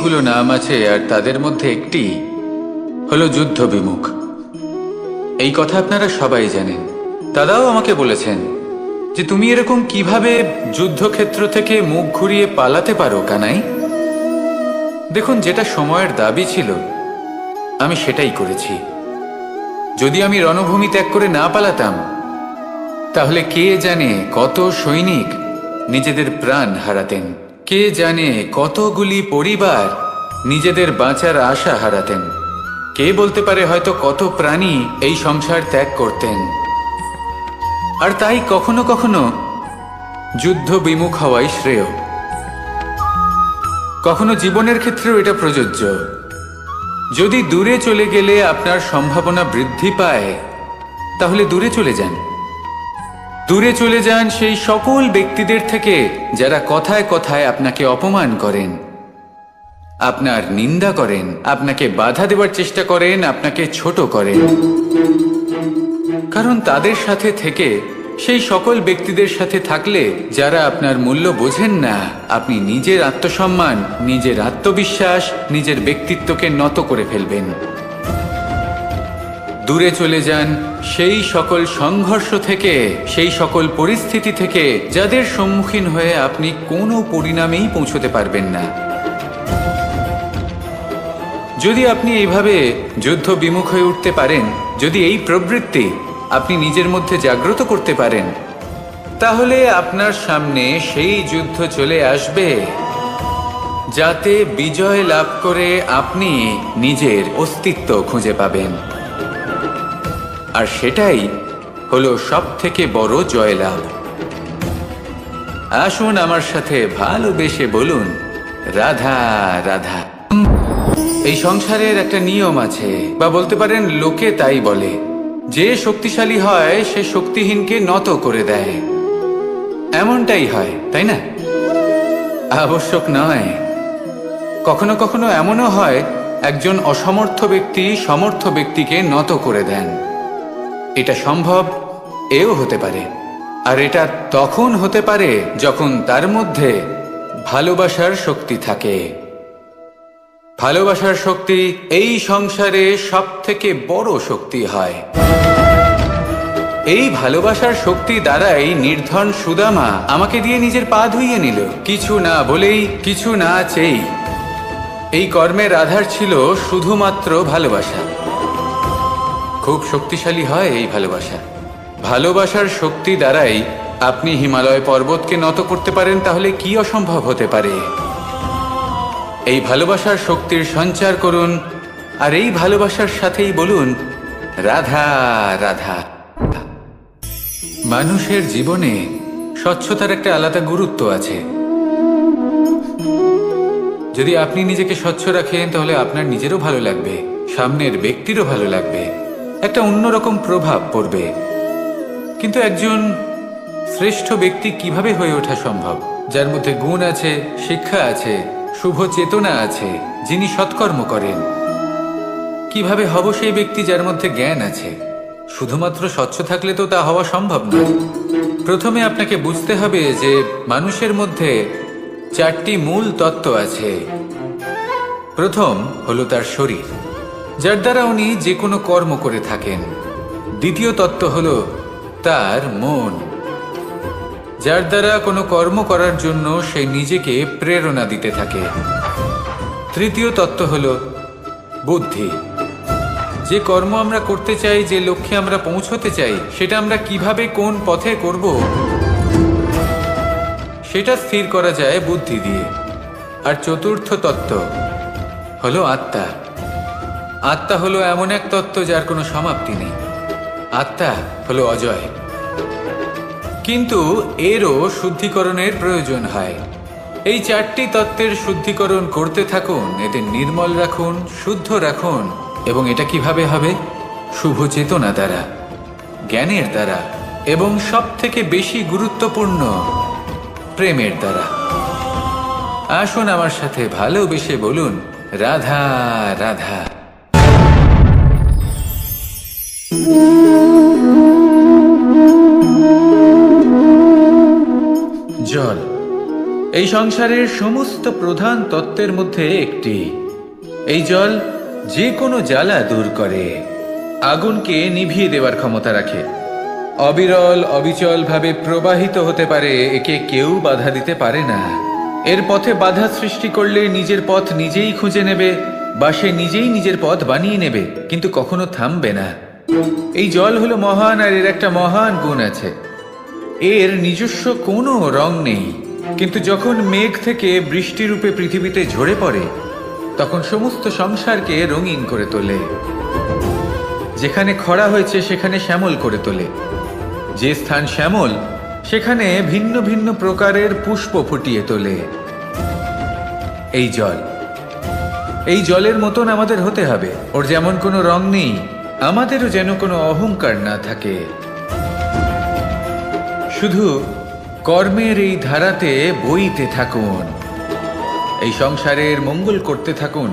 অনেকগুলো নাম আছে, আর তাদের মধ্যে একটি হলো যুদ্ধ বিমুখ। এই কথা আপনারা সবাই জানেন। দাদাও আমাকে বলেছেন যে তুমি এরকম কিভাবে যুদ্ধক্ষেত্র থেকে মুখ ঘুরিয়ে পালাতে পারো কানাই। দেখুন, যেটা সময়ের দাবি ছিল আমি সেটাই করেছি। যদি আমি রণভূমি ত্যাগ করে না পালাতাম, তাহলে কে জানে কত সৈনিক নিজেদের প্রাণ হারাতেন, কে জানে কতগুলি পরিবার নিজেদের বাঁচার আশা হারাতেন, কে বলতে পারে হয়তো কত প্রাণী এই সংসার ত্যাগ করতেন। আর তাই কখনো কখনো যুদ্ধ বিমুখ হওয়াই শ্রেয়। কখনো জীবনের ক্ষেত্রেও এটা প্রযোজ্য। যদি দূরে চলে গেলে আপনার সম্ভাবনা বৃদ্ধি পায়, তাহলে দূরে চলে যান। দূরে চলে যান সেই সকল ব্যক্তিদের থেকে যারা কথায় কথায় আপনাকে অপমান করেন, আপনার নিন্দা করেন, আপনাকে বাধা দেওয়ার চেষ্টা করেন, আপনাকে ছোট করেন। কারণ তাদের সাথে থেকে, সেই সকল ব্যক্তিদের সাথে থাকলে যারা আপনার মূল্য বোঝেন না, আপনি নিজের আত্মসম্মান, নিজের আত্মবিশ্বাস, নিজের ব্যক্তিত্বকে নত করে ফেলবেন। দূরে চলে যান সেই সকল সংঘর্ষ থেকে, সেই সকল পরিস্থিতি থেকে যাদের সম্মুখীন হয়ে আপনি কোনো পরিণামেই পৌঁছতে পারবেন না। যদি আপনি এইভাবে যুদ্ধ বিমুখ হয়ে উঠতে পারেন, যদি এই প্রবৃত্তি আপনি নিজের মধ্যে জাগ্রত করতে পারেন, তাহলে আপনার সামনে সেই যুদ্ধ চলে আসবে যাতে বিজয় লাভ করে আপনি নিজের অস্তিত্ব খুঁজে পাবেন। আর সেটাই হলো সবথেকে বড় জয়লাভ। আসুন আমার সাথে ভালোবেসে বলুন, রাধা রাধা। এই সংসারের একটা নিয়ম আছে, বা বলতে পারেন লোকে তাই বলে, যে শক্তিশালী হয় সে শক্তিহীনকে নত করে দেয়। এমনটাই হয়, তাই না? আবশ্যক নয়। কখনো কখনো এমনও হয় একজন অসমর্থ ব্যক্তি সমর্থ ব্যক্তিকে নত করে দেন। এটা সম্ভব, এও হতে পারে। আর এটা তখন হতে পারে যখন তার মধ্যে ভালোবাসার শক্তি থাকে। ভালোবাসার শক্তি এই সংসারে সবথেকে বড় শক্তি হয়। এই ভালোবাসার শক্তি দ্বারাই নির্ধন সুদামা আমাকে দিয়ে নিজের পা ধুইয়ে নিল, কিছু না বলেই, কিছু না চেয়েই। এই কর্মের আধার ছিল শুধুমাত্র ভালোবাসা। খুব শক্তিশালী হয় এই ভালোবাসা। ভালোবাসার শক্তি দ্বারাই আপনি হিমালয় পর্বতকে নত করতে পারেন, তাহলে কি অসম্ভব হতে পারে? এই ভালোবাসার শক্তির সঞ্চার করুন, আর এই ভালোবাসার সাথেই বলুন, রাধা রাধা। মানুষের জীবনে স্বচ্ছতার একটা আলাদা গুরুত্ব আছে। যদি আপনি নিজেকে স্বচ্ছ রাখেন, তাহলে আপনার নিজেরও ভালো লাগবে, সামনের ব্যক্তিরও ভালো লাগবে, একটা অন্যরকম প্রভাব পড়বে। কিন্তু একজন শ্রেষ্ঠ ব্যক্তি কিভাবে হয়ে ওঠা সম্ভব? যার মধ্যে গুণ আছে, শিক্ষা আছে, শুভ চেতনা আছে, যিনি সৎকর্ম করেন। কিভাবে হব সেই ব্যক্তি যার মধ্যে জ্ঞান আছে? শুধুমাত্র স্বচ্ছ থাকলে তো তা হওয়া সম্ভব নয়। প্রথমে আপনাকে বুঝতে হবে যে মানুষের মধ্যে চারটি মূল তত্ত্ব আছে। প্রথম হলো তার শরীর, যার দ্বারা উনি যে কোনো কর্ম করে থাকেন। দ্বিতীয় তত্ত্ব হলো তার মন, যার দ্বারা কোনো কর্ম করার জন্য সে নিজেকে প্রেরণা দিতে থাকে। তৃতীয় তত্ত্ব হলো বুদ্ধি, যে কর্ম আমরা করতে চাই, যে লক্ষ্যে আমরা পৌঁছতে চাই, সেটা আমরা কিভাবে কোন পথে করব সেটা স্থির করা যায় বুদ্ধি দিয়ে। আর চতুর্থ তত্ত্ব হলো আত্মা। আত্মা হলো এমন এক তত্ত্ব যার কোনো সমাপ্তি নেই। আত্মা হলো অজয়। কিন্তু এরও শুদ্ধিকরণের প্রয়োজন হয়। এই চারটি তত্ত্বের শুদ্ধিকরণ করতে থাকুন, এদের নির্মল রাখুন, শুদ্ধ রাখুন। এবং এটা কিভাবে হবে? শুভ চেতনা দ্বারা, জ্ঞানের দ্বারা, এবং সব থেকে বেশি গুরুত্বপূর্ণ প্রেমের দ্বারা। আসুন আমার সাথে ভালোবেসে বলুন, রাধা রাধা। জল, এই সংসারের সমস্ত প্রধান তত্ত্বের মধ্যে একটি। এই জল যে কোনো জ্বালা দূর করে, আগুনকে নিভিয়ে দেওয়ার ক্ষমতা রাখে, অবিরল অবিচল ভাবে প্রবাহিত হতে পারে, একে কেউ বাধা দিতে পারে না। এর পথে বাধা সৃষ্টি করলে নিজের পথ নিজেই খুঁজে নেবে বা সে নিজেই নিজের পথ বানিয়ে নেবে, কিন্তু কখনো থামবে না। এই জল হলো মহান, আর এর একটা মহান গুণ আছে, এর নিজস্ব কোনো রং নেই। কিন্তু যখন মেঘ থেকে বৃষ্টিরূপে পৃথিবীতে ঝরে পড়ে, তখন সমস্ত সংসারকে রঙিন করে তোলে। যেখানে খরা হয়েছে সেখানে শ্যামল করে তোলে, যে স্থান শ্যামল সেখানে ভিন্ন ভিন্ন প্রকারের পুষ্প ফুটিয়ে তোলে। এই জল, এই জলের মতন আমাদের হতে হবে। ওর যেমন কোনো রং নেই, আমাদেরও যেন কোনো অহংকার না থাকে। শুধু কর্মের এই ধারাতে বইতে থাকুন, এই সংসারের মঙ্গল করতে থাকুন,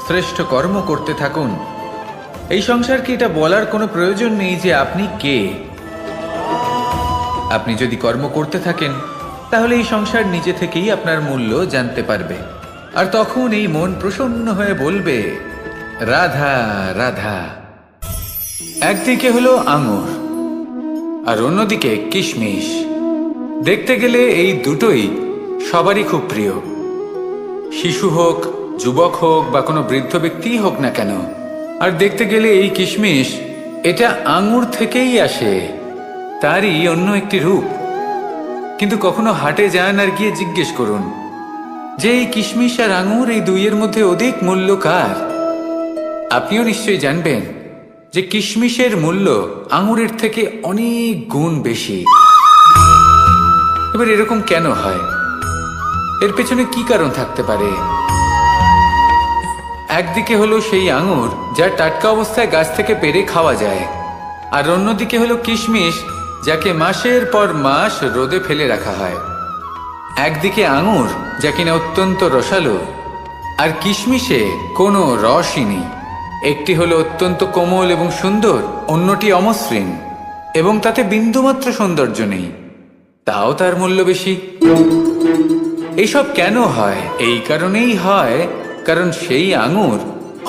শ্রেষ্ঠ কর্ম করতে থাকুন। এই সংসারকে এটা বলার কোনো প্রয়োজন নেই যে আপনি কে। আপনি যদি কর্ম করতে থাকেন তাহলে এই সংসার নিজে থেকেই আপনার মূল্য জানতে পারবে, আর তখন এই মন প্রসন্ন হয়ে বলবে রাধা রাধা। একদিকে হলো আঙুর আর অন্যদিকে কিশমিশ। দেখতে গেলে এই দুটোই সবারই খুব প্রিয়, শিশু হোক, যুবক হোক বা কোনো বৃদ্ধ ব্যক্তিই হোক না কেন। আর দেখতে গেলে এই কিশমিশ, এটা আঙুর থেকেই আসে, তারই অন্য একটি রূপ। কিন্তু কখনো হাটে যান আর গিয়ে জিজ্ঞেস করুন যে এই কিশমিশ আর আঙুর, এই দুইয়ের মধ্যে অধিক মূল্য কার? আপনিও নিশ্চয়ই জানবেন যে কিশমিশের মূল্য আঙুরের থেকে অনেক গুণ বেশি। এবার এরকম কেন হয়? এর পেছনে কি কারণ থাকতে পারে? একদিকে হলো সেই আঙুর যা টাটকা অবস্থায় গাছ থেকে পেড়ে খাওয়া যায়, আর অন্যদিকে হলো কিশমিশ যাকে মাসের পর মাস রোদে ফেলে রাখা হয়। একদিকে আঙুর যা কিনা অত্যন্ত রসালো, আর কিশমিশে কোনো রসই নেই। একটি হলো অত্যন্ত কোমল এবং সুন্দর, অন্যটি অমসৃণ এবং তাতে বিন্দুমাত্র সৌন্দর্য নেই, তাও তার মূল্য বেশি। এইসব কেন হয়? এই কারণেই হয় কারণ সেই আঙুর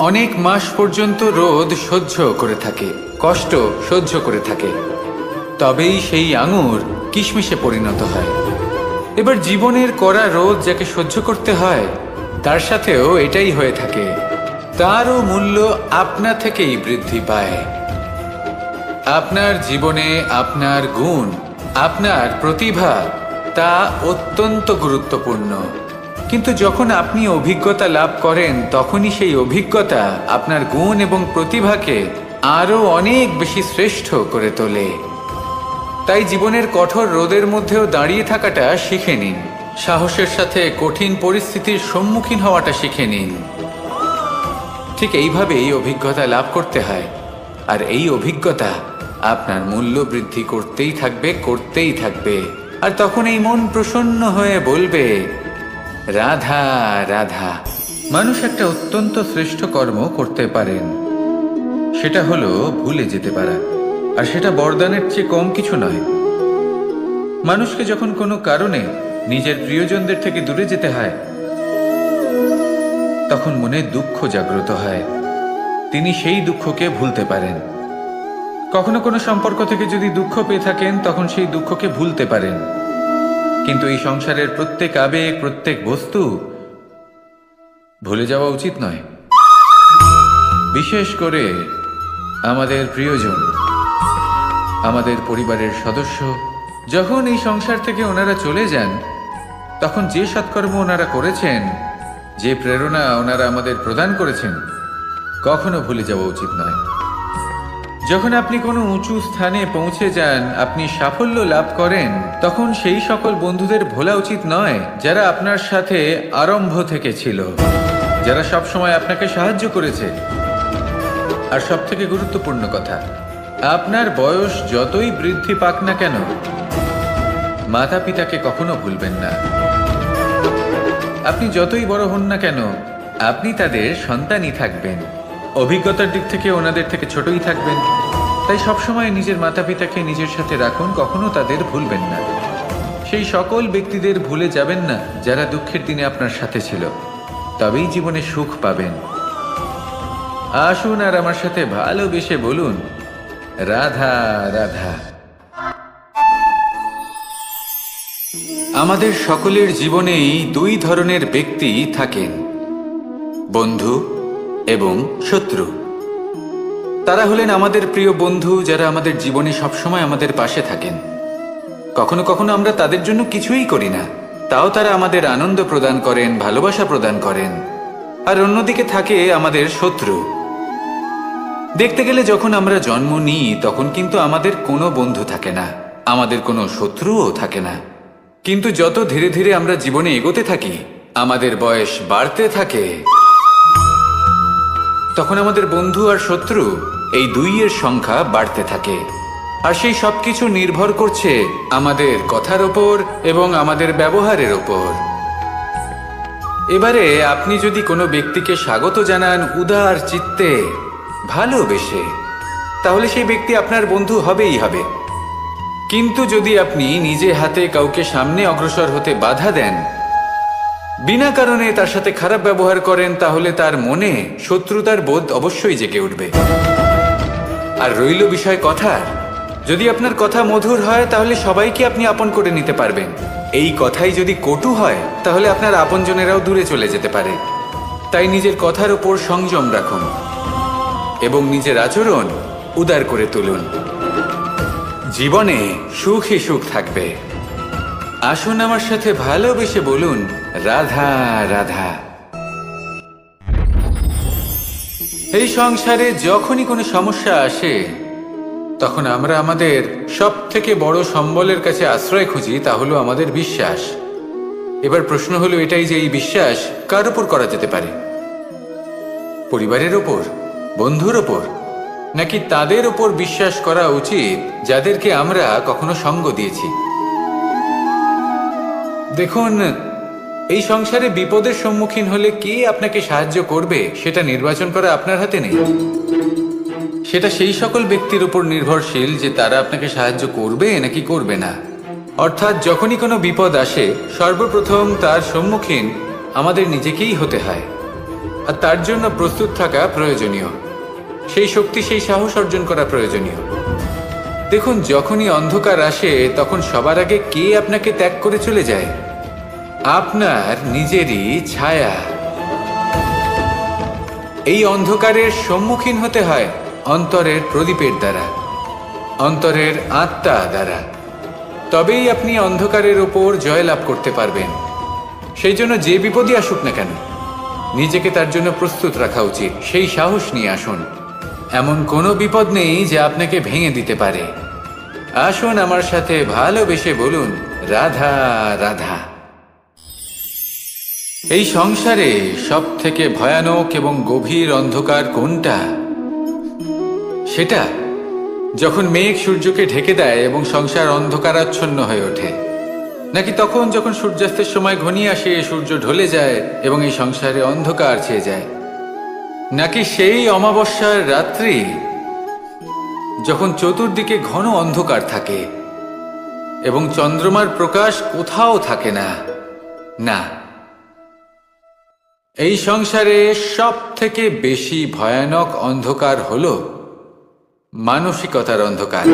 অনেক মাস পর্যন্ত রোদ সহ্য করে থাকে, কষ্ট সহ্য করে থাকে, তবেই সেই আঙুর কিশমিশে পরিণত হয়। এবার জীবনের কড়া রোদ যাকে সহ্য করতে হয়, তার সাথেও এটাই হয়ে থাকে, তারও মূল্য আপনা থেকেই বৃদ্ধি পায়। আপনার জীবনে আপনার গুণ, আপনার প্রতিভা, তা অত্যন্ত গুরুত্বপূর্ণ। কিন্তু যখন আপনি অভিজ্ঞতা লাভ করেন, তখনই সেই অভিজ্ঞতা আপনার গুণ এবং প্রতিভাকে আরো অনেক বেশি শ্রেষ্ঠ করে তোলে। তাই জীবনের কঠোর রোদের মধ্যেও দাঁড়িয়ে থাকাটা শিখে নিন, সাহসের সাথে কঠিন পরিস্থিতির সম্মুখীন হওয়াটা শিখে নিন। ঠিক এইভাবেই অভিজ্ঞতা লাভ করতে হয়, আর এই অভিজ্ঞতা আপনার মূল্য বৃদ্ধি করতেই থাকবে, করতেই থাকবে। আর তখন এই মন প্রসন্ন হয়ে বলবে রাধা রাধা। মানুষ একটা অত্যন্ত শ্রেষ্ঠ কর্ম করতে পারেন, সেটা হলো ভুলে যেতে পারা, আর সেটা বরদানের চেয়ে কম কিছু নয়। মানুষকে যখন কোনো কারণে নিজের প্রিয়জনদের থেকে দূরে যেতে হয়, তখন মনে দুঃখ জাগ্রত হয়, তিনি সেই দুঃখকে ভুলতে পারেন। কখনো কোনো সম্পর্ক থেকে যদি দুঃখ পেয়ে থাকেন, তখন সেই দুঃখকে ভুলতে পারেন। কিন্তু এই সংসারের প্রত্যেক আবেগ, প্রত্যেক বস্তু ভুলে যাওয়া উচিত নয়। বিশেষ করে আমাদের প্রিয়জন, আমাদের পরিবারের সদস্য, যখন এই সংসার থেকে ওনারা চলে যান, তখন যে সৎকর্ম ওনারা করেছেন, যে প্রেরণা ওনারা আমাদের প্রদান করেছেন, কখনো ভুলে যাওয়া উচিত নয়। যখন আপনি কোনো উঁচু স্থানে পৌঁছে যান, আপনি সাফল্য লাভ করেন, তখন সেই সকল বন্ধুদের ভোলা উচিত নয় যারা আপনার সাথে আরম্ভ থেকে ছিল, যারা সব সময় আপনাকে সাহায্য করেছে। আর সব থেকে গুরুত্বপূর্ণ কথা, আপনার বয়স যতই বৃদ্ধি পাক না কেন, মাতা পিতাকে কখনো ভুলবেন না। আপনি যতই বড় হন না কেন, আপনি তাদের সন্তানই থাকবেন, অভিজ্ঞতার দিক থেকে ওনাদের থেকে ছোটই থাকবেন। তাই সবসময় নিজের মাতা পিতাকে নিজের সাথে রাখুন, কখনো তাদের ভুলবেন না। সেই সকল ব্যক্তিদের ভুলে যাবেন না যারা দুঃখের দিনে আপনার সাথে ছিল, তবেই জীবনে সুখ পাবেন। আসুন আর আমার সাথে ভালোবেসে বলুন, রাধা রাধা। আমাদের সকলের জীবনেই দুই ধরনের ব্যক্তি থাকেন, বন্ধু এবং শত্রু। তারা হলেন আমাদের প্রিয় বন্ধু, যারা আমাদের জীবনে সবসময় আমাদের পাশে থাকেন। কখনো কখনো আমরা তাদের জন্য কিছুই করি না, তাও তারা আমাদের আনন্দ প্রদান করেন, ভালোবাসা প্রদান করেন। আর অন্যদিকে থাকে আমাদের শত্রু। দেখতে গেলে যখন আমরা জন্ম নিই তখন কিন্তু আমাদের কোনো বন্ধু থাকে না, আমাদের কোনো শত্রুও থাকে না। কিন্তু যত ধীরে ধীরে আমরা জীবনে এগোতে থাকি, আমাদের বয়স বাড়তে থাকে, তখন আমাদের বন্ধু আর শত্রু এই দুইয়ের সংখ্যা বাড়তে থাকে। আর সেই সবকিছু নির্ভর করছে আমাদের কথার ওপর এবং আমাদের ব্যবহারের ওপর। এবারে আপনি যদি কোনো ব্যক্তিকে স্বাগত জানান উদার চিত্তে, ভালোবেসে, তাহলে সেই ব্যক্তি আপনার বন্ধু হবেই হবে। কিন্তু যদি আপনি নিজে হাতে কাউকে সামনে অগ্রসর হতে বাধা দেন, বিনা কারণে তার সাথে খারাপ ব্যবহার করেন, তাহলে তার মনে শত্রুতার বোধ অবশ্যই জেগে উঠবে। আর রইল বিষয় কথার, যদি আপনার কথা মধুর হয় তাহলে সবাইকে আপনি আপন করে নিতে পারবেন। এই কথাই যদি কটু হয় তাহলে আপনার আপনজনেরাও দূরে চলে যেতে পারে। তাই নিজের কথার উপর সংযম রাখুন এবং নিজের আচরণ উদার করে তুলুন। জীবনে সুখই সুখ থাকবে। আসুন আমার সাথে ভালোবেসে বলুন, রাধা রাধা। এই সংসারে যখনই কোনো সমস্যা আসে তখন আমরা আমাদের সব থেকে বড় সম্বলের কাছে আশ্রয় খুঁজি, তা হলো আমাদের বিশ্বাস। এবার প্রশ্ন হলো এটাই যে এই বিশ্বাস কার উপর করা যেতে পারে? পরিবারের ওপর, বন্ধুর ওপর, নাকি তাদের ওপর বিশ্বাস করা উচিত যাদেরকে আমরা কখনো সঙ্গ দিয়েছি? দেখুন, এই সংসারে বিপদের সম্মুখীন হলে কে আপনাকে সাহায্য করবে সেটা নির্বাচন করা আপনার হাতে নেই। সেটা সেই সকল ব্যক্তির উপর নির্ভরশীল যে তারা আপনাকে সাহায্য করবে নাকি করবে না। অর্থাৎ যখনই কোনো বিপদ আসে সর্বপ্রথম তার সম্মুখীন আমাদের নিজেকেই হতে হয়। আর তার জন্য প্রস্তুত থাকা প্রয়োজনীয়, সেই শক্তি, সেই সাহস অর্জন করা প্রয়োজনীয়। দেখুন, যখনই অন্ধকার আসে তখন সবার আগে কে আপনাকে ত্যাগ করে চলে যায়? আপনার নিজেরই ছায়া। এই অন্ধকারের সম্মুখীন হতে হয় অন্তরের প্রদীপের দ্বারা, অন্তরের আত্মা দ্বারা। তবেই আপনি অন্ধকারের ওপর জয়লাভ করতে পারবেন। সেই জন্য যে বিপদই আসুক না কেন, নিজেকে তার জন্য প্রস্তুত রাখা উচিত। সেই সাহস নিয়ে আসুন। এমন কোনো বিপদ নেই যে আপনাকে ভেঙে দিতে পারে। আসুন আমার সাথে ভালোবেসে বলুন, রাধা রাধা। এই সংসারে সব থেকে ভয়ানক এবং গভীর অন্ধকার কোনটা? সেটা যখন মেঘ সূর্যকে ঢেকে দেয় এবং সংসার অন্ধকারাচ্ছন্ন হয়ে ওঠে, নাকি তখন যখন সূর্যাস্তের সময় ঘনিয়ে আসে, সূর্য ঢলে যায় এবং এই সংসারে অন্ধকার ছেয়ে যায়, নাকি সেই অমাবস্যার রাত্রি যখন চতুর্দিকে ঘন অন্ধকার থাকে এবং চন্দ্রমার প্রকাশ কোথাও থাকে না? না, এই সংসারে সব থেকে বেশি ভয়ানক অন্ধকার হলো মানসিকতার অন্ধকার।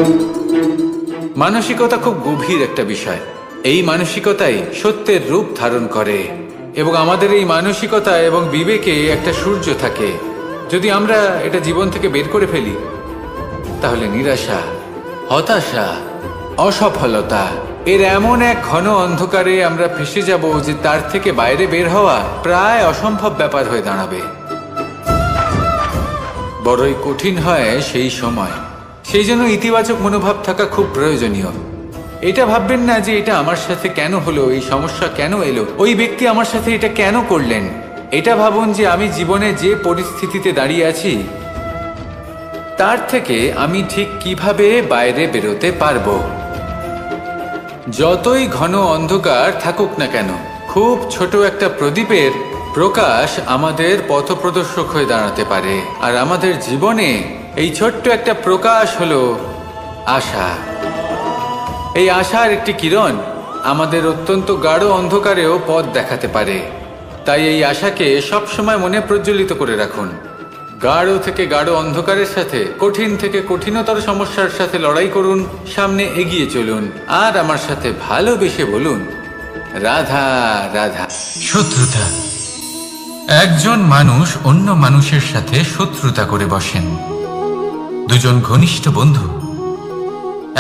মানসিকতা খুব গভীর একটা বিষয়। এই মানসিকতাই সত্যের রূপ ধারণ করে এবং আমাদের এই মানসিকতা এবং বিবেকে একটা সূর্য থাকে। যদি আমরা এটা জীবন থেকে বের করে ফেলি তাহলে নিরাশা, হতাশা, অসফলতা এর এমন এক ঘন অন্ধকারে আমরা ফেসে যাব যে তার থেকে বাইরে বের হওয়া প্রায় অসম্ভব ব্যাপার হয়ে দাঁড়াবে। বড়ই কঠিন হয় সেই সময়। সেই জন্য ইতিবাচক মনোভাব থাকা খুব প্রয়োজনীয়। এটা ভাববেন না যে এটা আমার সাথে কেন হলো, এই সমস্যা কেন এলো, ওই ব্যক্তি আমার সাথে এটা কেন করলেন। এটা ভাবুন যে আমি জীবনে যে পরিস্থিতিতে দাঁড়িয়ে আছি তার থেকে আমি ঠিক কিভাবে বাইরে বেরোতে পারবো। যতই ঘন অন্ধকার থাকুক না কেন, খুব ছোট একটা প্রদীপের প্রকাশ আমাদের পথপ্রদর্শক হয়ে দাঁড়াতে পারে। আর আমাদের জীবনে এই ছোট্ট একটা প্রকাশ হলো আশা। এই আশার একটি কিরণ আমাদের অত্যন্ত গাঢ় অন্ধকারেও পথ দেখাতে পারে। তাই এই আশাকে সবসময় মনে প্রজ্বলিত করে রাখুন। গাঢ় থেকে গাঢ় অন্ধকারের সাথে, কঠিন থেকে কঠিনতর সমস্যার সাথে লড়াই করুন, সামনে এগিয়ে চলুন, আর আমার সাথে ভালোবেসে বলুন, রাধা রাধা। শত্রুতা। একজন মানুষ অন্য মানুষের সাথে শত্রুতা করে বসেন। দুজন ঘনিষ্ঠ বন্ধু,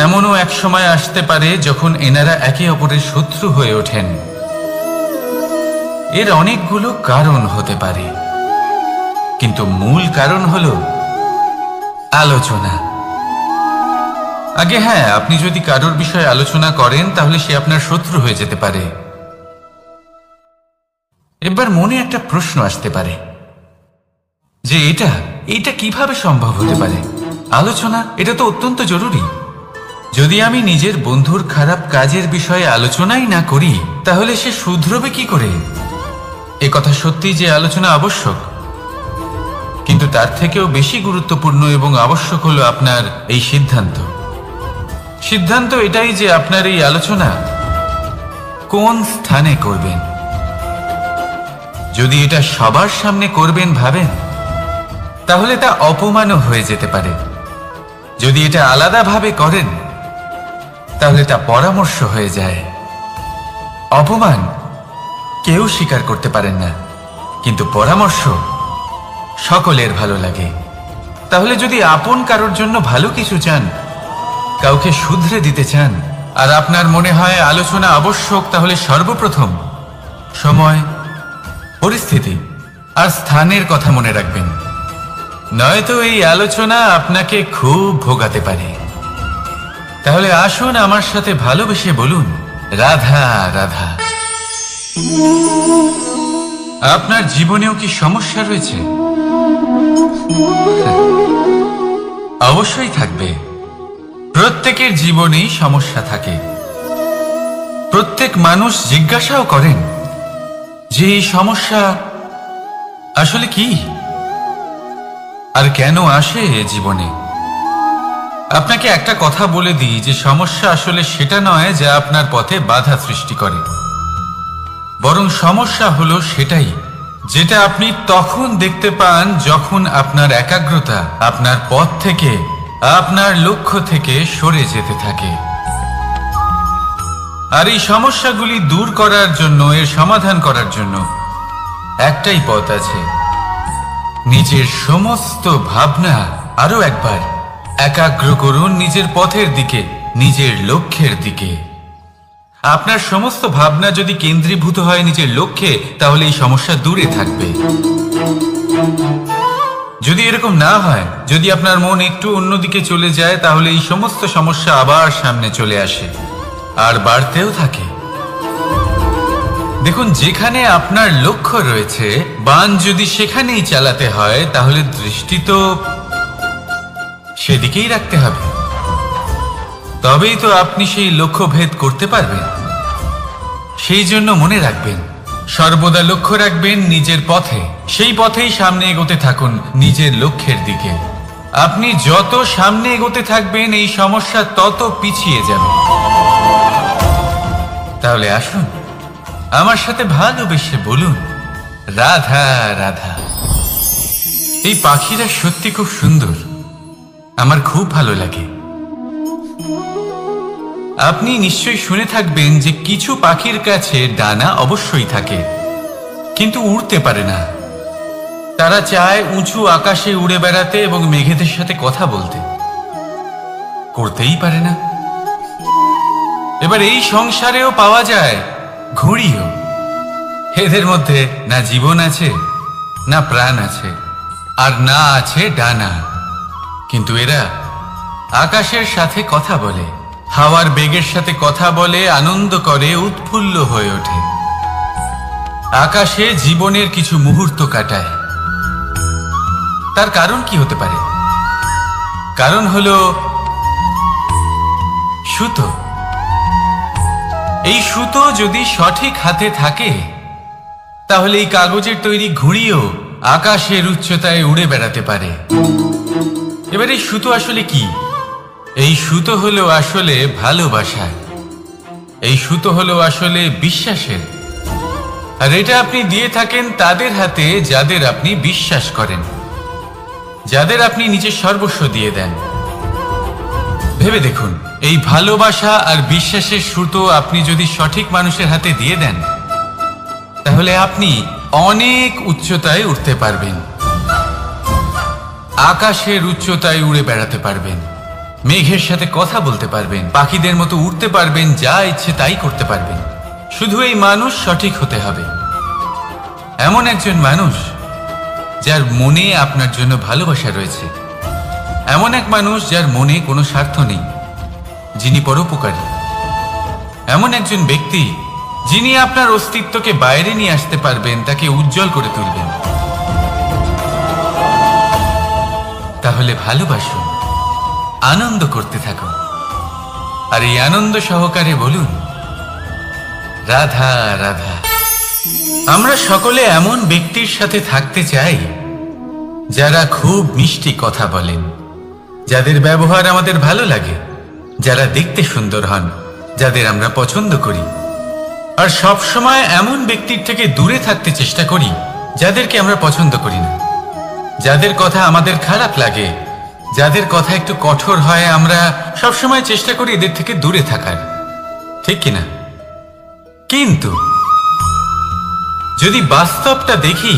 এমনও এক সময় আসতে পারে যখন এনারা একে অপরের শত্রু হয়ে ওঠেন। এর অনেকগুলো কারণ হতে পারে, কিন্তু মূল কারণ হলো আলোচনা। আগে হ্যাঁ, আপনি যদি কারোর বিষয়ে আলোচনা করেন তাহলে সে আপনার শত্রু হয়ে যেতে পারে। এবার মনে একটা প্রশ্ন আসতে পারে যে এটা কিভাবে সম্ভব হতে পারে? আলোচনা, এটা তো অত্যন্ত জরুরি। যদি আমি নিজের বন্ধুর খারাপ কাজের বিষয়ে আলোচনাই না করি তাহলে সে শুধরবে কি করে? এ কথা সত্যি যে আলোচনা আবশ্যক, কিন্তু তার থেকেও বেশি গুরুত্বপূর্ণ এবং আবশ্যক হলো আপনার এই সিদ্ধান্ত এটাই যে আপনার এই আলোচনা কোন স্থানে করবেন। যদি এটা সবার সামনে করবেন ভাবেন, তাহলে তা অপমানও হয়ে যেতে পারে। যদি এটা আলাদাভাবে করেন তাহলে তা পরামর্শ হয়ে যায়। অপমান কেউ স্বীকার করতে পারেন না, কিন্তু পরামর্শ সকলের ভালো লাগে। তাহলে যদি আপন কারোর জন্য ভালো কিছু চান, কাউকে শুধরে দিতে চান, আর আপনার মনে হয় আলোচনা আবশ্যক, তাহলে সর্বপ্রথম সময়, পরিস্থিতি আর স্থানের কথা মনে রাখবেন, নয়তো এই আলোচনা আপনাকে খুব ভোগাতে পারে। তাহলে আসুন আমার সাথে ভালোবেসে বলুন, রাধা রাধা। আপনার জীবনেও কি সমস্যা রয়েছে? অবশ্যই থাকবে। প্রত্যেকের জীবনেই সমস্যা থাকে। প্রত্যেক মানুষ জিজ্ঞাসাও করেন যে এই সমস্যা আসলে কি আর কেন আসে জীবনে। আপনাকে একটা কথা বলে দিই যে সমস্যা আসলে সেটা নয় যা আপনার পথে বাধা সৃষ্টি করে, বরং সমস্যা হলো সেটাই যেটা আপনি তখন দেখতে পান যখন আপনার একাগ্রতা আপনার পথ থেকে, আপনার লক্ষ্য থেকে সরে যেতে থাকে। আর এই সমস্যাগুলি দূর করার জন্য, এর সমাধান করার জন্য একটাই পথ আছে, নিজের সমস্ত ভাবনা আরো একবার একাগ্র করুন নিজের পথের দিকে, নিজের লক্ষ্যের দিকে। আপনার সমস্ত ভাবনা যদি কেন্দ্রীভূত হয় নিজের লক্ষ্যে, তাহলে এই সমস্যা দূরে থাকবে। যদি এরকম না হয়, যদি আপনার মন একটু অন্যদিকে চলে যায়, তাহলে এই সমস্ত সমস্যা আবার সামনে চলে আসে আর বাড়তেও থাকে। দেখুন, যেখানে আপনার লক্ষ্য রয়েছে, বান যদি সেখানেই চালাতে হয়, তাহলে দৃষ্টি তো সেদিকেই রাখতে হবে। তবেই তো আপনি সেই লক্ষ্য ভেদ করতে পারবেন। সেই জন্য মনে রাখবেন, সর্বদা লক্ষ্য রাখবেন নিজের পথে, সেই পথেই সামনে এগোতে থাকুন নিজের লক্ষ্যের দিকে। আপনি যত সামনে এগোতে থাকবেন এই সমস্যা তত পিছিয়ে যাবে। তাহলে আসুন আমার সাথে ভালোবেসে বলুন, রাধা রাধা। এই পাখিরা সত্যি খুব সুন্দর, আমার খুব ভালো লাগে। আপনি নিশ্চয়ই শুনে থাকবেন যে কিছু পাখির কাছে ডানা অবশ্যই থাকে, কিন্তু উড়তে পারে না। তারা চায় উঁচু আকাশে উড়ে বেড়াতে এবং মেঘেদের সাথে কথা বলতে, করতেই পারে না। এবার এই সংসারেও পাওয়া যায় ঘুড়িও। এদের মধ্যে না জীবন আছে, না প্রাণ আছে, আর না আছে ডানা, কিন্তু এরা আকাশের সাথে কথা বলে, হাওয়ার বেগের সাথে কথা বলে, আনন্দ করে, উৎফুল্ল হয়ে ওঠে। আকাশে জীবনের কিছু মুহূর্ত কাটায়। তার কারণ কি হতে পারে? কারণ হলো সুতো। এই সুতো যদি সঠিক হাতে থাকে, তাহলে এই কাগজের তৈরি ঘুড়িও আকাশের উচ্চতায় উড়ে বেড়াতে পারে। এবার এই সুতো আসলে কি? এই সুতো হলো আসলে ভালোবাসা। এই সুতো হলো আসলে বিশ্বাসের, আর এটা আপনি দিয়ে থাকেন তাদের হাতে যাদের আপনি বিশ্বাস করেন, যাদের আপনি নিজের সর্বস্ব দিয়ে দেন। ভেবে দেখুন, এই ভালোবাসা আর বিশ্বাসের সুতো আপনি যদি সঠিক মানুষের হাতে দিয়ে দেন, তাহলে আপনি অনেক উচ্চতায় উঠতে পারবেন, আকাশের উচ্চতায় উড়ে বেড়াতে পারবেন, মেঘের সাথে কথা বলতে পারবেন, পাখিদের মতো উড়তে পারবেন, যা ইচ্ছে তাই করতে পারবেন। শুধু এই মানুষ সঠিক হতে হবে, এমন একজন মানুষ যার মনে আপনার জন্য ভালোবাসা রয়েছে, এমন এক মানুষ যার মনে কোনো স্বার্থ নেই, যিনি পরোপকারী, এমন একজন ব্যক্তি যিনি আপনার অস্তিত্বকে বাইরে নিয়ে আসতে পারবেন, তাকে উজ্জ্বল করে তুলবেন। তাহলে ভালোবাসুন, আনন্দ করতে থাকুন, আর এই আনন্দ সহকারে বলুন, রাধা রাধা। আমরা সকলে এমন ব্যক্তির সাথে থাকতে চাই যারা খুব মিষ্টি কথা বলেন, যাদের ব্যবহার আমাদের ভালো লাগে, যারা দেখতে সুন্দর হন, যাদের আমরা পছন্দ করি। আর সব সময় এমন ব্যক্তির থেকে দূরে থাকতে চেষ্টা করি যাদেরকে আমরা পছন্দ করি না, যাদের কথা আমাদের খারাপ লাগে, যাদের কথা একটু কঠোর হয়। আমরা সবসময় চেষ্টা করি এদের থেকে দূরে থাকার, ঠিক কিনা? কিন্তু যদি বাস্তবটা দেখি,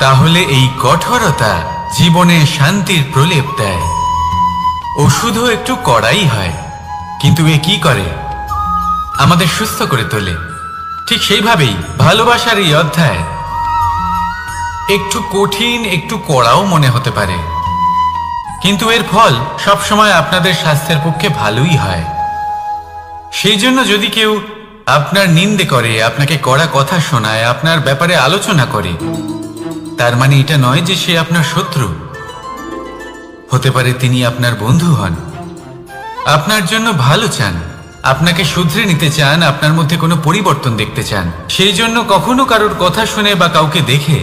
তাহলে এই কঠোরতা জীবনে শান্তির প্রলেপ দেয়। ও শুধু একটু কড়াই হয়, কিন্তু এ কি করে? আমাদের সুস্থ করে তোলে। ঠিক সেইভাবেই ভালোবাসার এই অধ্যায় একটু কঠিন, একটু কড়াও মনে হতে পারে, কিন্তু এর ফল সবসময় আপনাদের স্বাস্থ্যের পক্ষে ভালোই হয়। সেই জন্য যদি কেউ আপনার নিন্দে করে, আপনাকে কড়া কথা শোনায়, আপনার ব্যাপারে আলোচনা করে, তার মানে এটা নয় যে সে আপনার শত্রু। হতে পারে তিনি আপনার বন্ধু হন, আপনার জন্য ভালো চান, আপনাকে শুধরে নিতে চান, আপনার মধ্যে কোনো পরিবর্তন দেখতে চান। সেই জন্য কখনো কারোর কথা শুনে বা কাউকে দেখে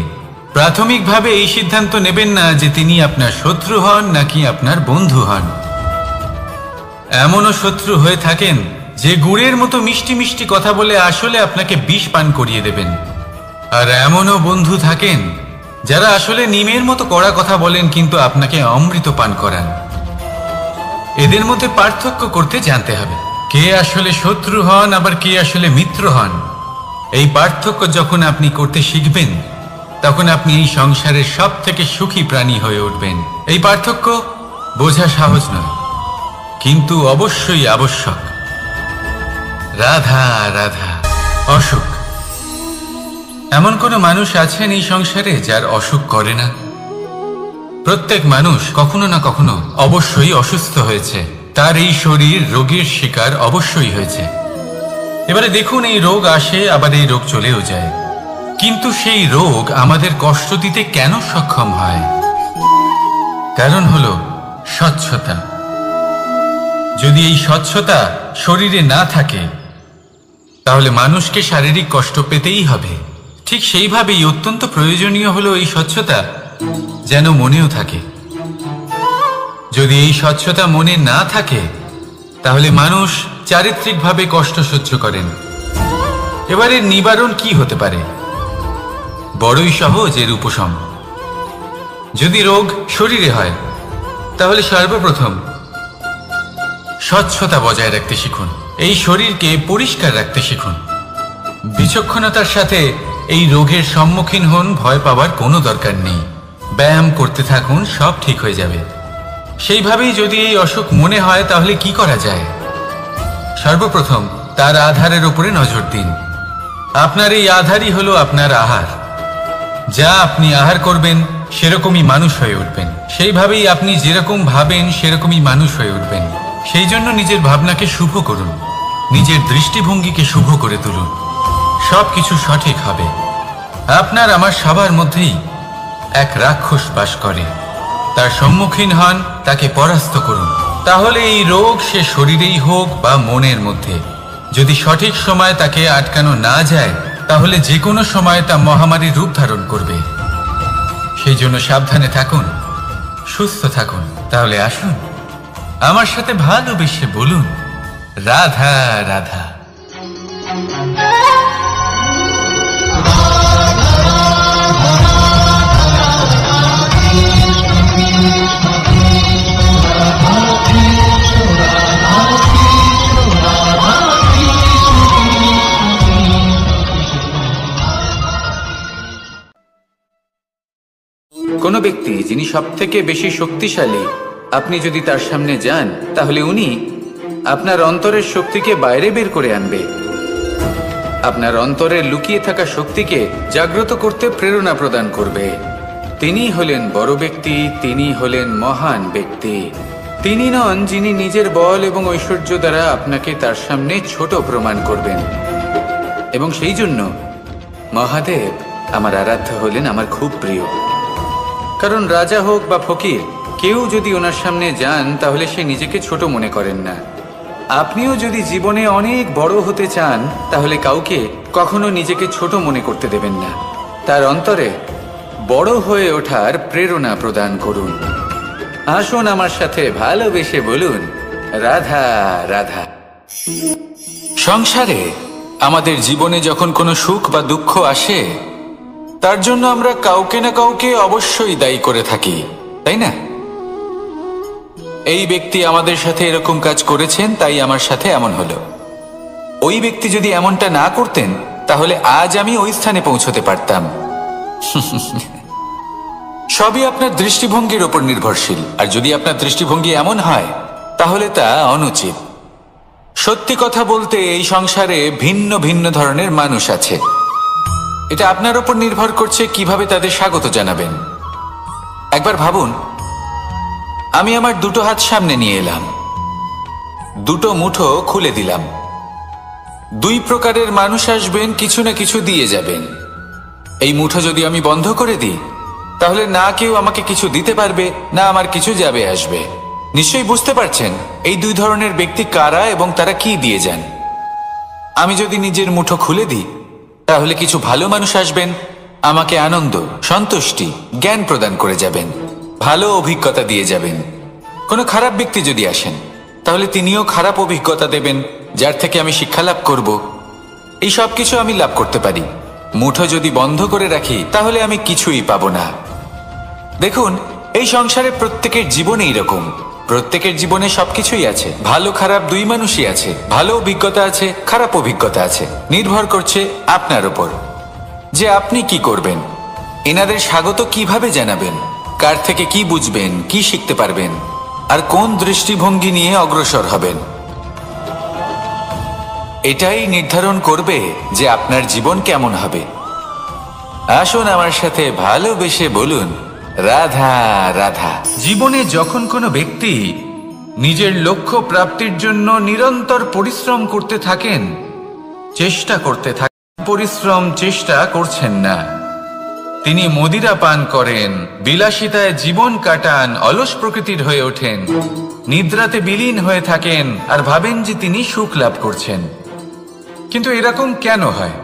প্রাথমিকভাবে এই সিদ্ধান্ত নেবেন না যে তিনি আপনার শত্রু হন নাকি আপনার বন্ধু হন। এমনও শত্রু হয়ে থাকেন যে গুড়ের মতো মিষ্টি মিষ্টি কথা বলে আসলে আপনাকে বিষ পান করিয়ে দেবেন, আর এমনও বন্ধু থাকেন যারা আসলে নিমের মতো কড়া কথা বলেন কিন্তু আপনাকে অমৃত পান করান। এদের মধ্যে পার্থক্য করতে জানতে হবে, কে আসলে শত্রু হন আবার কে আসলে মিত্র হন। এই পার্থক্য যখন আপনি করতে শিখবেন, তখন আপনি এই সংসারের সব থেকে সুখী প্রাণী হয়ে উঠবেন। এই পার্থক্য বোঝা সহজ নয়, কিন্তু অবশ্যই আবশ্যক। রাধা রাধা। অসুখ। এমন কোনো মানুষ আছেন এই সংসারে যার অসুখ করে না? প্রত্যেক মানুষ কখনো না কখনো অবশ্যই অসুস্থ হয়েছে, তার এই শরীর রোগের শিকার অবশ্যই হয়েছে। এবারে দেখুন, এই রোগ আসে, আবার এই রোগ চলেও যায়, কিন্তু সেই রোগ আমাদের কষ্ট দিতে কেন সক্ষম হয়? কারণ হলো স্বচ্ছতা। যদি এই স্বচ্ছতা শরীরে না থাকে, তাহলে মানুষকে শারীরিক কষ্ট পেতেই হবে। ঠিক সেইভাবেই অত্যন্ত প্রয়োজনীয় হলো এই স্বচ্ছতা যেন মনেও থাকে। যদি এই স্বচ্ছতা মনে না থাকে, তাহলে মানুষ চারিত্রিকভাবে কষ্ট সহ্য করেন। এবারে নিবারণ কি হতে পারে? বড়ই সহজ এর উপশম। যদি রোগ শরীরে হয়, তাহলে সর্বপ্রথম স্বচ্ছতা বজায় রাখতে শিখুন, এই শরীরকে পরিষ্কার রাখতে শিখুন। বিচক্ষণতার সাথে এই রোগের সম্মুখীন হন, ভয় পাওয়ার কোনো দরকার নেই। ব্যায়াম করতে থাকুন, সব ঠিক হয়ে যাবে। সেইভাবেই যদি এই অসুখ মনে হয়, তাহলে কি করা যায়? সর্বপ্রথম তার আধারের উপরে নজর দিন। আপনার এই আধারই হলো আপনার আহার। যা আপনি আহার করবেন, সেরকমই মানুষ হয়ে উঠবেন। সেইভাবেই আপনি যেরকম ভাবেন, সেরকমই মানুষ হয়ে উঠবেন। সেই জন্য নিজের ভাবনাকে শুভ করুন, নিজের দৃষ্টিভঙ্গিকে শুভ করে তুলুন, সব কিছু সঠিক হবে। আপনার আমার সবার মধ্যেই এক রাক্ষস বাস করে, তার সম্মুখীন হন, তাকে পরাস্ত করুন। তাহলে এই রোগ সে শরীরেই হোক বা মনের মধ্যে, যদি সঠিক সময় তাকে আটকানো না যায়, তাহলে যে কোনো সময় তা মহামারীর রূপ ধারণ করবে। সেই জন্য সাবধানে থাকুন, সুস্থ থাকুন। তাহলে আসুন, আমার সাথে ভালোবেসে বলুন, রাধা রাধা। কোনো ব্যক্তি যিনি সবথেকে বেশি শক্তিশালী, আপনি যদি তার সামনে যান তাহলে উনি আপনার অন্তরের শক্তিকে বাইরে বের করে আনবে, আপনার অন্তরে লুকিয়ে থাকা শক্তিকে জাগ্রত করতে প্রেরণা প্রদান করবে। তিনি হলেন বড় ব্যক্তি, তিনি হলেন মহান ব্যক্তি। তিনি নন যিনি নিজের বল এবং ঐশ্বর্য দ্বারা আপনাকে তার সামনে ছোট প্রমাণ করবেন। এবং সেই জন্য মহাদেব আমার আরাধ্য হলেন আমার খুব প্রিয়। কারণ রাজা হোক বা ফকির, কেউ যদি ওনার সামনে যান তাহলে সে নিজেকে ছোট মনে করেন না। আপনিও যদি জীবনে অনেক বড় হতে চান তাহলে কাউকে কখনো নিজেকে ছোট মনে করতে দেবেন না। তার অন্তরে বড় হয়ে ওঠার প্রেরণা প্রদান করুন। আসুন আমার সাথে ভালোবেসে বলুন, রাধা রাধা। সংসারে আমাদের জীবনে যখন কোনো সুখ বা দুঃখ আসে, তার জন্য আমরা কাউকে না কাউকে অবশ্যই দায়ী করে থাকি, তাই না? এই ব্যক্তি আমাদের সাথে এরকম কাজ করেছেন, তাই আমার সাথে এমন হলো। ওই ব্যক্তি যদি এমনটা না করতেন তাহলে আজ আমি ওই স্থানে পৌঁছতে পারতাম। সবই আপনার দৃষ্টিভঙ্গির ওপর নির্ভরশীল। আর যদি আপনার দৃষ্টিভঙ্গি এমন হয় তাহলে তা অনুচিত। সত্যি কথা বলতে এই সংসারে ভিন্ন ভিন্ন ধরনের মানুষ আছে। এটা আপনার ওপর নির্ভর করছে কিভাবে তাদের স্বাগত জানাবেন। একবার ভাবুন, আমি আমার দুটো হাত সামনে নিয়ে এলাম, দুটো মুঠো খুলে দিলাম। দুই প্রকারের মানুষ আসবেন, কিছু না কিছু দিয়ে যাবেন। এই মুঠো যদি আমি বন্ধ করে দিই তাহলে না কেউ আমাকে কিছু দিতে পারবে, না আমার কিছু যাবে আসবে। নিশ্চয়ই বুঝতে পারছেন এই দুই ধরনের ব্যক্তি কারা এবং তারা কি দিয়ে যান। আমি যদি নিজের মুঠো খুলে দিই তাহলে কিছু ভালো মানুষ আসবেন, আমাকে আনন্দ, সন্তুষ্টি, জ্ঞান প্রদান করে যাবেন, ভালো অভিজ্ঞতা দিয়ে যাবেন। কোনো খারাপ ব্যক্তি যদি আসেন তাহলে তিনিও খারাপ অভিজ্ঞতা দেবেন, যার থেকে আমি শিক্ষা লাভ করব। এই সব কিছু আমি লাভ করতে পারি। মুঠো যদি বন্ধ করে রাখি তাহলে আমি কিছুই পাবো না। দেখুন, এই সংসারে প্রত্যেকের জীবনে এইরকম। প্রত্যেকের জীবনে সবকিছুই আছে, ভালো খারাপ দুই মানুষই আছে। ভালো অভিজ্ঞতা আছে, খারাপ অভিজ্ঞতা আছে। নির্ভর করছে আপনার উপর যে আপনি কি করবেন, এনাদের স্বাগত কিভাবে জানাবেন, কার থেকে কি বুঝবেন, কি শিখতে পারবেন, আর কোন দৃষ্টিভঙ্গি নিয়ে অগ্রসর হবেন। এটাই নির্ধারণ করবে যে আপনার জীবন কেমন হবে। আসুন আমার সাথে ভালোবেসে বলুন, রাধা রাধা। জীবনে যখন কোনো ব্যক্তি নিজের লক্ষ্য প্রাপ্তির জন্য নিরন্তর পরিশ্রম করতে থাকেন, চেষ্টা করতে থাকেন, পরিশ্রম চেষ্টা করছেন না, তিনি মদিরা পান করেন, বিলাসিতায় জীবন কাটান, অলস প্রকৃতির হয়ে ওঠেন, নিদ্রাতে বিলীন হয়ে থাকেন আর ভাবেন যে তিনি সুখ লাভ করছেন। কিন্তু এরকম কেন হয়?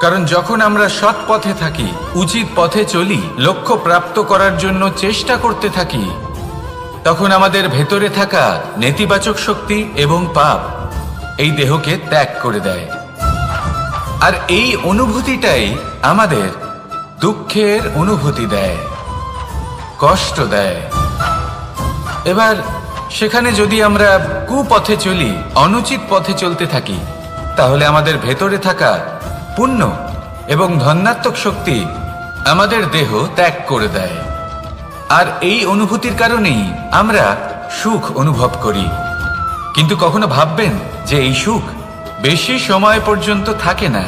কারণ যখন আমরা সৎ পথে থাকি, উচিত পথে চলি, লক্ষ্য প্রাপ্ত করার জন্য চেষ্টা করতে থাকি, তখন আমাদের ভেতরে থাকা নেতিবাচক শক্তি এবং পাপ এই দেহকে ত্যাগ করে দেয়। আর এই অনুভূতিটাই আমাদের দুঃখের অনুভূতি দেয়, কষ্ট দেয়। এবার সেখানে যদি আমরা কুপথে চলি, অনুচিত পথে চলতে থাকি, তাহলে আমাদের ভেতরে থাকা পুণ্য এবং ধনাত্মক শক্তি আমাদের দেহ ত্যাগ করে দেয়। আর এই অনুভূতির কারণেই আমরা সুখ অনুভব করি। কিন্তু কখনো ভাববেন যে এই সুখ বেশি সময় পর্যন্ত থাকে না।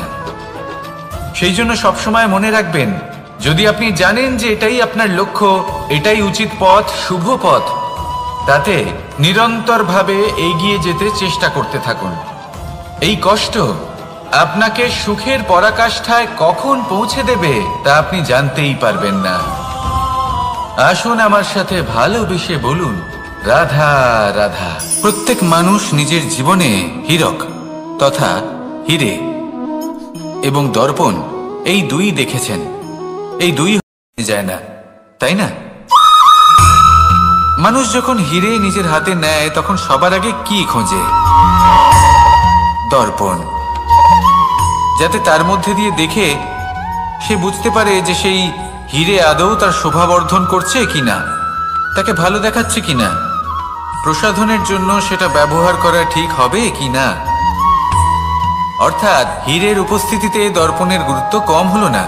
সেই জন্য সবসময় মনে রাখবেন, যদি আপনি জানেন যে এটাই আপনার লক্ষ্য, এটাই উচিত পথ, শুভ পথ, তাতে নিরন্তরভাবে এগিয়ে যেতে চেষ্টা করতে থাকুন। এই কষ্ট আপনাকে সুখের পরাকাষ্ঠায় কখন পৌঁছে দেবে তা আপনি জানতেই পারবেন না। আসুন আমার সাথে ভালোবেসে বলুন, রাধা রাধা। প্রত্যেক মানুষ নিজের জীবনে হীরক তথা হিরে এবং দর্পণ এই দুই দেখেছেন। এই দুই যায় না, তাই না? মানুষ যখন হিরে নিজের হাতে নেয় তখন সবার আগে কি খোঁজে? দর্পণ, যাতে তার মধ্যে দিয়ে দেখে সে বুঝতে পারে যে সেই হিরে আদৌ তার শোভাবর্ধন করছে কিনা, তাকে ভালো দেখাচ্ছে কিনা, প্রসাধনের জন্য সেটা ব্যবহার করা ঠিক হবে কিনা। অর্থাৎ হীরের উপস্থিতিতে দর্পণের গুরুত্ব কম হলো না,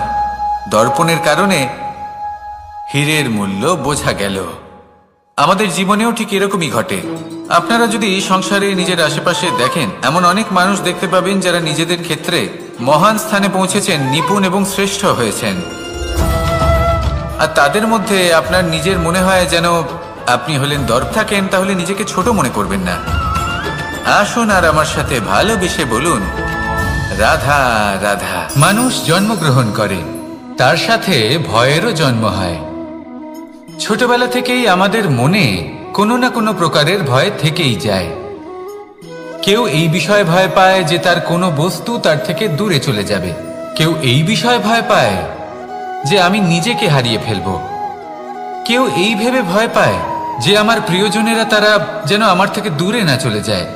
দর্পণের কারণে হীরের মূল্য বোঝা গেল। আমাদের জীবনেও ঠিক এরকমই ঘটে। আপনারা যদি সংসারে নিজের আশেপাশে দেখেন, এমন অনেক মানুষ দেখতে পাবেন যারা নিজেদের ক্ষেত্রে মহান স্থানে পৌঁছেছেন, নিপুণ এবং শ্রেষ্ঠ হয়েছেন, আর তাদের মধ্যে আপনার নিজের মনে হয় যেন আপনি হলেন দর্প থাকেন, তাহলে নিজেকে ছোট মনে করবেন না। আসুন আর আমার সাথে ভালোবেসে বলুন, রাধা রাধা। মানুষ জন্মগ্রহণ করে, তার সাথে ভয়েরও জন্ম হয়। ছোটবেলা থেকেই আমাদের মনে কোনো না কোনো প্রকারের ভয় থেকেই যায়। কেউ এই বিষয়ে ভয় পায় যে তার কোনো বস্তু তার থেকে দূরে চলে যাবে, কেউ এই বিষয়ে ভয় পায় যে আমি নিজেকে হারিয়ে ফেলব, কেউ এই ভেবে ভয় পায় যে আমার প্রিয়জনেরা তারা যেন আমার থেকে দূরে না চলে যায়,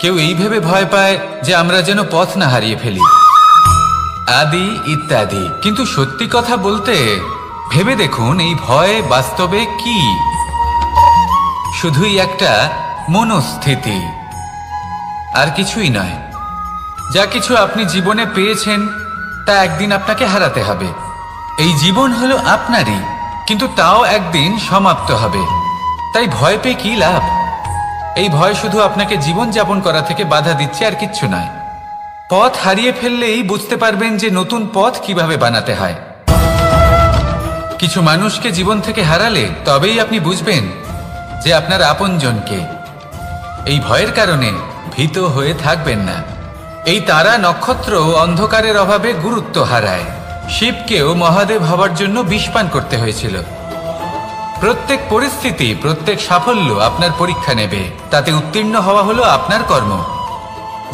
কেউ এই ভেবে ভয় পায় যে আমরা যেন পথ না হারিয়ে ফেলি, আদি ইত্যাদি। কিন্তু সত্যি কথা বলতে ভেবে দেখুন, এই ভয় বাস্তবে কি? শুধুই একটা মনস্থিতি, আর কিছুই নয়। যা কিছু আপনি জীবনে পেয়েছেন তা একদিন আপনাকে হারাতে হবে। এই জীবন হলো আপনারই, কিন্তু তাও একদিন সমাপ্ত হবে। তাই ভয় পেয়ে কি লাভ? এই ভয় শুধু আপনাকে জীবন যাপন করা থেকে বাধা দিচ্ছে, আর কিচ্ছু নয়। পথ হারিয়ে ফেললেই বুঝতে পারবেন যে নতুন পথ কিভাবে বানাতে হয়। কিছু মানুষকে জীবন থেকে হারালে তবেই আপনি বুঝবেন যে আপনার আপনজনকে। এই ভয়ের কারণে ভীত হয়ে থাকবেন না। এই তারা নক্ষত্র অন্ধকারের অভাবে গুরুত্ব হারায়। শিবকেও মহাদেব হবার জন্য বিষপান করতে হয়েছিল। প্রত্যেক পরিস্থিতি, প্রত্যেক সাফল্য আপনার পরীক্ষা নেবে, তাতে উত্তীর্ণ হওয়া হলো আপনার কর্ম।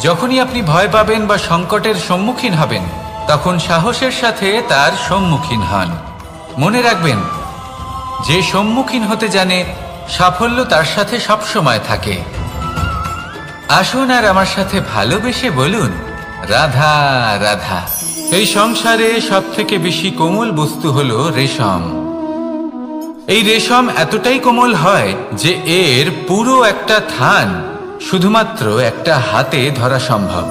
যখনই আপনি ভয় পাবেন বা সংকটের সম্মুখীন হবেন, তখন সাহসের সাথে তার সম্মুখীন হন। মনে রাখবেন, যে সম্মুখীন হতে জানে সাফল্য তার সাথে সবসময় থাকে। আসুন আর আমার সাথে ভালোবেসে বলুন, রাধা রাধা। এই সংসারে সব থেকে বেশি কোমল বস্তু হলো রেশম। এই রেশম এতটাই কোমল হয় যে এর পুরো একটা থান শুধুমাত্র একটা হাতে ধরা সম্ভব।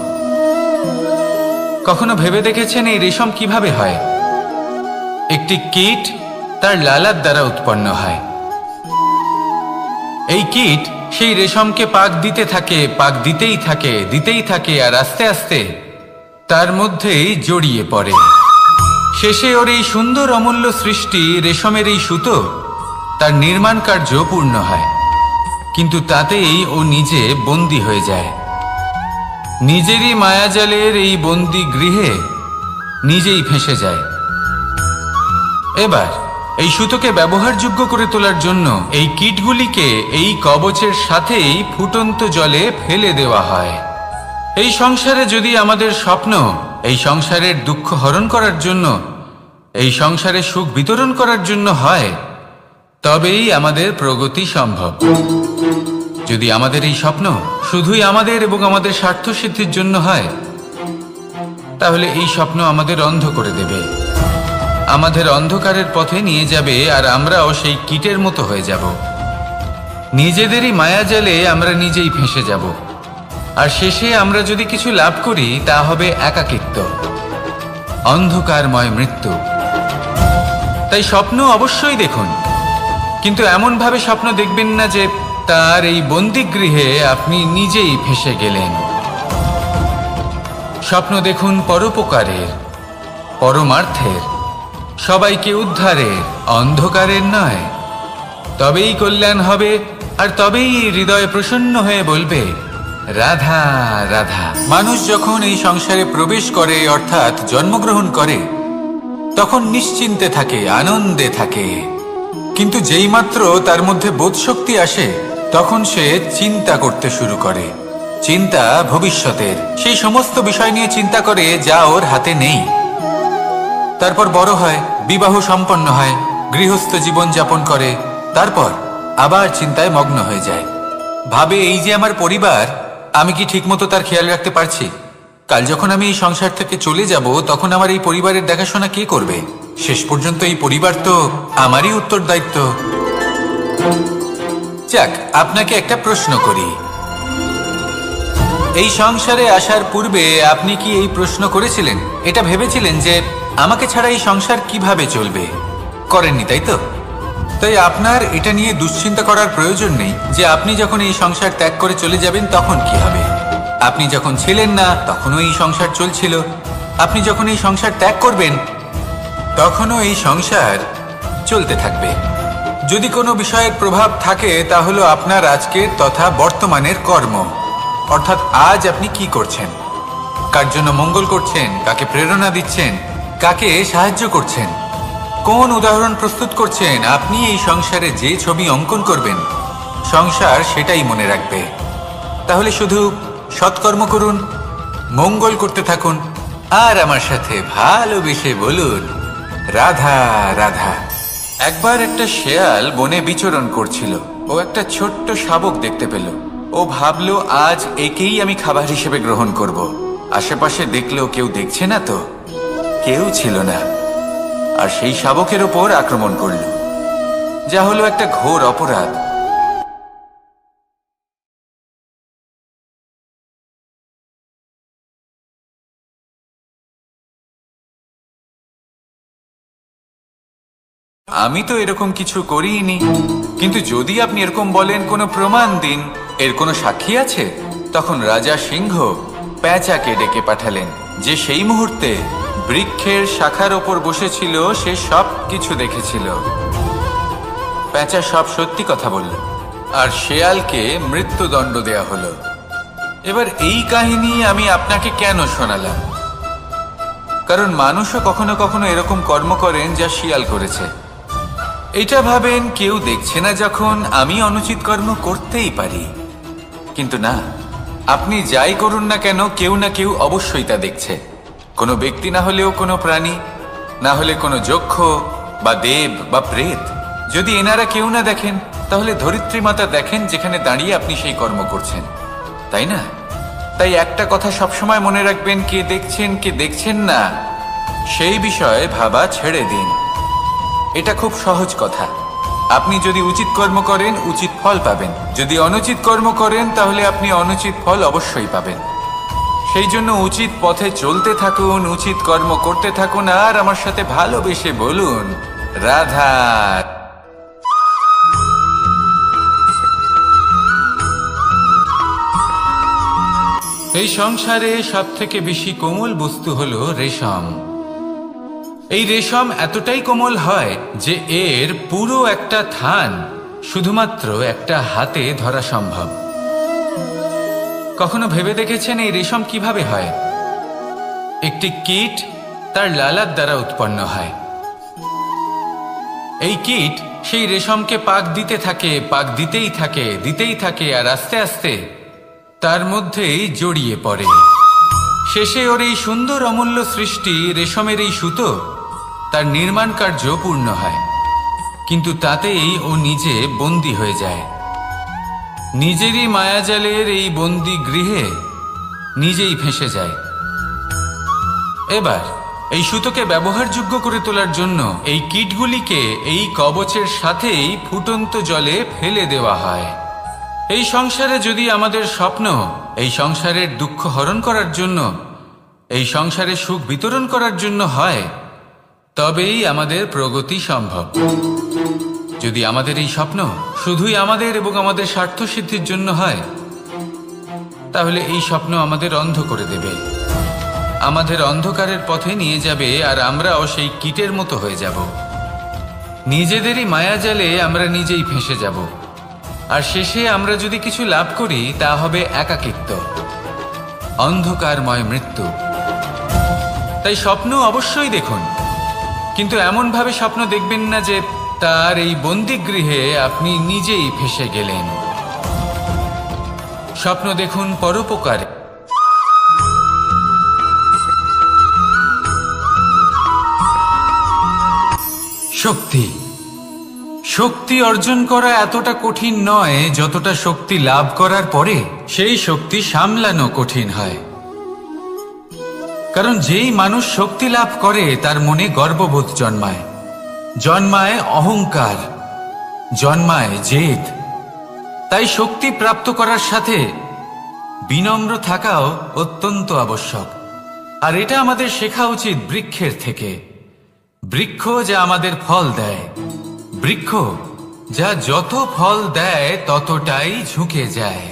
কখনো ভেবে দেখেছেন এই রেশম কিভাবে হয়? একটি কীট তার লালার দ্বারা উৎপন্ন হয়। এই কীট সেই রেশমকে পাক দিতে থাকে, পাক দিতেই থাকে, আর আস্তে আস্তে তার মধ্যেই জড়িয়ে পড়ে। শেষে ওর এই সুন্দর অমূল্য সৃষ্টি রেশমের এই সুতো, তার নির্মাণ কার্য পূর্ণ হয়। কিন্তু তাতেই ও নিজে বন্দী হয়ে যায়। নিজেরই মায়াজালের এই বন্দী গৃহে নিজেই ফেঁসে যায়। এবার এই সুতোকে ব্যবহারযোগ্য করে তোলার জন্য এই কীটগুলিকে এই কবচের সাথেই ফুটন্ত জলে ফেলে দেওয়া হয়। এই সংসারে যদি আমাদের স্বপ্ন এই সংসারের দুঃখ হরণ করার জন্য, এই সংসারে সুখ বিতরণ করার জন্য হয়, তবেই আমাদের প্রগতি সম্ভব। যদি আমাদের এই স্বপ্ন শুধুই আমাদের এবং আমাদের স্বার্থ সিদ্ধির জন্য হয়, তাহলে এই স্বপ্ন আমাদের অন্ধ করে দেবে, আমাদের অন্ধকারের পথে নিয়ে যাবে, আর আমরাও সেই কীটের মতো হয়ে যাব। নিজেদেরই মায়াজালে আমরা নিজেই ফেঁসে যাব, আর শেষে আমরা যদি কিছু লাভ করি তা হবে একাকিত্ব, অন্ধকারময় মৃত্যু। তাই স্বপ্ন অবশ্যই দেখুন, কিন্তু এমনভাবে স্বপ্ন দেখবেন না যে তার এই বন্দিগৃহে আপনি নিজেই ফেঁসে গেলেন। স্বপ্ন দেখুন পরোপকারের, পরমার্থের, সবাইকে উদ্ধারের, অন্ধকারের নয়। তবেই কল্যাণ হবে, আর তবেই হৃদয় প্রসন্ন হয়ে বলবে, রাধা রাধা। মানুষ যখন এই সংসারে প্রবেশ করে, অর্থাৎ জন্মগ্রহণ করে, তখন নিশ্চিন্তে থাকে, আনন্দে থাকে। কিন্তু যেইমাত্র তার মধ্যে বোধশক্তি আসে, তখন সে চিন্তা করতে শুরু করে। চিন্তা ভবিষ্যতের, সেই সমস্ত বিষয় নিয়ে চিন্তা করে যা ওর হাতে নেই। তারপর বড় হয়, বিবাহ সম্পন্ন হয়, গৃহস্থ জীবন যাপন করে, তারপর আবার চিন্তায় মগ্ন হয়ে যায়। ভাবে এই যে আমার পরিবার, আমি কি ঠিকমতো তার খেয়াল রাখতে পারছি? কাল যখন আমি এই সংসার থেকে চলে যাব তখন আমার এই পরিবারের দেখাশোনা কে করবে? শেষ পর্যন্ত এই পরিবার তো আমারই উত্তরদায়িত্ব। যাক, আপনাকে একটা প্রশ্ন করি। এই সংসারে আসার পূর্বে আপনি কি এই প্রশ্ন করেছিলেন, এটা ভেবেছিলেন যে আমাকে ছাড়া এই সংসার কিভাবে চলবে? করেননি, তাই তো? তাই আপনার এটা নিয়ে দুশ্চিন্তা করার প্রয়োজন নেই যে আপনি যখন এই সংসার ত্যাগ করে চলে যাবেন তখন কি হবে। আপনি যখন ছিলেন না তখনও এই সংসার চলছিল, আপনি যখন এই সংসার ত্যাগ করবেন তখনও এই সংসার চলতে থাকবে। যদি কোনো বিষয়ের প্রভাব থাকে তা হলো আপনার আজকের তথা বর্তমানের কর্ম, অর্থাৎ আজ আপনি কি করছেন, কার জন্য মঙ্গল করছেন, কাকে প্রেরণা দিচ্ছেন, কাকে সাহায্য করছেন, কোন উদাহরণ প্রস্তুত করছেন। আপনি এই সংসারে যে ছবি অঙ্কন করবেন সংসার সেটাই মনে রাখবে। তাহলে শুধু সৎকর্ম করুন, মঙ্গল করতে থাকুন, আর আমার সাথে ভালোবেসে বলুন রাধা রাধা। একবার একটা শেয়াল বনে বিচরণ করছিল। ও একটা ছোট্ট শাবক দেখতে পেল। ও ভাবলো আজ একেই আমি খাবার হিসেবে গ্রহণ করব। আশেপাশে দেখলেও কেউ দেখছে না তো, কেউ ছিল না, আর সেই শাবকের ওপর আক্রমণ করল, যা হলো একটা ঘোর অপরাধ। আমি তো এরকম কিছু করিনি, কিন্তু যদি আপনি এরকম বলেন কোনো প্রমাণ দিন, এর কোনো সাক্ষী আছে? তখন রাজা সিংহ পেঁচাকে ডেকে পাঠালেন, যে সেই মুহূর্তে বৃক্ষের শাখার ওপর বসেছিল, সে সব কিছু দেখেছিল। পেঁচা সব সত্যি কথা বলল, আর শেয়ালকে মৃত্যুদণ্ড দেয়া হলো। এবার এই কাহিনী আমি আপনাকে কেন শোনালাম? কারণ মানুষও কখনো কখনো এরকম কর্ম করেন যা শিয়াল করেছে। এটা ভাবেন কেউ দেখছে না যখন আমি অনুচিত কর্ম করতেই পারি, কিন্তু না, আপনি যাই করুন না কেন কেউ না কেউ অবশ্যই তা দেখছে। কোনো ব্যক্তি না হলেও কোনো প্রাণী, না হলে কোনো যক্ষ বা দেব বা প্রেত। যদি এনারা কেউ না দেখেন তাহলে ধরিত্রী মাতা দেখেন, যেখানে দাঁড়িয়ে আপনি সেই কর্ম করছেন, তাই না? তাই একটা কথা সবসময় মনে রাখবেন, কে দেখছেন কে দেখছেন না সেই বিষয়ে ভাবা ছেড়ে দিন। এটা খুব সহজ কথা। আপনি যদি উচিত কর্ম করেন উচিত ফল পাবেন, যদি অনুচিত কর্ম করেন তাহলে আপনি অনুচিত ফল অবশ্যই পাবেন। সেই জন্য উচিত পথে চলতে থাকুন, উচিত কর্ম করতে থাকুন, আর আমার সাথে ভালোবেসে বলুন রাধা। এই সংসারে সব থেকে বেশি কোমল বস্তু হলো রেশম। এই রেশম এতটাই কোমল হয় যে এর পুরো একটা থান শুধুমাত্র একটা হাতে ধরা সম্ভব। কখনো ভেবে দেখেছেন এই রেশম কিভাবে হয়? একটি কীট তার লালার দ্বারা উৎপন্ন হয়। এই কীট সেই রেশমকে পাক দিতে থাকে, পাক দিতেই থাকে, আর আস্তে আস্তে তার মধ্যেই জড়িয়ে পড়ে। শেষে ওর এই সুন্দর অমূল্য সৃষ্টি রেশমের এই সুতো, তার নির্মাণ কার্য পূর্ণ হয়, কিন্তু তাতেই ও নিজে বন্দী হয়ে যায়। নিজেরই মায়াজালের এই বন্দী গৃহে নিজেই ফেঁসে যায়। এবার এই সুতোকে ব্যবহারযোগ্য করে তোলার জন্য এই কীটগুলিকে এই কবচের সাথেই ফুটন্ত জলে ফেলে দেওয়া হয়। এই সংসারে যদি আমাদের স্বপ্ন এই সংসারের দুঃখ হরণ করার জন্য, এই সংসারে সুখ বিতরণ করার জন্য হয়, তবেই আমাদের প্রগতি সম্ভব। যদি আমাদের এই স্বপ্ন শুধুই আমাদের এবং আমাদের স্বার্থ সিদ্ধির জন্য হয়, তাহলে এই স্বপ্ন আমাদের অন্ধ করে দেবে, আমাদের অন্ধকারের পথে নিয়ে যাবে, আর আমরাও সেই কীটের মতো হয়ে যাব। নিজেদেরই মায়াজালে আমরা নিজেই ফেঁসে যাব, আর শেষে আমরা যদি কিছু লাভ করি তা হবে একাকিত্ব, অন্ধকারময় মৃত্যু। তাই স্বপ্ন অবশ্যই দেখুন, কিন্তু এমনভাবে স্বপ্ন দেখবেন না যে তার এই বন্দিগৃহে আপনি নিজেই ফেঁসে গেলেন। স্বপ্ন দেখুন পরোপকারে। শক্তি, শক্তি অর্জন করা এতটা কঠিন নয় যতটা শক্তি লাভ করার পরে সেই শক্তি সামলানো কঠিন হয়। কারণ যেই মানুষ শক্তি লাভ করে তার মনে গর্ববোধ জন্মায়, জন্মায় অহংকার, জন্মায় জেদ। তাই শক্তি প্রাপ্ত করার সাথে বিনম্র থাকাও অত্যন্ত আবশ্যক। আর এটা আমাদের শেখা উচিত বৃক্ষের থেকে। বৃক্ষ যা আমাদের ফল দেয়, বৃক্ষ যা যত ফল দেয় ততটাই ঝুঁকে যায়।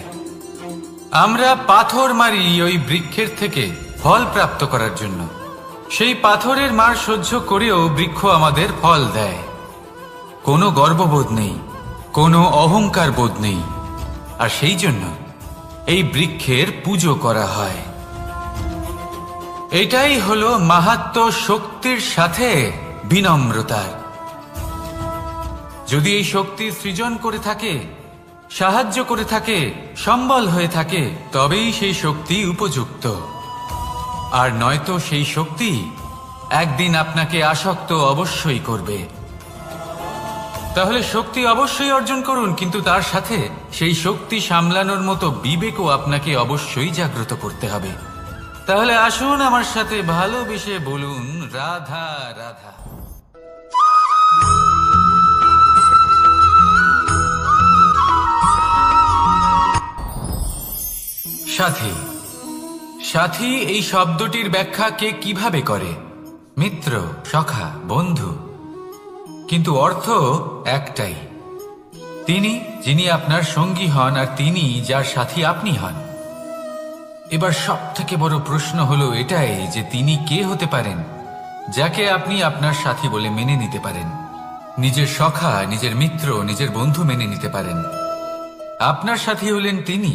আমরা পাথর মারি ওই বৃক্ষের থেকে ফল প্রাপ্ত করার জন্য। সেই পাথরের মার সহ্য করেও বৃক্ষ আমাদের ফল দেয়। কোনো গর্ববোধ নেই, কোনো অহংকার বোধ নেই। আর সেই জন্য এই বৃক্ষের পুজো করা হয়। এটাই হলো মাহাত্ম্য শক্তির সাথে বিনম্রতার। যদি এই শক্তি সৃজন করে থাকে, সাহায্য করে থাকে, সম্বল হয়ে থাকে, তবেই সেই শক্তি উপযুক্ত। আর নয়তো সেই শক্তি একদিন আপনাকে আসক্ত অবশ্যই করবে। তাহলে শক্তি অবশ্যই অর্জন করুন, কিন্তু তার সাথে সেই শক্তি সামলানোর মতো বিবেকও আপনাকে অবশ্যই জাগ্রত করতে হবে। তাহলে আসুন আমার সাথে ভালোবেসে বলুন, রাধা রাধা। সাথী। সাথী এই শব্দটির ব্যাখ্যা কে কিভাবে করে? মিত্র, সখা, বন্ধু। কিন্তু অর্থ একটাই, তিনি যিনি আপনার সঙ্গী হন আর তিনি যার সাথী আপনি হন। এবার সব থেকে বড় প্রশ্ন হলো এটাই যে তিনি কে হতে পারেন যাকে আপনি আপনার সাথী বলে মেনে নিতে পারেন, নিজের সখা, নিজের মিত্র, নিজের বন্ধু মেনে নিতে পারেন। আপনার সাথী হলেন তিনি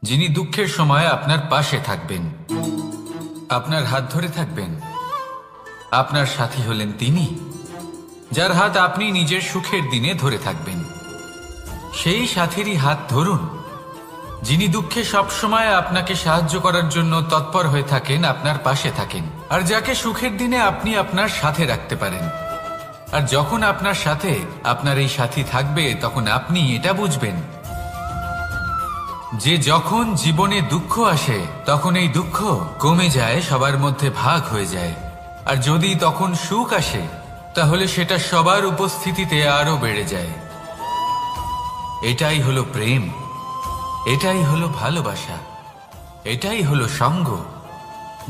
যিনি দুঃখের সময় আপনার পাশে থাকবেন, আপনার হাত ধরে থাকবেন। আপনার সাথী হলেন তিনি যার হাত আপনি নিজের সুখের দিনে ধরে থাকবেন। সেই সাথীরই হাত ধরুন যিনি দুঃখে সবসময় আপনাকে সাহায্য করার জন্য তৎপর হয়ে থাকেন, আপনার পাশে থাকেন, আর যাকে সুখের দিনে আপনি আপনার সাথে রাখতে পারেন। আর যখন আপনার সাথে আপনার এই সাথী থাকবে তখন আপনি এটা বুঝবেন যে যখন জীবনে দুঃখ আসে তখন এই দুঃখ কমে যায়, সবার মধ্যে ভাগ হয়ে যায়। আর যদি তখন সুখ আসে তাহলে সেটা সবার উপস্থিতিতে আরো বেড়ে যায়। এটাই হলো প্রেম, এটাই হলো ভালোবাসা, এটাই হলো সঙ্গ।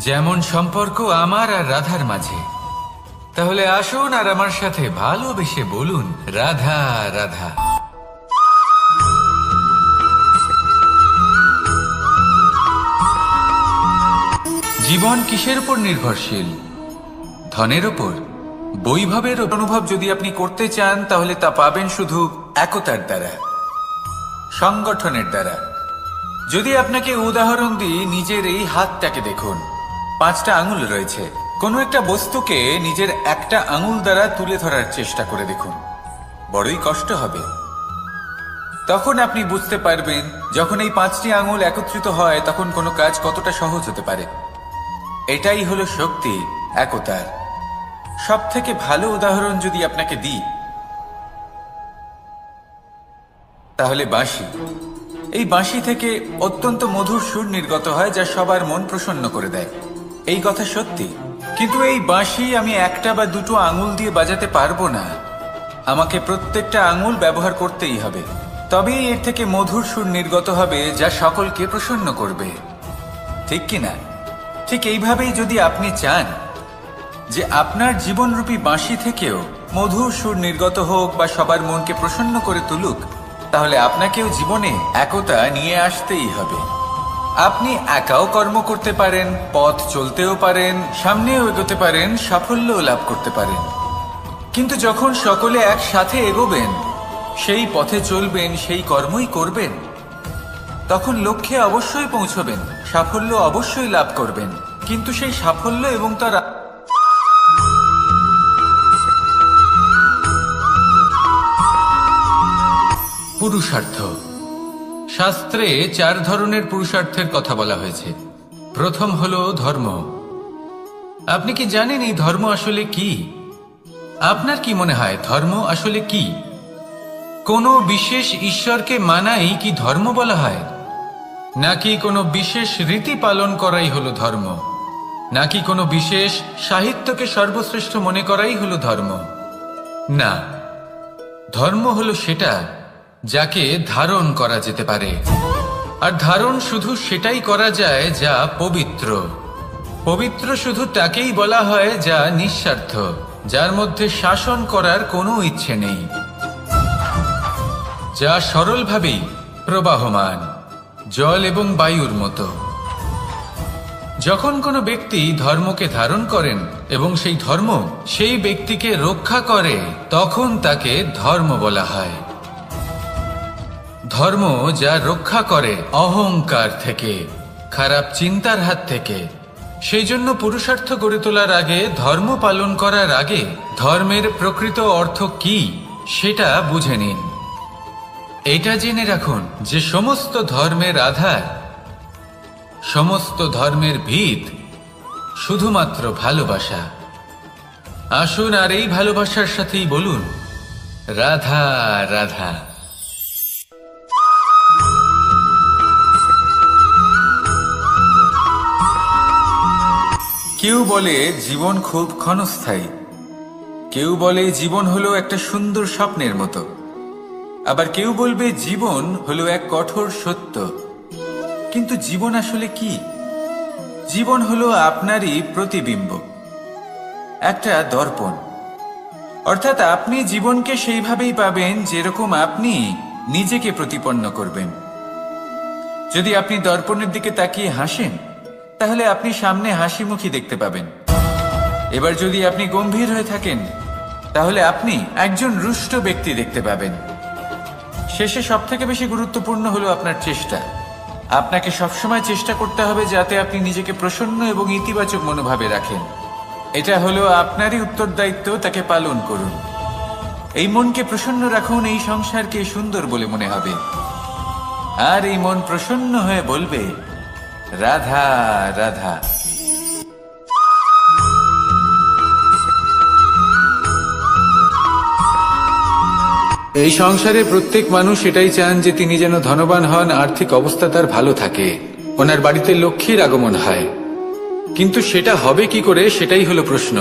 যেমন সম্পর্ক আমার আর রাধার মাঝে। তাহলে আসুন আর আমার সাথে ভালোবেসে বলুন, রাধা রাধা। জীবন কিসের উপর নির্ভরশীল? ধনের উপর, বৈভবের অনুভব যদি আপনি করতে চান তাহলে তা পাবেন শুধু একতার দ্বারা, সংগঠনের দ্বারা। যদি আপনাকে উদাহরণ দিই, নিজের এই হাতটাকে দেখুন, 5টা আঙুল রয়েছে। কোনো একটা বস্তুকে নিজের একটা আঙুল দ্বারা তুলে ধরার চেষ্টা করে দেখুন, বড়ই কষ্ট হবে। তখন আপনি বুঝতে পারবেন যখন এই 5টি আঙুল একত্রিত হয় তখন কোনো কাজ কতটা সহজ হতে পারে। এটাই হলো শক্তি, একতার। সব থেকে ভালো উদাহরণ যদি আপনাকে দিই তাহলে বাঁশি। এই বাঁশি থেকে অত্যন্ত মধুর সুর নির্গত হয় যা সবার মন প্রসন্ন করে দেয়। এই কথা সত্যি। কিন্তু এই বাঁশি আমি একটা বা দুটো আঙুল দিয়ে বাজাতে পারবো না, আমাকে প্রত্যেকটা আঙুল ব্যবহার করতেই হবে। তবেই এর থেকে মধুর সুর নির্গত হবে যা সকলকে প্রসন্ন করবে, ঠিক কিনা? ঠিক এইভাবেই যদি আপনি চান যে আপনার জীবনরূপী বাঁশি থেকেও মধুর সুর নির্গত হোক বা সবার মনকে প্রসন্ন করে তুলুক, তাহলে আপনাকেও জীবনে একতা নিয়ে আসতেই হবে। আপনি একাও কর্ম করতে পারেন, পথ চলতেও পারেন, সামনেও এগোতে পারেন, সাফল্যও লাভ করতে পারেন। কিন্তু যখন সকলে একসাথে এগোবেন, সেই পথে চলবেন, সেই কর্মই করবেন, তখন লক্ষ্যে অবশ্যই পৌঁছবেন, সাফল্য অবশ্যই লাভ করবেন। কিন্তু সেই সাফল্য এবং তার পুরুষার্থ। শাস্ত্রে 4 ধরনের পুরুষার্থের কথা বলা হয়েছে। প্রথম হলো ধর্ম। আপনি কি জানেন এই ধর্ম আসলে কি? আপনার কি মনে হয় ধর্ম আসলে কি? কোনো বিশেষ ঈশ্বরকে মানাই কি ধর্ম বলা হয়? নাকি কোনো বিশেষ রীতি পালন করাই হলো ধর্ম? নাকি কোনো বিশেষ সাহিত্যকে সর্বশ্রেষ্ঠ মনে করাই হলো ধর্ম? না, ধর্ম হলো সেটা যাকে ধারণ করা যেতে পারে। আর ধারণ শুধু সেটাই করা যায় যা পবিত্র। পবিত্র শুধু তাকেই বলা হয় যা নিঃস্বার্থ, যার মধ্যে শাসন করার কোনো ইচ্ছে নেই, যা সরলভাবেই প্রবাহমান, জল এবং বায়ুর মতো। যখন কোনো ব্যক্তি ধর্মকে ধারণ করেন এবং সেই ধর্ম সেই ব্যক্তিকে রক্ষা করে, তখন তাকে ধর্ম বলা হয়। ধর্ম যা রক্ষা করে অহংকার থেকে, খারাপ চিন্তার হাত থেকে। সেই জন্য পুরুষার্থ গড়ে তোলার আগে, ধর্ম পালন করার আগে ধর্মের প্রকৃত অর্থ কি সেটা বুঝে নিন। এটা জেনে রাখুন যে সমস্ত ধর্মের আধার, সমস্ত ধর্মের ভিত শুধুমাত্র ভালোবাসা। আসুন আর এই ভালোবাসার সাথেই বলুন, রাধা রাধা। কেউ বলে জীবন খুব ক্ষণস্থায়ী, কেউ বলে জীবন হলো একটা সুন্দর স্বপ্নের মতো, আবার কেউ বলবে জীবন হলো এক কঠোর সত্য। কিন্তু জীবন আসলে কি? জীবন হলো আপনারই প্রতিবিম্ব, একটা দর্পণ। অর্থাৎ আপনি জীবনকে সেইভাবেই পাবেন যেরকম আপনি নিজেকে প্রতিপন্ন করবেন। যদি আপনি দর্পণের দিকে তাকিয়ে হাসেন, তাহলে আপনি সামনে হাসি মুখী দেখতে পাবেন। এবার যদি আপনি গম্ভীর হয়ে থাকেন, তাহলে আপনি একজন রুষ্ট ব্যক্তি দেখতে পাবেন। শেষে সবথেকে বেশি গুরুত্বপূর্ণ হলো আপনার চেষ্টা। আপনাকে সবসময় চেষ্টা করতে হবে যাতে আপনি নিজেকে প্রসন্ন এবং ইতিবাচক মনোভাবে রাখেন। এটা হলো আপনারই উত্তরদায়িত্ব, তাকে পালন করুন। এই মনকে প্রসন্ন রাখুন, এই সংসারকে সুন্দর বলে মনে হবে। আর এই মন প্রসন্ন হয়ে বলবে, রাধা রাধা। এই সংসারে প্রত্যেক মানুষ এটাই চান যে তিনি যেন ধনবান হন, আর্থিক অবস্থা তার ভালো থাকে, ওনার বাড়িতে লক্ষ্মীর আগমন হয়। কিন্তু সেটা হবে কি করে, সেটাই হলো প্রশ্ন।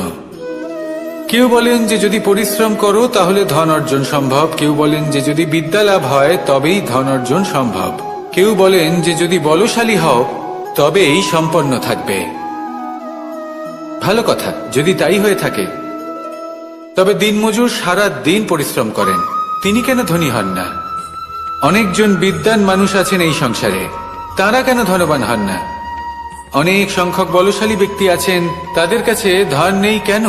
কেউ বলেন যে যদি পরিশ্রম করো তাহলে ধন অর্জন সম্ভব, কেউ বলেন যে যদি বিদ্যা লাভ হয় তবেই ধন অর্জন সম্ভব, কেউ বলেন যে যদি বলশালী হও তবেই সম্পন্ন থাকবে। ভালো কথা, যদি তাই হয়ে থাকে, তবে দিনমজুর সারা দিন পরিশ্রম করেন, তিনি কেন ধনী হন না? অনেকজন বিদ্বান মানুষ আছেন এই সংসারে, তারা কেন ধনবান হন না? অনেক সংখ্যক বলশালী ব্যক্তি আছেন, তাদের কাছে ধন নেই কেন?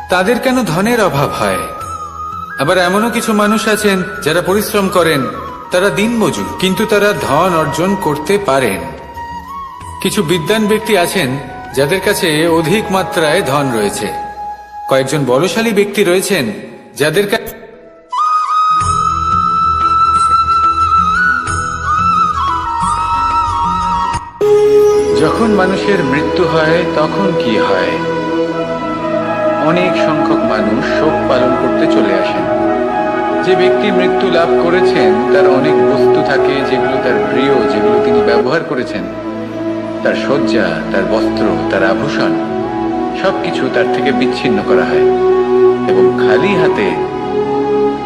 তাদের কেন ধনের অভাব হয়? আবার এমনও কিছু মানুষ আছেন যারা পরিশ্রম করেন, তারা দিনমজুর, কিন্তু তারা ধন অর্জন করতে পারেন। কিছু বিদ্বান ব্যক্তি আছেন যাদের কাছে অধিক মাত্রায় ধন রয়েছে। কয়েকজন বলশালী ব্যক্তি রয়েছেন যাদের কাছে যখন মানুষের মৃত্যু হয় তখন কি হয়? অনেক সংখ্যক মানুষ শোক পালন করতে চলে আসেন। যে ব্যক্তি মৃত্যু লাভ করেছেন তার অনেক বস্তু থাকে যেগুলো তার প্রিয়, যেগুলো তিনি ব্যবহার করেছেন। তার শয্যা, তার বস্ত্র, তার আভূষণ সবকিছু তার থেকে বিচ্ছিন্ন করা হয় এবং খালি হাতে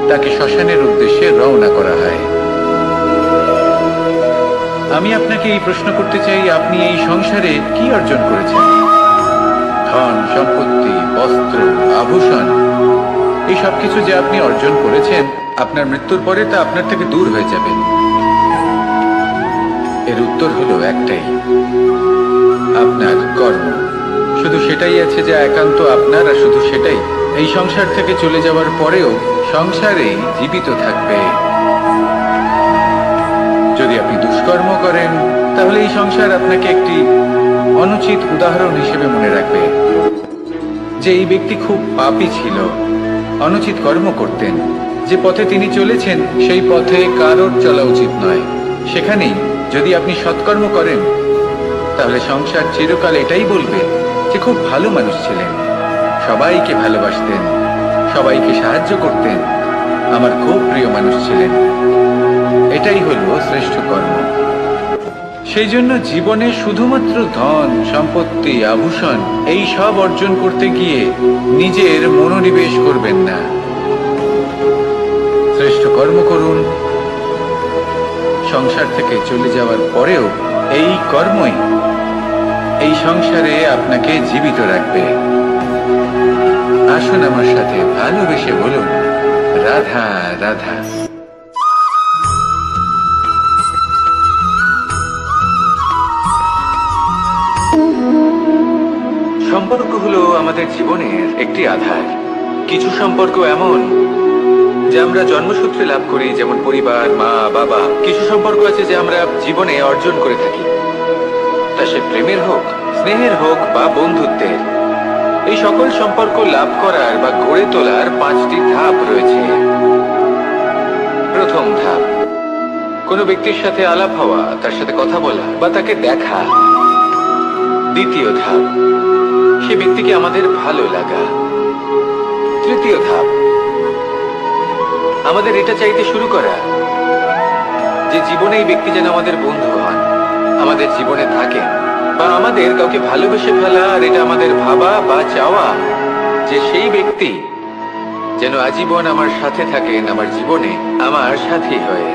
তাকে শ্মশানের উদ্দেশ্যে রওনা করা হয়। আমি আপনাকে এই প্রশ্ন করতে চাই, আপনি এই সংসারে কি অর্জন করেছেন? ধন সম্পত্তি, বস্ত্র, আভূষণ, এই সবকিছু যে আপনি অর্জন করেছেন, আপনার মৃত্যুর পরে তা আপনার থেকে দূর হয়ে যাবে। এর উত্তর হলো একটাই, আপনার কর্ম। শুধু সেটাই আছে যা একান্ত আপনার, আর শুধু সেটাই এই সংসার থেকে চলে যাওয়ার পরেও সংসারেই জীবিত থাকবে। যদি আপনি দুষ্কর্ম করেন, তাহলে এই সংসার আপনাকে একটি অনুচিত উদাহরণ হিসেবে মনে রাখবে যে এই ব্যক্তি খুব পাপী ছিল, অনুচিত কর্ম করতেন। যে পথে তিনি চলেছেন সেই পথে কারোর চলা উচিত নয়। সেখানেই যদি আপনি সৎকর্ম করেন, তাহলে সংসার চিরকাল এটাই বলবে যে খুব ভালো মানুষ ছিলেন, সবাইকে ভালোবাসতেন, সবাইকে সাহায্য করতেন, আমার খুব প্রিয় মানুষ ছিলেন। এটাই হলো শ্রেষ্ঠ কর্ম। সেই জন্য জীবনে শুধুমাত্র ধন সম্পত্তি আভূষণ এই সব অর্জন করতে গিয়ে নিজের মনোনিবেশ করবেন না। শ্রেষ্ঠ কর্ম করুন। সংসার থেকে চলে যাওয়ার পরেও এই কর্মই এই সংসারে আপনাকে জীবিত রাখবে। আসুন আমার সাথে ভালোবেসে বলুন, রাধা রাধা। সম্পর্ক হলো আমাদের জীবনের একটি আধার। কিছু সম্পর্ক এমন যে আমরা জন্মসূত্রে লাভ করি, যেমন পরিবার, মা বাবা। কিছু সম্পর্ক আছে যে আমরা জীবনে অর্জন করে থাকি, তা সে প্রেমের হোক, স্নেহের হোক বা বন্ধুত্বের। এই সকল সম্পর্ক লাভ করার বা গড়ে তোলার 5টি ধাপ রয়েছে। প্রথম ধাপ, কোনো ব্যক্তির সাথে আলাপ হওয়া, তার সাথে কথা বলা বা তাকে দেখা। দ্বিতীয় ধাপ, সে ব্যক্তিকে আমাদের ভালো লাগা। তৃতীয় ধাপ, আমাদের এটা চাইতে শুরু করা যে জীবনে এই ব্যক্তি যেন আমাদের বন্ধু হন, আমাদের জীবনে থাকেন, বা আমাদের কাউকে ভালোবেসে ফেলা। আর এটা আমাদের ভাবা বা চাওয়া যে সেই ব্যক্তি যেন আজীবন আমার সাথে থাকেন, আমার জীবনে আমার সাথী হয়ে।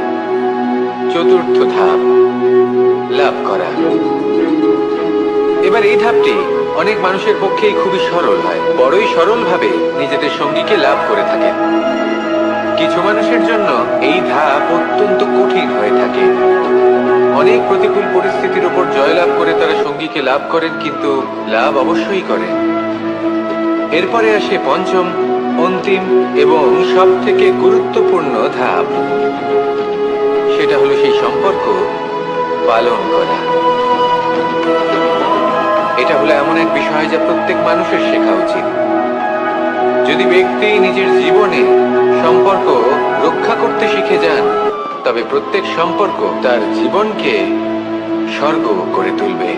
চতুর্থ ধাপ, লাভ করা। এবার এই ধাপটি অনেক মানুষের পক্ষেই খুবই সরল হয়, বড়ই সরল ভাবে নিজেদের সঙ্গীকে লাভ করে থাকেন। কিছু মানুষের জন্য এই ধাপ অত্যন্ত কঠিন হয়ে থাকে। অনেক প্রতিকূল পরিস্থিতির উপর জয়লাভ করে তারা সঙ্গীকে লাভ করেন, কিন্তু লাভ অবশ্যই করেন। এরপরে আসে পঞ্চম, অন্তিম এবং সব থেকে গুরুত্বপূর্ণ ধাপ। সেটা হলো সেই সম্পর্ক পালন করা। এটা হলো এমন এক বিষয় যা প্রত্যেক মানুষের শেখা উচিত। যদি ব্যক্তি নিজের জীবনে সম্পর্ক রক্ষা করতে শিখে যান, তবে প্রত্যেক সম্পর্ক তার জীবনকে স্বর্গ করে তুলবে।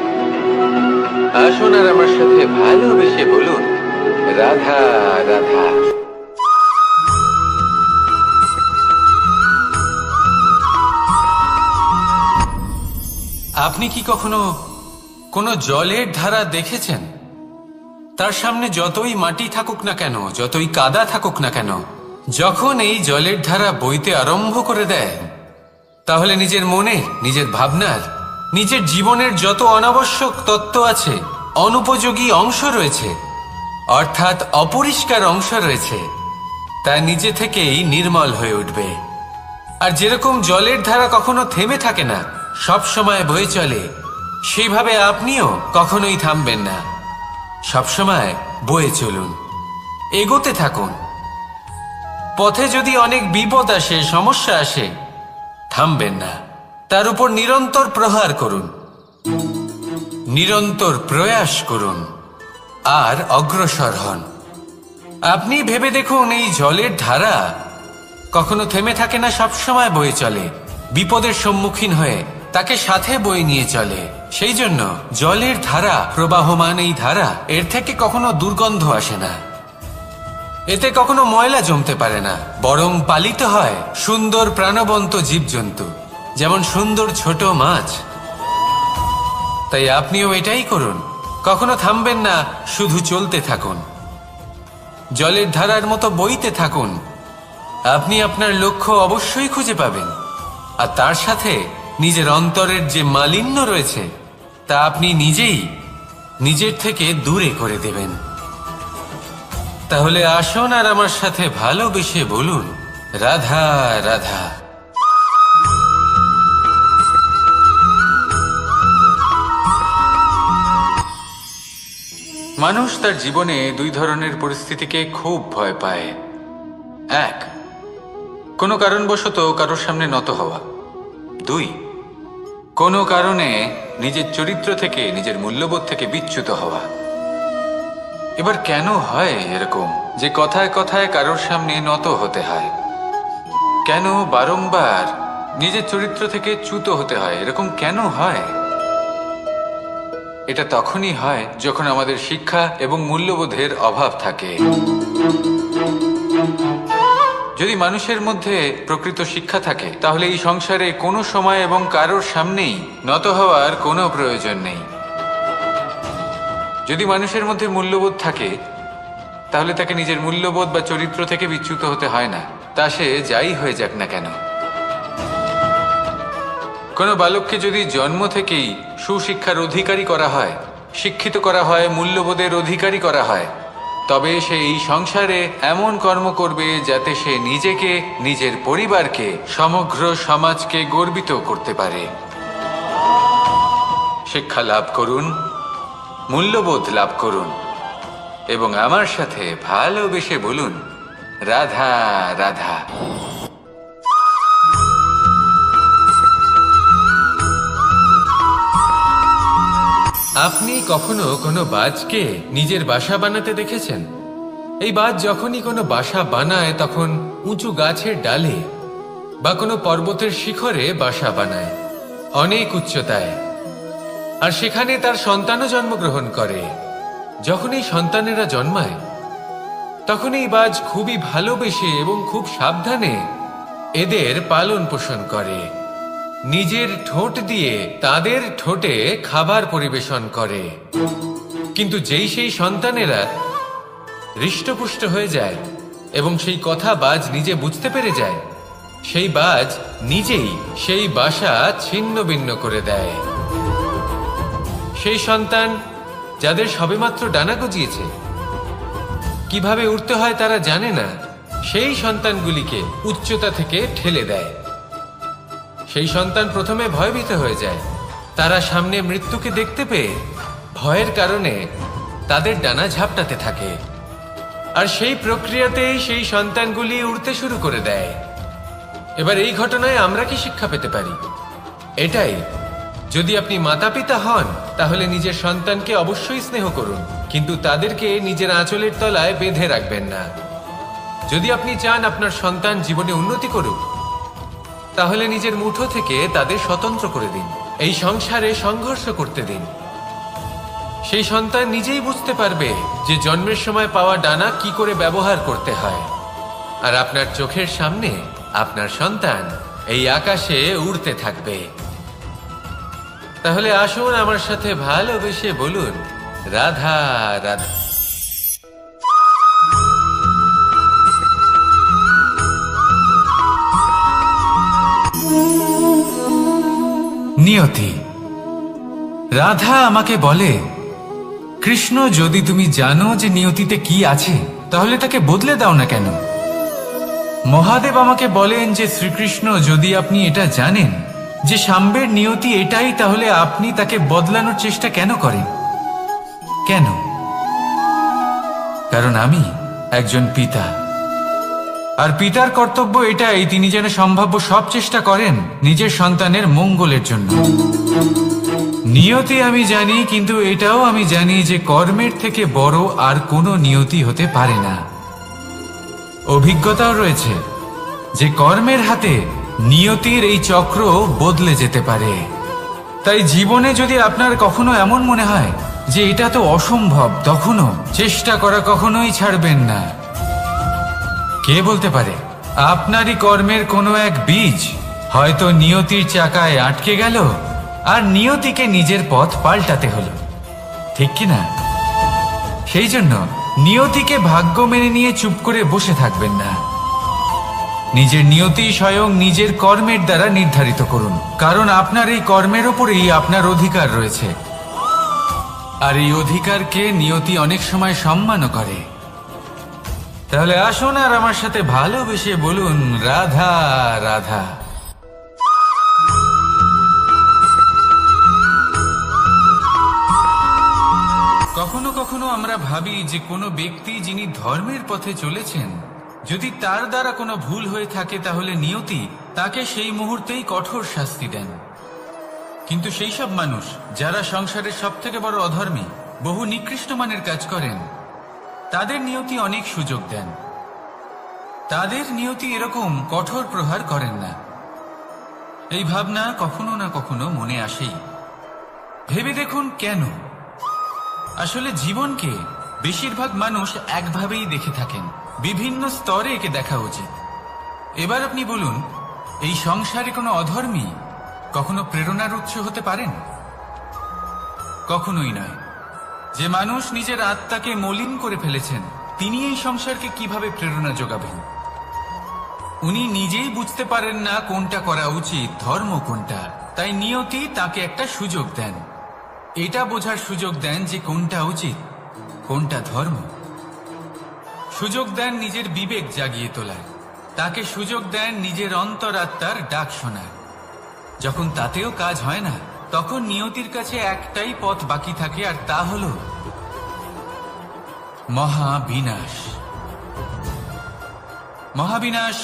আসুন আর আমার সাথে ভালোবেসে বলুন, রাধা রাধা। আপনি কি কখনো কোনো জলের ধারা দেখেছেন? তার সামনে যতই মাটি থাকুক না কেন, যতই কাদা থাকুক না কেন, যখন এই জলের ধারা বইতে আরম্ভ করে দেয়, তাহলে নিজের মনে, নিজের ভাবনার, নিজের জীবনের যত অনাবশ্যক তত্ত্ব আছে, অনুপযোগী অংশ রয়েছে, অর্থাৎ অপরিষ্কার অংশ রয়েছে, তা নিজে থেকেই নির্মল হয়ে উঠবে। আর যেরকম জলের ধারা কখনো থেমে থাকে না, সব সময় বয়ে চলে, সেইভাবে আপনিও কখনোই থামবেন না। সবসময় বয়ে চলুন, এগোতে থাকুন। পথে যদি অনেক বিপদ আসে, সমস্যা আসে, থামবেন না, তার উপর নিরন্তর প্রহার করুন, নিরন্তর প্রয়াস করুন আর অগ্রসর হন। আপনি ভেবে দেখুন, এই জলের ধারা কখনো থেমে থাকে না, সবসময় বয়ে চলে, বিপদের সম্মুখীন হয়ে তাকে সাথে বয়ে নিয়ে চলে। সেই জন্য জলের ধারা, প্রবাহমান এই ধারা, এর থেকে কখনো দুর্গন্ধ আসে না, এতে কখনো ময়লা জমতে পারে না, বরং পালিত হয় সুন্দর প্রাণবন্ত জীবজন্তু, যেমন সুন্দর ছোট মাছ। তাই আপনিও এটাই করুন, কখনো থামবেন না, শুধু চলতে থাকুন, জলের ধারার মতো বইতে থাকুন। আপনি আপনার লক্ষ্য অবশ্যই খুঁজে পাবেন, আর তার সাথে নিজের অন্তরের যে মালিন্য রয়েছে তা আপনি নিজেই নিজের থেকে দূরে করে দেবেন। তাহলে আসুন আর আমার সাথে ভালোবেসে বলুন, রাধা রাধা। মানুষ তার জীবনে দুই ধরনের পরিস্থিতিকে খুব ভয় পায়। এক, কোনো কারণবশত কারোর সামনে নত হওয়া। দুই, কোনো কারণে নিজের চরিত্র থেকে, নিজের মূল্যবোধ থেকে বিচ্যুত হওয়া। এবার কেন হয় এরকম যে কথায় কথায় কারোর সামনে নত হতে হয়? কেন বারংবার নিজের চরিত্র থেকে চ্যুত হতে হয়? এরকম কেন হয়? এটা তখনই হয় যখন আমাদের শিক্ষা এবং মূল্যবোধের অভাব থাকে। যদি মানুষের মধ্যে প্রকৃত শিক্ষা থাকে তাহলে এই সংসারে কোনো সময় এবং কারোর সামনেই নত হওয়ার কোনো প্রয়োজন নেই। যদি মানুষের মধ্যে মূল্যবোধ থাকে তাহলে তাকে নিজের মূল্যবোধ বা চরিত্র থেকে বিচ্যুত হতে হয় না, তা সে যাই হয়ে যাক না কেন। কোনো বালককে যদি জন্ম থেকেই সুশিক্ষার অধিকারী করা হয়, শিক্ষিত করা হয়, মূল্যবোধের অধিকারী করা হয়, তবে সে এই সংসারে এমন কর্ম করবে যাতে সে নিজেকে, নিজের পরিবারকে, সমগ্র সমাজকে গর্বিত করতে পারে। শিক্ষা লাভ করুন, মূল্যবোধ লাভ করুন এবং আমার সাথে ভালোবেসে বলুন, রাধা রাধা। আপনি কখনো কোনো বাজকে নিজের বাসা বানাতে দেখেছেন? এই বাজ যখনই কোনো বাসা বানায় তখন উঁচু গাছের ডালে বা কোনো পর্বতের শিখরে বাসা বানায়, অনেক উচ্চতায়, আর সেখানে তার সন্তানও জন্মগ্রহণ করে। যখন এই সন্তানেরা জন্মায় তখন এই বাজ খুবই ভালোবেসে এবং খুব সাবধানে এদের পালন পোষণ করে, নিজের ঠোঁট দিয়ে তাদের ঠোঁটে খাবার পরিবেশন করে। কিন্তু যেই সেই সন্তানেরা হৃষ্টপুষ্ট হয়ে যায় এবং সেই কথা বাজ নিজে বুঝতে পেরে যায়, সেই বাজ নিজেই সেই বাসা ছিন্ন ভিন্ন করে দেয়। সেই সন্তান যাদের সবেমাত্র ডানা গজিয়েছে, কিভাবে উঠতে হয় তারা জানে না, সেই সন্তানগুলিকে উচ্চতা থেকে ঠেলে দেয়। সেই সন্তান প্রথমে ভয়ভীত হয়ে যায়, তারা সামনে মৃত্যুকে দেখতে পেয়ে ভয়ের কারণে তাদের ডানা ঝাপটাতে থাকে, আর সেই প্রক্রিয়াতেই সেই সন্তানগুলি উড়তে শুরু করে দেয়। এবার এই ঘটনায় আমরা কি শিক্ষা পেতে পারি? এটাই, যদি আপনি মাতা পিতা হন তাহলে নিজের সন্তানকে অবশ্যই স্নেহ করুন, কিন্তু তাদেরকে নিজের আঁচলের তলায় বেঁধে রাখবেন না। যদি আপনি চান আপনার সন্তান জীবনে উন্নতি করুক তাহলে নিজের মুঠো থেকে তাদের স্বতন্ত্র করে দিন, এই সংসারে সংঘর্ষ করতে দিন। সেই সন্তান নিজেই বুঝতে পারবে যে জন্মের সময় পাওয়া ডানা কি করে ব্যবহার করতে হয়, আর আপনার চোখের সামনে আপনার সন্তান এই আকাশে উড়তে থাকবে। তাহলে আসুন আমার সাথে ভালোবেসে বলুন, রাধা রাধা। নিয়তি। রাধা আমাকে বলে, কৃষ্ণ, যদি তুমি জানো যে নিয়তিতে কি আছে তাহলে তাকে বদলে দাও না কেন? মহাদেব আমাকে বলেন যে শ্রীকৃষ্ণ, যদি আপনি এটা জানেন যে সাম্বের নিয়তি এটাই, তাহলে আপনি তাকে বদলানোর চেষ্টা কেন করেন? কেন? কারণ আমি একজন পিতা, আর পিতার কর্তব্য এটাই, তিনি যেন সম্ভাব্য সব চেষ্টা করেন নিজের সন্তানের মঙ্গলের জন্য। নিয়তি আমি জানি, কিন্তু এটাও আমি জানি যে কর্মের থেকে বড় আর কোনো নিয়তি হতে পারে না। অভিজ্ঞতাও রয়েছে যে কর্মের হাতে নিয়তির এই চক্র বদলে যেতে পারে। তাই জীবনে যদি আপনার কখনো এমন মনে হয় যে এটা তো অসম্ভব, তখনও চেষ্টা করা কখনোই ছাড়বেন না। কে বলতে পারে আপনারই কর্মের কোনো এক বীজ হয়তো নিয়তির চাকায় আটকে গেল আর নিয়তিকে নিজের পথ পাল্টাতে হলো, ঠিক কিনা? সেই জন্য নিয়তিকে ভাগ্য মেনে নিয়ে চুপ করে বসে থাকবেন না। নিজের নিয়তি স্বয়ং নিজের কর্মের দ্বারা নির্ধারিত করুন, কারণ আপনার এই কর্মের ওপরেই আপনার অধিকার রয়েছে, আর এই অধিকারকে নিয়তি অনেক সময় সম্মানও করে। তাহলে আসুন আর আমার সাথে ভালোবেসে বলুন, রাধা রাধা। কখনো কখনো আমরা ভাবি যে কোনো ব্যক্তি যিনি ধর্মের পথে চলেছেন, যদি তার দ্বারা কোনো ভুল হয়ে থাকে তাহলে নিয়তি তাকে সেই মুহূর্তেই কঠোর শাস্তি দেন। কিন্তু সেই সব মানুষ যারা সংসারের সব থেকে বড় অধর্মী, বহু নিকৃষ্ট মানের কাজ করেন, তাদের নিয়তি অনেক সুযোগ দেন। তাদের নিয়তি এরকম কঠোর প্রহার করেন না। এই ভাবনা কখনো না কখনো মনে আসেই। ভেবে দেখুন কেন? আসলে জীবনকে বেশিরভাগ মানুষ একভাবেই দেখে থাকেন, বিভিন্ন স্তরে একে দেখা উচিত। এবার আপনি বলুন, এই সংসারে কোনো অধর্মী কখনো প্রেরণার উৎস হতে পারেন? কখনোই নয়। যে মানুষ নিজের আত্মাকে মলিন করে ফেলেছেন, তিনি এই সংসারকে কিভাবে প্রেরণা যোগাবেন? উনি নিজেই বুঝতে পারেন না কোনটা করা উচিত, ধর্ম কোনটা। তাই নিয়তি তাকে একটা সুযোগ দেন, এটা বোঝার সুযোগ দেন যে কোনটা উচিত, কোনটা ধর্ম। সুযোগ দেন নিজের বিবেক জাগিয়ে তোলার, তাকে সুযোগ দেন নিজের অন্তরাত্মার ডাক শোনার। যখন তাতেও কাজ হয় না, তখন নিয়তির কাছে একটাই পথ বাকি থাকে, আর তা হল মহাবিনাশ। মহাবিনাশ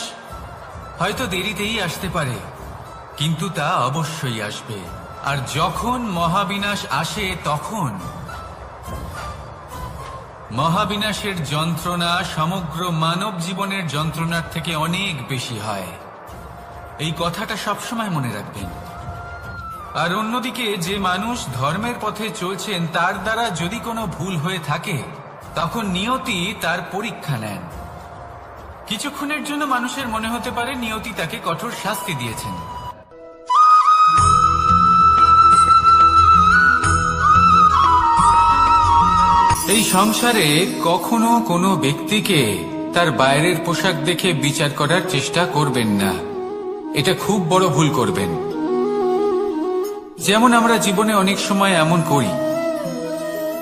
হয়তো দেরিতেই আসতে পারে, কিন্তু তা অবশ্যই আসবে। আর যখন মহাবিনাশ আসে, তখন মহাবিনাশের যন্ত্রণা সমগ্র মানব জীবনের যন্ত্রণার থেকে অনেক বেশি হয়। এই কথাটা সবসময় মনে রাখবেন। আর অন্যদিকে যে মানুষ ধর্মের পথে চলছেন, তার দ্বারা যদি কোনো ভুল হয়ে থাকে, তখন নিয়তি তার পরীক্ষা নেন। কিছুক্ষণের জন্য মানুষের মনে হতে পারে নিয়তি তাকে কঠোর শাস্তি দিয়েছেন। এই সংসারে কখনো কোনো ব্যক্তিকে তার বাইরের পোশাক দেখে বিচার করার চেষ্টা করবেন না, এটা খুব বড় ভুল করবেন। যেমন আমরা জীবনে অনেক সময় এমন করি,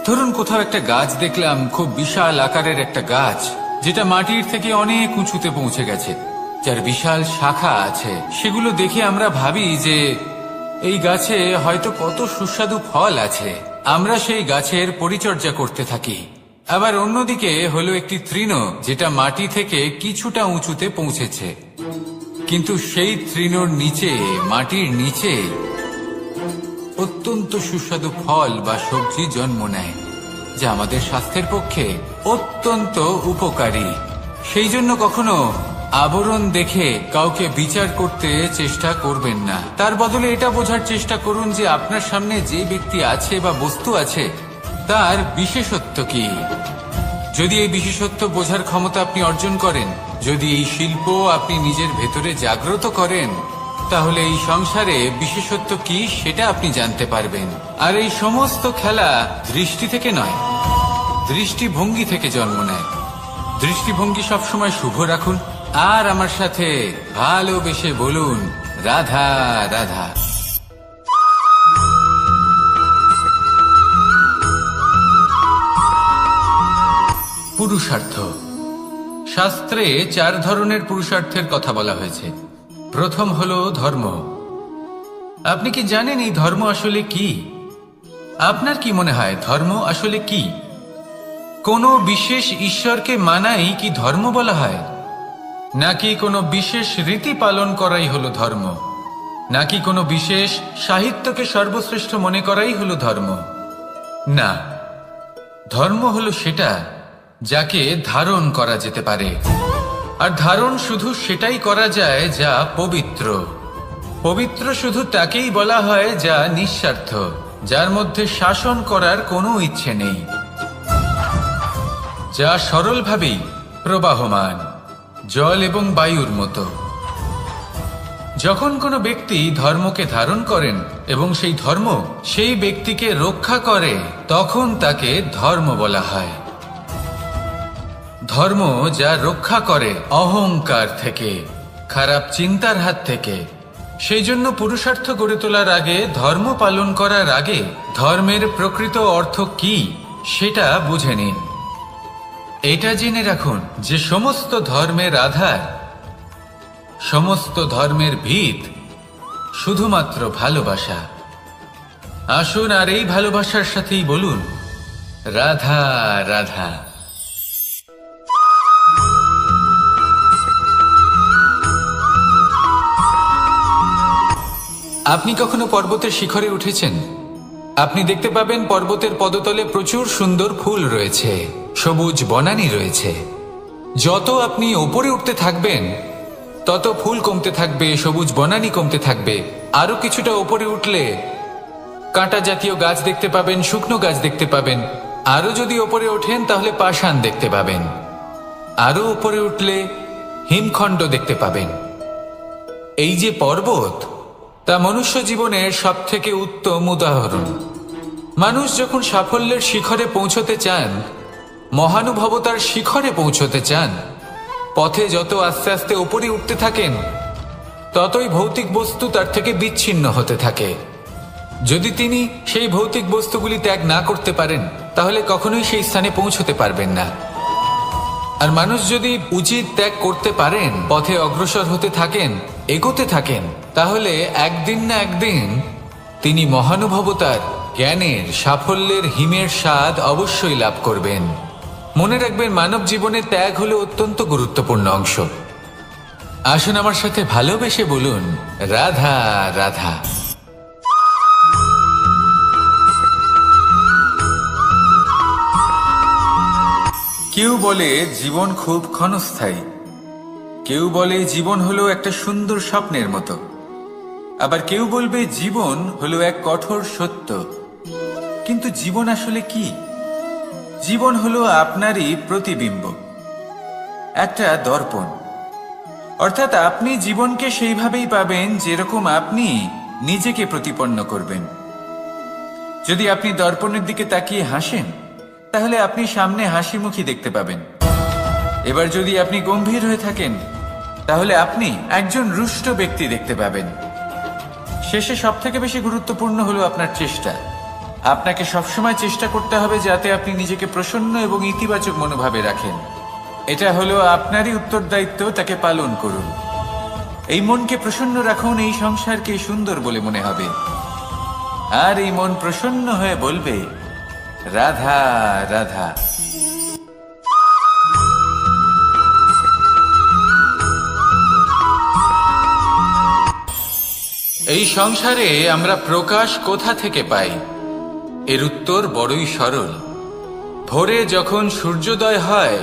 ধরুন কোথাও একটা গাছ দেখলাম, খুব বিশাল আকারের একটা গাছ, যেটা মাটির থেকে অনেক উঁচুতে পৌঁছে গেছে, যার বিশাল শাখা আছে। সেগুলো দেখে আমরা ভাবি যে এই গাছে হয়তো কত সুস্বাদু ফল আছে, আমরা সেই গাছের পরিচর্যা করতে থাকি। আবার অন্যদিকে হলো একটি তৃণ, যেটা মাটি থেকে কিছুটা উঁচুতে পৌঁছেছে, কিন্তু সেই তৃণর নিচে, মাটির নিচে অত্যন্ত সুস্বাদু ফল বা সবজি জন্ম নেয়, যা আমাদের স্বাস্থ্যের পক্ষে অত্যন্ত উপকারী। সেই জন্য কখনো আবরণ দেখে কাউকে বিচার করতে চেষ্টা করবেন না। তার বদলে এটা বোঝার চেষ্টা করুন যে আপনার সামনে যে ব্যক্তি আছে বা বস্তু আছে, তার বিশেষত্ব কি। যদি এই বিশেষত্ব বোঝার ক্ষমতা আপনি অর্জন করেন, যদি এই শিল্প আপনি নিজের ভেতরে জাগ্রত করেন, তাহলে এই সংসারে বিশেষত্ব কি সেটা আপনি জানতে পারবেন। আর এই সমস্ত খেলা দৃষ্টি থেকে নয়, দৃষ্টিভঙ্গি থেকে জন্ম নেয়। দৃষ্টিভঙ্গি সবসময় শুভ রাখুন, আর আমার সাথে ভালোবেসে বলুন, রাধা রাধা। পুরুষার্থ। শাস্ত্রে 4 ধরনের পুরুষার্থের কথা বলা হয়েছে। প্রথম হলো ধর্ম। আপনি কি জানেন এই ধর্ম আসলে কি? আপনার কি মনে হয় ধর্ম আসলে কি? কোনো বিশেষ ঈশ্বরকে মানাই কি ধর্ম বলা হয়? নাকি কোনো বিশেষ রীতি পালন করাই হলো ধর্ম? নাকি কোনো বিশেষ সাহিত্যকে সর্বশ্রেষ্ঠ মনে করাই হলো ধর্ম? না, ধর্ম হলো সেটা যাকে ধারণ করা যেতে পারে। আর ধারণ শুধু সেটাই করা যায় যা পবিত্র। পবিত্র শুধু তাকেই বলা হয় যা নিঃস্বার্থ, যার মধ্যে শাসন করার কোনো ইচ্ছে নেই, যা সরলভাবেই প্রবাহমান, জল এবং বায়ুর মতো। যখন কোনো ব্যক্তি ধর্মকে ধারণ করেন এবং সেই ধর্ম সেই ব্যক্তিকে রক্ষা করে, তখন তাকে ধর্ম বলা হয়। ধর্ম যা রক্ষা করে অহংকার থেকে, খারাপ চিন্তার হাত থেকে। সেই জন্য পুরুষার্থ গড়ে তোলার আগে, ধর্ম পালন করার আগে, ধর্মের প্রকৃত অর্থ কি সেটা বুঝে নিন। এটা জেনে রাখুন যে সমস্ত ধর্মের আধার, সমস্ত ধর্মের ভিত শুধুমাত্র ভালোবাসা। আসুন আর এই ভালোবাসার সাথেই বলুন, রাধা রাধা। আপনি কখনো পর্বতের শিখরে উঠেছেন? আপনি দেখতে পাবেন পর্বতের পদতলে প্রচুর সুন্দর ফুল রয়েছে, সবুজ বনানী রয়েছে। যত আপনি উপরে উঠতে থাকবেন, তত ফুল কমতে থাকবে, সবুজ বনানী কমতে থাকবে। আরো কিছুটা উপরে উঠলে কাঁটা জাতীয় গাছ দেখতে পাবেন, শুকনো গাছ দেখতে পাবেন। আরো যদি উপরে ওঠেন তাহলে পাষাণ দেখতে পাবেন। আরো উপরে উঠলে হিমখণ্ড দেখতে পাবেন। এই যে পর্বত, তা মনুষ্য জীবনের সবথেকে উত্তম উদাহরণ। মানুষ যখন সাফল্যের শিখরে পৌঁছতে চান, মহানুভবতার শিখরে পৌঁছতে চান, পথে যত আস্তে আস্তে উপরে উঠতে থাকেন, ততই ভৌতিক বস্তু তার থেকে বিচ্ছিন্ন হতে থাকে। যদি তিনি সেই ভৌতিক বস্তুগুলি ত্যাগ না করতে পারেন, তাহলে কখনোই সেই স্থানে পৌঁছতে পারবেন না। আর মানুষ যদি উচিত ত্যাগ করতে পারেন, পথে অগ্রসর হতে থাকেন, এগোতে থাকেন, তাহলে একদিন না একদিন তিনি মহানুভবতার, জ্ঞানের, সাফল্যের হিমের স্বাদ অবশ্যই লাভ করবেন। মনে রাখবেন, মানব জীবনে ত্যাগ হলো অত্যন্ত গুরুত্বপূর্ণ অংশ। আসুন আমার সাথে ভালোবেসে বলুন, রাধা রাধা। কেউ বলে জীবন খুব ক্ষণস্থায়ী, কেউ বলে জীবন হলো একটা সুন্দর স্বপ্নের মতো, আবার কেউ বলবে জীবন হলো এক কঠোর সত্য। কিন্তু জীবন আসলে কি? জীবন হলো আপনারই প্রতিবিম্ব, একটা দর্পণ। অর্থাৎ আপনি জীবনকে সেইভাবেই পাবেন যেরকম আপনি নিজেকে প্রতিপন্ন করবেন। যদি আপনি দর্পণের দিকে তাকিয়ে হাসেন, তাহলে আপনি সামনে হাসি মুখী দেখতে পাবেন। এবার যদি আপনি গম্ভীর হয়ে থাকেন, তাহলে আপনি একজন রুষ্ট ব্যক্তি দেখতে পাবেন। শেষে সবথেকে বেশি গুরুত্বপূর্ণ হলো আপনার চেষ্টা। আপনাকে সবসময় চেষ্টা করতে হবে যাতে আপনি নিজেকে প্রসন্ন এবং ইতিবাচক মনোভাবে রাখেন। এটা হলো আপনারই উত্তরদায়িত্ব, তাকে পালন করুন। এই মনকে প্রসন্ন রাখুন, এই সংসারকে সুন্দর বলে মনে হবে। আর এই মন প্রসন্ন হয়ে বলবে, রাধা রাধা। এই সংসারে আমরা প্রকাশ কোথা থেকে পাই? এর উত্তর বড়ই সরল। ভোরে যখন সূর্যোদয় হয়,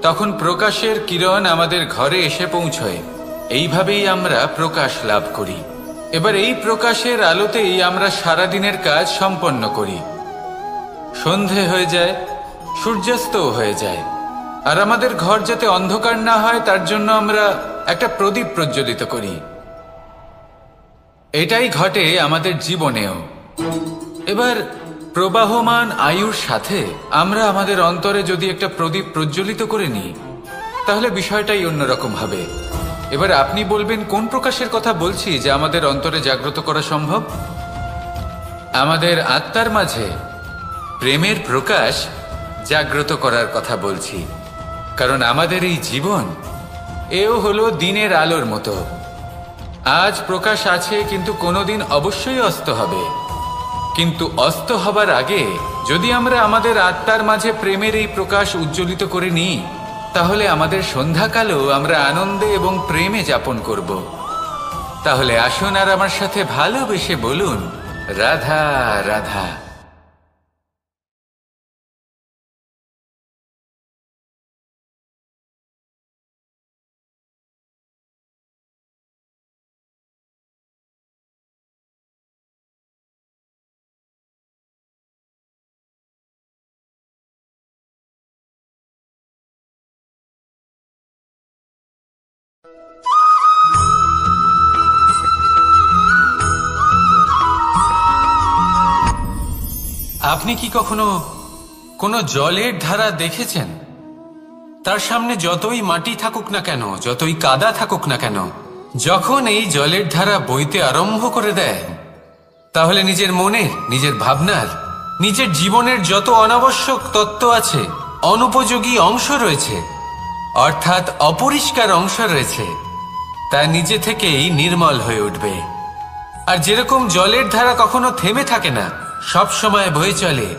তখন প্রকাশের কিরণ আমাদের ঘরে এসে পৌঁছয়। এইভাবেই আমরা প্রকাশ লাভ করি। এবার এই প্রকাশের আলোতেই আমরা সারাদিনের কাজ সম্পন্ন করি। সন্ধে হয়ে যায়, সূর্যাস্তও হয়ে যায়। আর আমাদের ঘর যাতে অন্ধকার না হয়, তার জন্য আমরা একটা প্রদীপ প্রজ্বলিত করি। এটাই ঘটে আমাদের জীবনেও। এবার প্রবাহমান আয়ুর সাথে আমরা আমাদের অন্তরে যদি একটা প্রদীপ প্রজ্বলিত করে নিই, তাহলে বিষয়টাই অন্যরকম হবে। এবার আপনি বলবেন, কোন প্রকাশের কথা বলছি যা আমাদের অন্তরে জাগ্রত করা সম্ভব? আমাদের আত্মার মাঝে প্রেমের প্রকাশ জাগ্রত করার কথা বলছি। কারণ আমাদের এই জীবন, এও হলো দিনের আলোর মতো। আজ প্রকাশ আছে, কিন্তু কোনোদিন অবশ্যই অস্ত হবে। কিন্তু অস্ত হবার আগে যদি আমরা আমাদের আত্মার মাঝে প্রেমের এই প্রকাশ উজ্জ্বলিত করে নিই, তাহলে আমাদের সন্ধ্যাকালও আমরা আনন্দে এবং প্রেমে যাপন করব। তাহলে আসুন আর আমার সাথে ভালোবেসে বলুন, রাধা রাধা। আপনি কি কখনো কোনো জলের ধারা দেখেছেন? তার সামনে যতই মাটি থাকুক না কেন, যতই কাদা থাকুক না কেন, যখন এই জলের ধারা বইতে আরম্ভ করে দেয়, তাহলে নিজের মনে, নিজের ভাবনার, নিজের জীবনের যত অনাবশ্যক তত্ত্ব আছে, অনুপযোগী অংশ রয়েছে, অর্থাৎ অপরিষ্কার অংশ রয়েছে, তা নিজে থেকেই নির্মল হয়ে উঠবে। আর যেরকম জলের ধারা কখনো থেমে থাকে না, সব সময় বয়ে চলে,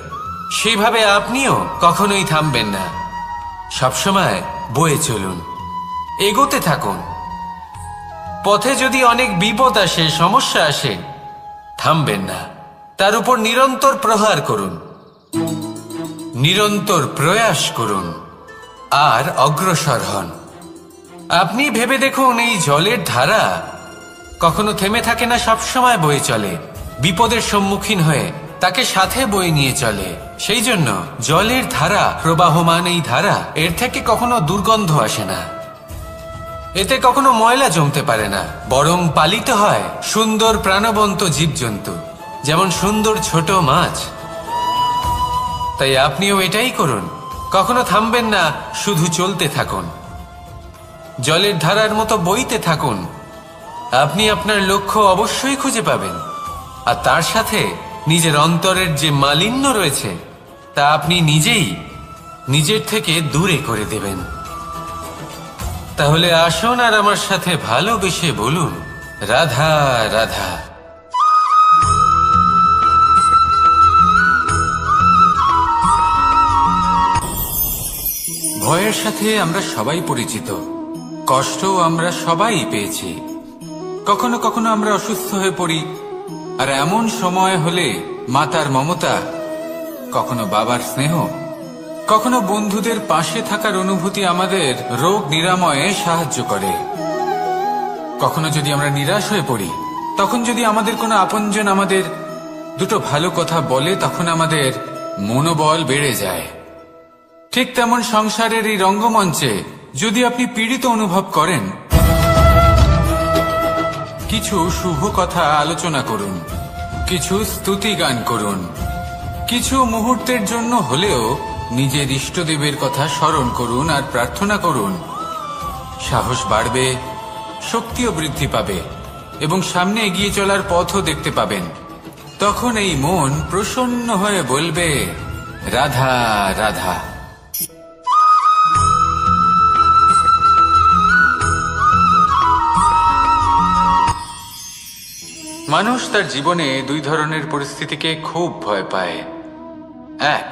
সেইভাবে আপনিও কখনোই থামবেন না। সবসময় বয়ে চলুন, এগোতে থাকুন। পথে যদি অনেক বিপদ আসে, সমস্যা আসে, থামবেন না, তার উপর নিরন্তর প্রহার করুন, নিরন্তর প্রয়াস করুন আর অগ্রসর হন। আপনি ভেবে দেখুন, এই জলের ধারা কখনো থেমে থাকে না, সবসময় বয়ে চলে, বিপদের সম্মুখীন হয়ে তাকে সাথে বয়ে নিয়ে চলে। সেই জন্য জলের ধারা, প্রবাহমান এই ধারা, এর থেকে কখনো দুর্গন্ধ আসে না। এতে কখনো ময়লা জমতে পারে না, বরং পালিত হয় সুন্দর প্রাণবন্ত জীবজন্তু, যেমন সুন্দর ছোট মাছ। তাই আপনিও এটাই করুন, কখনো থামবেন না, শুধু চলতে থাকুন, জলের ধারার মতো বইতে থাকুন। আপনি আপনার লক্ষ্য অবশ্যই খুঁজে পাবেন, আর তার সাথে নিজের অন্তরের যে মালিন্য রয়েছে তা আপনি নিজেই নিজের থেকে দূরে করে দেবেন। তাহলে আসুন আর আমার সাথে ভালোবেসে বলুন, রাধা রাধা। ভয়ের সাথে আমরা সবাই পরিচিত, কষ্টও আমরা সবাই পেয়েছি। কখনো কখনো আমরা অসুস্থ হয়ে পড়ি, আর এমন সময় হলে মাতার মমতা, কখনো বাবার স্নেহ, কখনো বন্ধুদের পাশে থাকার অনুভূতি আমাদের রোগ নিরাময়ে সাহায্য করে। কখনো যদি আমরা নিরাশ হয়ে পড়ি, তখন যদি আমাদের কোনো আপনজন আমাদের দুটো ভালো কথা বলে, তখন আমাদের মনোবল বেড়ে যায়। ঠিক তেমন সংসারের এই রঙ্গমঞ্চে যদি আপনি পীড়িত অনুভব করেন, কিছু শুভ কথা আলোচনা করুন, কিছু স্তুতি গান করুন, কিছু মুহূর্তের জন্য হলেও নিজের ইষ্টদেবের কথা স্মরণ করুন আর প্রার্থনা করুন। সাহস বাড়বে, শক্তিও বৃদ্ধি পাবে, এবং সামনে এগিয়ে চলার পথও দেখতে পাবেন। তখন এই মন প্রসন্ন হয়ে বলবে, রাধা রাধা। মানুষ তার জীবনে দুই ধরনের পরিস্থিতিকে খুব ভয় পায়। এক,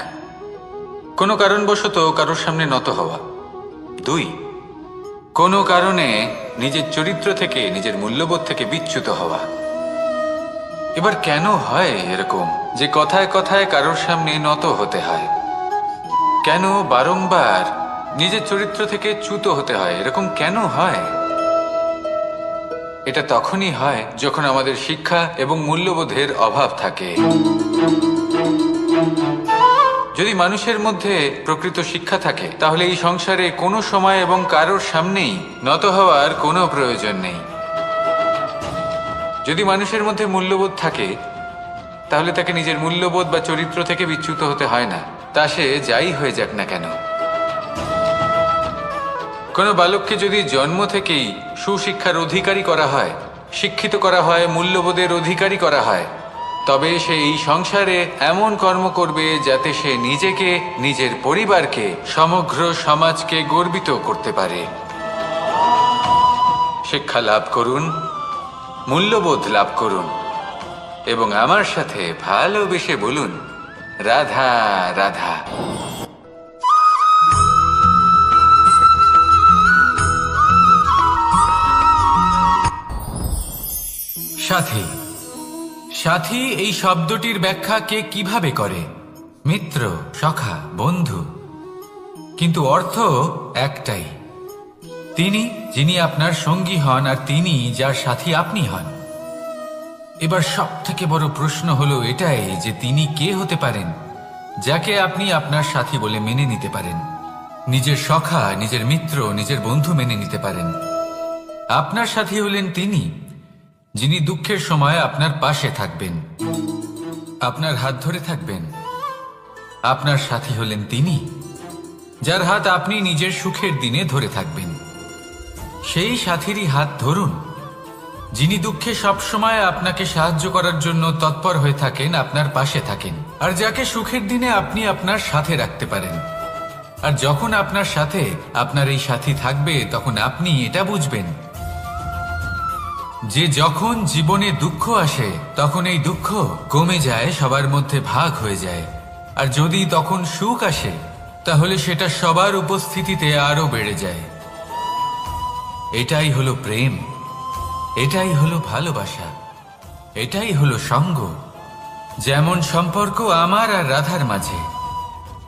কোনো কারণবশত কারোর সামনে নত হওয়া। দুই, কোনো কারণে নিজের চরিত্র থেকে, নিজের মূল্যবোধ থেকে বিচ্যুত হওয়া। এবার কেন হয় এরকম যে কথায় কথায় কারোর সামনে নত হতে হয়? কেন বারংবার নিজের চরিত্র থেকে চ্যুত হতে হয়? এরকম কেন হয়? এটা তখনই হয় যখন আমাদের শিক্ষা এবং মূল্যবোধের অভাব থাকে। যদি মানুষের মধ্যে প্রকৃত শিক্ষা থাকে, তাহলে এই সংসারে কোনো সময় এবং কারোর সামনেই নত হওয়ার কোনো প্রয়োজন নেই। যদি মানুষের মধ্যে মূল্যবোধ থাকে, তাহলে তাকে নিজের মূল্যবোধ বা চরিত্র থেকে বিচ্যুত হতে হয় না, তা সে যাই হয়ে যাক না কেন। কোনো বালককে যদি জন্ম থেকেই সুশিক্ষার অধিকারী করা হয়, শিক্ষিত করা হয়, মূল্যবোধের অধিকারী করা হয়, তবে সে এই সংসারে এমন কর্ম করবে যাতে সে নিজেকে, নিজের পরিবারকে, সমগ্র সমাজকে গর্বিত করতে পারে। শিক্ষা লাভ করুন, মূল্যবোধ লাভ করুন, এবং আমার সাথে ভালোবেসে বলুন, রাধা রাধা। সাথী। সাথী এই শব্দটির ব্যাখ্যা কে কিভাবে করে? মিত্র, সখা, বন্ধু। কিন্তু অর্থ একটাই, তিনি যিনি আপনার সঙ্গী হন আর তিনি যার সাথী আপনি হন। এবার সব থেকে বড় প্রশ্ন হলো এটাই যে তিনি কে হতে পারেন যাকে আপনি আপনার সাথী বলে মেনে নিতে পারেন, নিজের সখা, নিজের মিত্র, নিজের বন্ধু মেনে নিতে পারেন। আপনার সাথী হলেন তিনি যিনি দুঃখের সময় আপনার পাশে থাকবেন, আপনার হাত ধরে থাকবেন। আপনার সাথী হলেন তিনি যার হাত আপনি নিজের সুখের দিনে ধরে থাকবেন। সেই সাথীরই হাত ধরুন যিনি দুঃখে সবসময় আপনাকে সাহায্য করার জন্য তৎপর হয়ে থাকেন, আপনার পাশে থাকেন, আর যাকে সুখের দিনে আপনি আপনার সাথে রাখতে পারেন। আর যখন আপনার সাথে আপনার এই সাথী থাকবে, তখন আপনি এটা বুঝবেন যে যখন জীবনে দুঃখ আসে, তখন এই দুঃখ কমে যায়, সবার মধ্যে ভাগ হয়ে যায়। আর যদি তখন সুখ আসে, তাহলে সেটা সবার উপস্থিতিতে আরো বেড়ে যায়। এটাই হলো প্রেম, এটাই হলো ভালোবাসা, এটাই হলো সঙ্গ। যেমন সম্পর্ক আমার আর রাধার মাঝে।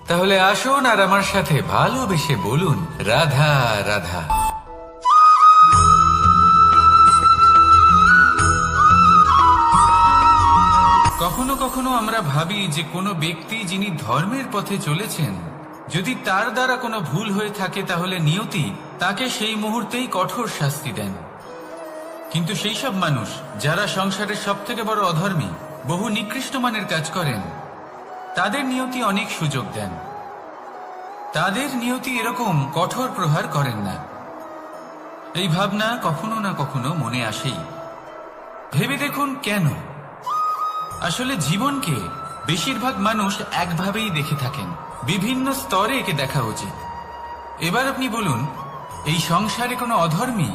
তাহলে আসুন আর আমার সাথে ভালোবেসে বলুন, রাধা রাধা। কখনো কখনো আমরা ভাবি যে কোনো ব্যক্তি যিনি ধর্মের পথে চলেছেন, যদি তার দ্বারা কোনো ভুল হয়ে থাকে, তাহলে নিয়তি তাকে সেই মুহূর্তেই কঠোর শাস্তি দেন। কিন্তু সেই সব মানুষ যারা সংসারের সব থেকে বড় অধর্মী, বহু নিকৃষ্ট মানের কাজ করেন, তাদের নিয়তি অনেক সুযোগ দেন। তাদের নিয়তি এরকম কঠোর প্রহার করেন না। এই ভাবনা কখনো না কখনো মনে আসেই। ভেবে দেখুন কেন? আসলে জীবনকে বেশিরভাগ মানুষ একভাবেই দেখে থাকেন, বিভিন্ন স্তরে একে দেখা উচিত। এবার আপনি বলুন, এই সংসারে কোনো অধর্মী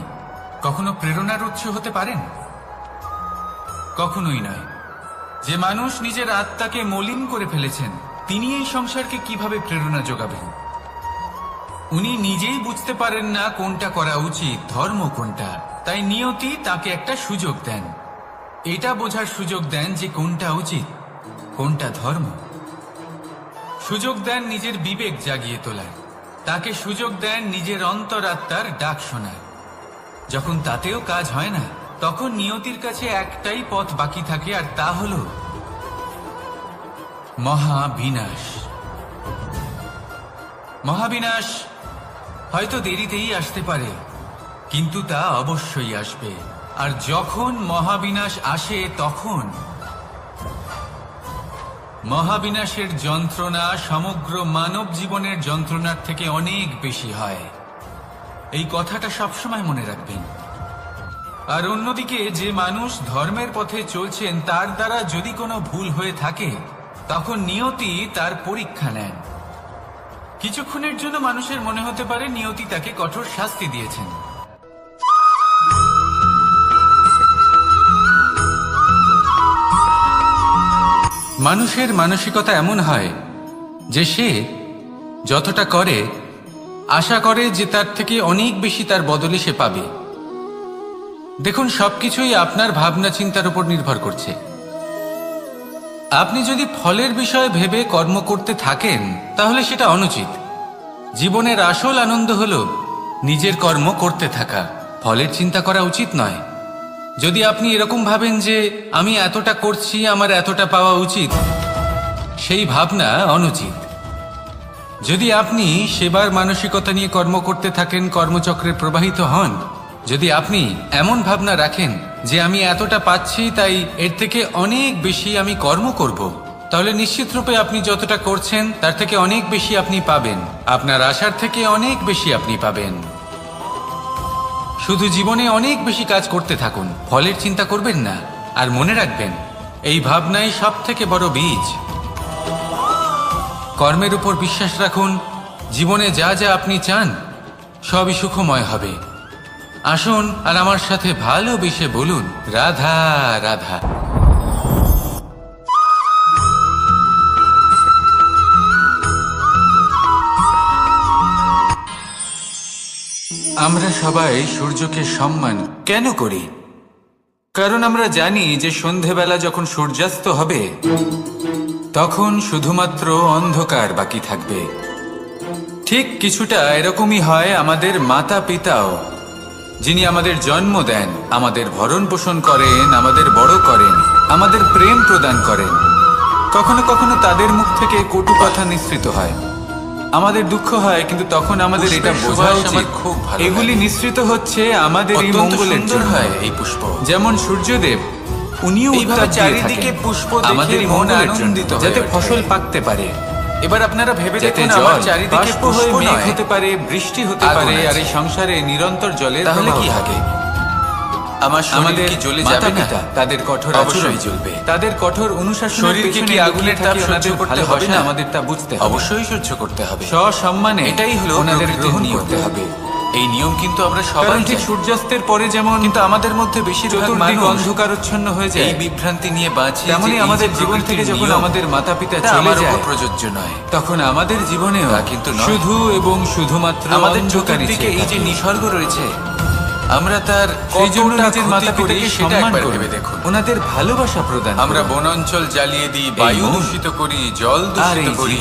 কখনো প্রেরণার উৎস হতে পারেন? কখনোই নয়। যে মানুষ নিজের আত্মাকে মলিন করে ফেলেছেন, তিনি এই সংসারকে কিভাবে প্রেরণা যোগাবেন? উনি নিজেই বুঝতে পারেন না কোনটা করা উচিত, ধর্ম কোনটা। তাই নিয়তি তাকে একটা সুযোগ দেন, এটা বোঝার সুযোগ দেন যে কোনটা উচিত, কোনটা ধর্ম। সুযোগ দেন নিজের বিবেক জাগিয়ে তোলার, তাকে সুযোগ দেন নিজের অন্তরাত্মার ডাক শোনার। যখন তাতেও কাজ হয় না, তখন নিয়তির কাছে একটাই পথ বাকি থাকে, আর তা হল মহাবিনাশ। মহাবিনাশ হয়তো দেরিতেই আসতে পারে, কিন্তু তা অবশ্যই আসবে। আর যখন মহাবিনাশ আসে, তখন মহাবিনাশের যন্ত্রণা সমগ্র মানব জীবনের যন্ত্রণার থেকে অনেক বেশি হয়। এই কথাটা সবসময় মনে রাখবেন। আর অন্যদিকে যে মানুষ ধর্মের পথে চলছেন, তার দ্বারা যদি কোনো ভুল হয়ে থাকে, তখন নিয়তি তার পরীক্ষা নেন। কিছুক্ষণের জন্য মানুষের মনে হতে পারে নিয়তি তাকে কঠোর শাস্তি দিয়েছেন। মানুষের মানসিকতা এমন হয় যে সে যতটা করে আশা করে যে তার থেকে অনেক বেশি তার বদলে সে পাবে। দেখুন, সবকিছুই আপনার ভাবনা চিন্তার উপর নির্ভর করছে। আপনি যদি ফলের বিষয়ে ভেবে কর্ম করতে থাকেন, তাহলে সেটা অনুচিত। জীবনের আসল আনন্দ হল নিজের কর্ম করতে থাকা, ফলের চিন্তা করা উচিত নয়। যদি আপনি এরকম ভাবেন যে আমি এতটা করছি, আমার এতটা পাওয়া উচিত, সেই ভাবনা অনুচিত। যদি আপনি সেবার মানসিকতা নিয়ে কর্ম করতে থাকেন, কর্মচক্রে প্রবাহিত হন, যদি আপনি এমন ভাবনা রাখেন যে আমি এতটা পাচ্ছি, তাই এর থেকে অনেক বেশি আমি কর্ম করব, তাহলে নিশ্চিত রূপে আপনি যতটা করছেন তার থেকে অনেক বেশি আপনি পাবেন। আপনার আশার থেকে অনেক বেশি আপনি পাবেন। শুধু জীবনে অনেক বেশি কাজ করতে থাকুন, ফলের চিন্তা করবেন না। আর মনে রাখবেন, এই ভাবনাই সব থেকে বড় বীজ। কর্মের উপর বিশ্বাস রাখুন। জীবনে যা যা আপনি চান সবই সুখময় হবে। আসুন আর আমার সাথে ভালোবেসে বলুন, রাধা রাধা। আমরা সবাই সূর্যকে সম্মান কেন করি? কারণ আমরা জানি যে সন্ধেবেলা যখন সূর্যাস্ত হবে, তখন শুধুমাত্র অন্ধকার বাকি থাকবে। ঠিক কিছুটা এরকমই হয় আমাদের মাতা পিতাও, যিনি আমাদের জন্ম দেন, আমাদের ভরণ পোষণ করেন, আমাদের বড় করেন, আমাদের প্রেম প্রদান করেন। কখনো কখনো তাদের মুখ থেকে কটু কথা নিঃসৃত হয়, আমাদের দুঃখ হয়, কিন্তু তখন আমাদের এটা বোঝা উচিত খুব ভালো এগুলি নিঃসৃত হচ্ছে আমাদের এই মঙ্গলের জন্য। হয় এই পুষ্প, যেমন সূর্যদেব, উনিও এইভাবে চারিদিকে পুষ্প আমাদের মন আনন্দিত, যাতে ফসল পাকতে পারে। এবার আপনারা ভেবে দেখুন, আমার চারিদিকে পুষ্প মেঘ হতে পারে, বৃষ্টি হতে পারে, আর এই সংসারে নিরন্তর জলের তাহলে কি হবে? আমাদের কি জ্বলে যাবে না? তাদের কঠোর অবশ্যই জ্বলবে। তাদের কঠোর অনুশাসন, শরীরকে কি আগুনের তাপ সহ্য করতে হবে না? আমাদের তা বুঝতে হবে, অবশ্যই সহ্য করতে হবে। সসম্মানে এটাই হলো ওনাদের গ্রহণ করতে হবে। এই নিয়ম কিন্তু আমরা সবাই ঠিক সূর্যাস্তের পরে যেমন, কিন্তু আমাদের মধ্যে বেশিরভাগ মানুষ অন্ধকারচ্ছন্ন হয়ে যায়, এই বিভ্রান্তি নিয়ে বাঁচি। তেমনই আমাদের জীবন থেকে যখন আমাদের মাতা পিতা চলে যায়, প্রযোজ্য নয়, তখন আমাদের জীবনেও কিন্তু শুধু এবং শুধুমাত্র আমাদের চতুর্দিকে এই যে নিসর্গ রয়েছে, আমরা তার সেই জন্য নিজের মাতা পিতাকে সম্মান করবে। দেখুন, ওনাদের ভালোবাসা প্রদান। আমরা বনাঞ্চল জ্বালিয়ে দিই, বায়ু দূষিত করি, জল দূষিত করি,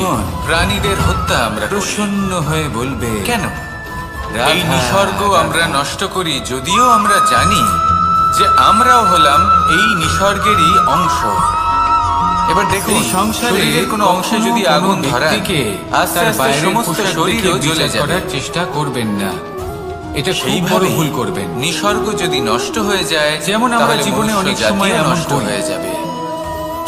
প্রাণীদের হত্যা আমরা প্রসন্ন হয়ে বলবে কেন? এই নিসর্গ আমরা নষ্ট করি, যদিও আমরা জানি যে আমরাও হলাম এই নিসর্গেরই অংশ। এবার দেখুন, সংসারের কোনো অংশে যদি আগুন ধরায়, আস্তে আস্তে সমস্ত শরীরও জ্বলে যাওয়ার চেষ্টা করবেন না। এটা খুব বড় সেইভাবে ভুল করবেন। নিসর্গ যদি নষ্ট হয়ে যায়, যেমন আমরা তাহলে জীবনে মনুষ্য অনেক জাতিও সময় এমন নষ্ট করি। হয়ে যাবে।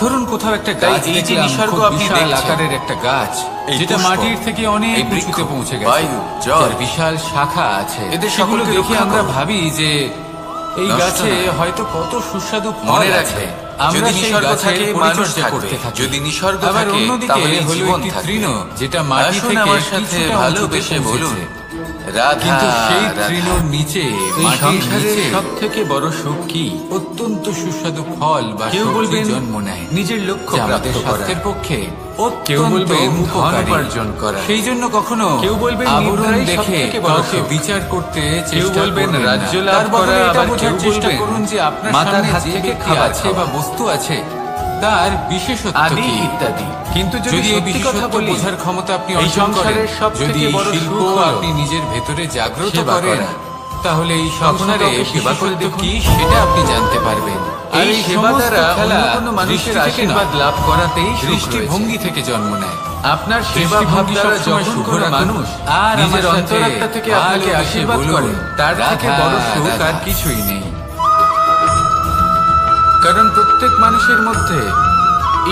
ধরুন কোথাও একটা তাই গাছ এই যে দেখলাম, নিসর্গ খুব আপনি বিশাল দেখছেন, আকারের একটা গাছ, এই যেটা পুষ্প, মাটির থেকে অনেক এই বৃক্ষ, উঁচুতে পৌঁছে গেছে, বায়ু, জল, যার বিশাল শাখা আছে, এদের সেগুলো সকলকে দেখে রক্ষা আমরা করো। ভাবি যে এই নষ্ট গাছে নয়। হয়তো কত সুস্বাদু ফল মনে আছে। রাখবে, আমরা যদি সেই নিসর্গ গাছের থাকে, মানুষ পরিচর্যা থাকবে। করতে থাকি। যদি নিসর্গ আবার থাকে, অন্যদিকে তাহলে হলো জীবন একটি থাকবে। তৃণ, যেটা মাটি আসুন থেকে আমার সাথে কিছুটা ভালোবেসে উঁচুতে বলুন, পৌঁছেছে। রাধা, কিন্তু সেই রাধা। তৃণর নিচে, এই মাটির সংসারের নিচে সবথেকে বড় সুখ কি? অত্যন্ত সুস্বাদু ফল বা কেউ সবজি বলবেন জন্ম নেয়, নিজের লক্ষ্য যা আমাদের প্রাপ্ত করা। স্বাস্থ্যের পক্ষে কেউ অত্যন্ত বলবেন ধন উপকারী। উপার্জন করা। সেই জন্য কখনো কেউ বলবেন আবরণ নিদ্রাই দেখে সবথেকে বড় কাউকে সুখ। বিচার করতে কেউ চেষ্টা বলবেন করবেন না। রাজ্য লাভ তার বদলে করা, এটা আবার বোঝার কেউ চেষ্টা বলবেন করুন যে আপনার মাতার সামনে হাত যে থেকে ব্যক্তি খাবার আছে খাওয়া। বা বস্তু আছে তার বিশেষত্ব আদি কি ইত্যাদি। কিন্তু যদি এই সত্যি কথা বিশেষত্ব বলি, বোঝার ক্ষমতা আপনি এই অর্জন করেন, সংসারের সবথেকে যদি এই বড় শিল্প সুখ হলো আপনি নিজের ভেতরে জাগ্রত সেবা করেন, করা। তাহলে এই কখনো সংসারে কাউকে সেবা করে বিশেষত্ব দেখুন। কি সেটা আপনি জানতে পারবেন। আর এই এই সেবা সমস্ত দ্বারা খেলা অন্য কোনো মানুষের দৃষ্টি থেকে আশীর্বাদ নয়, লাভ করাতেই সুখ দৃষ্টিভঙ্গি রয়েছে। থেকে জন্ম নেয়। আপনার সেবা ভাব দৃষ্টিভঙ্গি দ্বারা সবসময় যখন শুভ কোনো রাখুন। মানুষ আর নিজের আমার সাথে অন্তরাত্মা থেকে আপনাকে ভালোবেসে আশীর্বাদ বলুন, করে, তার থেকে রাধা, বড় সুখ রাধা। আর কিছুই নেই। কারণ প্রত্যেক মানুষের মধ্যে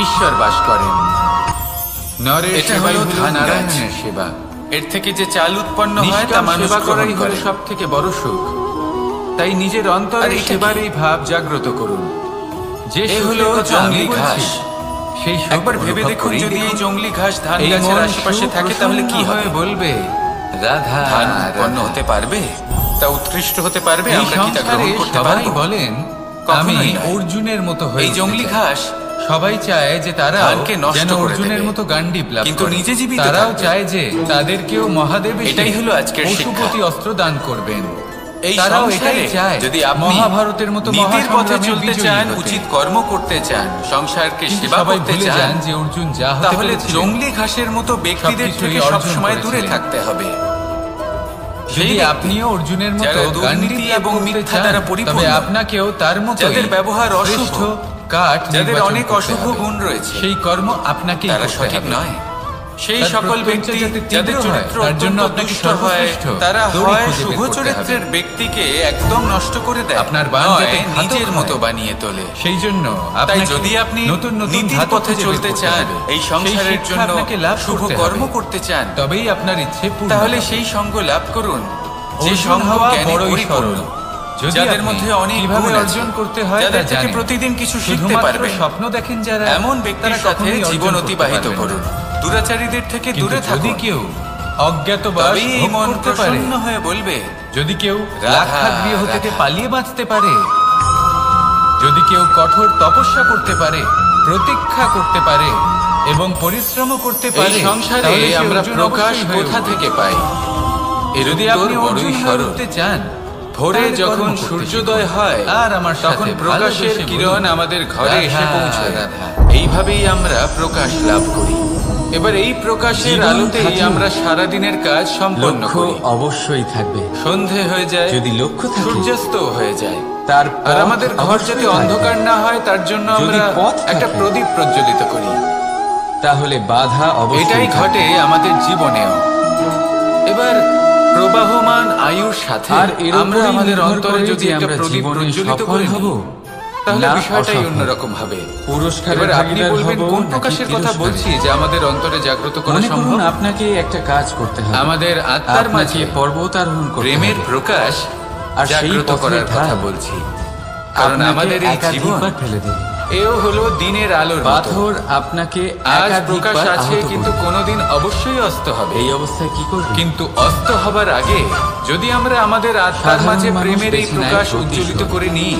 ঈশ্বর বাস করেন। নরের এটা সেবাই হলো হলো ধান গাছ। নারায়ণের সেবা। এর থেকে যে চাল উৎপন্ন হয় তা নিষ্কাম মানুষ সেবা গ্রহণ করাই হলো করে। সব থেকে বড় সুখ। তাই নিজের আর অন্তরে এটা সেবার কি? এই ভাব জাগ্রত করুন। যে এ হলো হলো জংলি আমি ঘাস। বলছি। সেই একবার ভেবে অনুভব দেখুন, করেই যদি এই দেখুন। জংলি ঘাস ধান এই গাছের মন আশেপাশে থাকে তাহলে কি হবে? বলবে, রাধা, ধান উৎপন্ন রাধা। হতে পারবে, তা উৎকৃষ্ট হতে পারবে, এই আমরা কি তা সংসারে গ্রহণ করতে সবাই পারবো? বলেন কখনোই আমি নয়। অর্জুনের মতো হয়ে এই উঠতে জংলি চাই। ঘাস সবাই চায় যে তারা ধানকে নষ্ট যেন করে অর্জুনের দেবে। মতো গান্ডীব লাভ কিন্তু করে। নিজে জীবিত তারাও থাকবে। চায় যে তাদেরকেও মহাদেব এসে এটাই হলো আজকের পশুপতি শিক্ষা। অস্ত্র দান করবেন। এই তারাও সংসারে এটাই চায়, যদি আপনি মহাভারতের মতো নীতির পথে মহাসংগ্রামে চলতে বিজয়ী চান, হতে। উচিত কর্ম করতে চান, সংসারকে কিন্তু সেবা সবাই করতে ভুলে চান, যান যে অর্জুন যা হতে তাহলে পেরেছিলেন, জংলি ঘাসের মতো ব্যক্তিদের সবকিছুই থেকে অর্জন সবসময় দূরে করেছিলেন। থাকতে হবে। যদি সেই আপনিও অর্জুনের মতো যারা দুর্নীতি গান্ডীব লাভ এবং করতে মিথ্যা চান, দ্বারা তবে পরিপূর্ণ, আপনাকেও তার মতো যাদের ব্যবহার অশুভ, কাঠ যাদের নির্বাচন অনেক করতে অশুভ হবে। গুণ রয়েছে, সেই কর্ম আপনাকে তারা সঠিক নয়। সেই তার সকল প্রত্যেকটা ব্যক্তি যাতে তীব্র যাদের হয়, চরিত্র তার জন্য অত্যন্ত আপনাকে দুষ্ট হয়, সর্বশ্রেষ্ঠ তারা দড়ি হয় খুঁজে বের শুভ করতে চরিত্রের হবে। ব্যক্তিকে একদম নষ্ট করে দেয়, আপনার বান নয় যাতে ঘাতক নিজের হয়। মতো বানিয়ে তোলে। সেই জন্য তাই আপনাকে যদি আপনি নতুন নতুন নীতির ধাতু পথে খুঁজে বের চলতে করতে চান, হবে। এই সেই সংসারের শিক্ষা জন্য আপনাকে লাভ শুভ করতে কর্ম হবে। করতে চান, তবেই আপনার ইচ্ছে পূর্ণ তাহলে হবে। সেই সঙ্গ লাভ করুন যে অর্জুন সঙ্গ হওয়া জ্ঞানে বড়ই পরিপূর্ণ, সরল। যদি যাদের আপনি মধ্যে অনেক কিভাবে গুণ আছে, অর্জন করতে হয় যাদের তা থেকে জানেন। প্রতিদিন কিছু শিখতে শুধুমাত্র পারবেন, স্বপ্ন দেখেন যারা, এমন ব্যক্তির তারা সাথে কখনোই অর্জন জীবন করতে অতিবাহিত পারবেন না। করুন। দুরাচারীদের থেকে কিন্তু দূরে যদি থাকুন। কেউ অজ্ঞাতবাস তবেই এই ভোগ মন করতে পারে, প্রসন্ন হয়ে বলবে, যদি কেউ রাধা, লাক্ষাত গৃহ থেকে রাধা। পালিয়ে বাঁচতে পারে, যদি কেউ কঠোর তপস্যা করতে পারে, প্রতীক্ষা করতে পারে এবং পরিশ্রম করতে পারে, এই সংসারে তাহলে সে আমরা অর্জুন প্রকাশ অবশ্যই হয়ে কোথা উঠবে। থেকে পাই? এর যদি উত্তর আপনি বড়ই অর্জুন হয়ে সরল। উঠতে চান, ভোরে তাহলে যখন কর্ম করতে সূর্যোদয় শিখুন। হয়, আর আমার তখন সাথে প্রকাশের ভালোবেসে কিরণ বলুন, আমাদের ঘরে এসে রাধা, পৌঁছয়। রাধা। এইভাবেই আমরা প্রকাশ লাভ করি। এবার এই প্রকাশের জীবন আলোতেই থাকলে আমরা সারা দিনের কাজ সম্পন্ন লক্ষ্য করি। অবশ্যই থাকবে। সন্ধে হয়ে যায়, যদি লক্ষ্য থাকে, সূর্যাস্ত হয়ে যায়, তার আর পথ আমাদের ঘর অবশ্যই যাতে থাকবে। অন্ধকার না হয় তার জন্য যদি আমরা পথ একটা থাকে, প্রদীপ প্রজ্বলিত করি। তাহলে বাধা অবশ্যই এটাই থাকবে। ঘটে আমাদের জীবনেও। এবার প্রবাহমান আয়ুর সাথে আর এর আমরা উপরেই আমাদের নির্ভর অন্তরে করে যদি যে একটা আমরা প্রদীপ জীবনে প্রজ্বলিত সফল করে হব নিই, তাহলে না বিষয়টাই অসফল। অন্যরকম হবে। পুরস্কারের এবার আপনি ভাগীদার বলবেন হব কোন নাকি প্রকাশের কথা তিরস্কারের? বলছি যে আমাদের অন্তরে জাগ্রত করা মনে সম্ভব? করুন আপনাকে একটা কাজ করতে হবে, আমাদের আত্মার আপনাকে মাঝে পর্বত আরোহণ করতে প্রেমের হবে। প্রকাশ আর সেই জাগ্রত পথের করার কথা ঢাল বলছি। কারণ আপনাকে আমাদের এই জীবন একাধিকবার ফেলে দেবে। এও হলো দিনের আলোর মতো। পাথর আপনাকে আজ প্রকাশ একাধিকবার আছে, আহত কিন্তু করবে। কোনোদিন অবশ্যই অস্ত হবে। এই অবস্থায় কি করবে? কিন্তু অস্ত হবার আগে যদি আমরা আমাদের আত্মার সাধারণ মাঝে মানুষ প্রেমের এই বেছে নেয় প্রকাশ প্রতিশোধ। উজ্জ্বলিত করে নিই,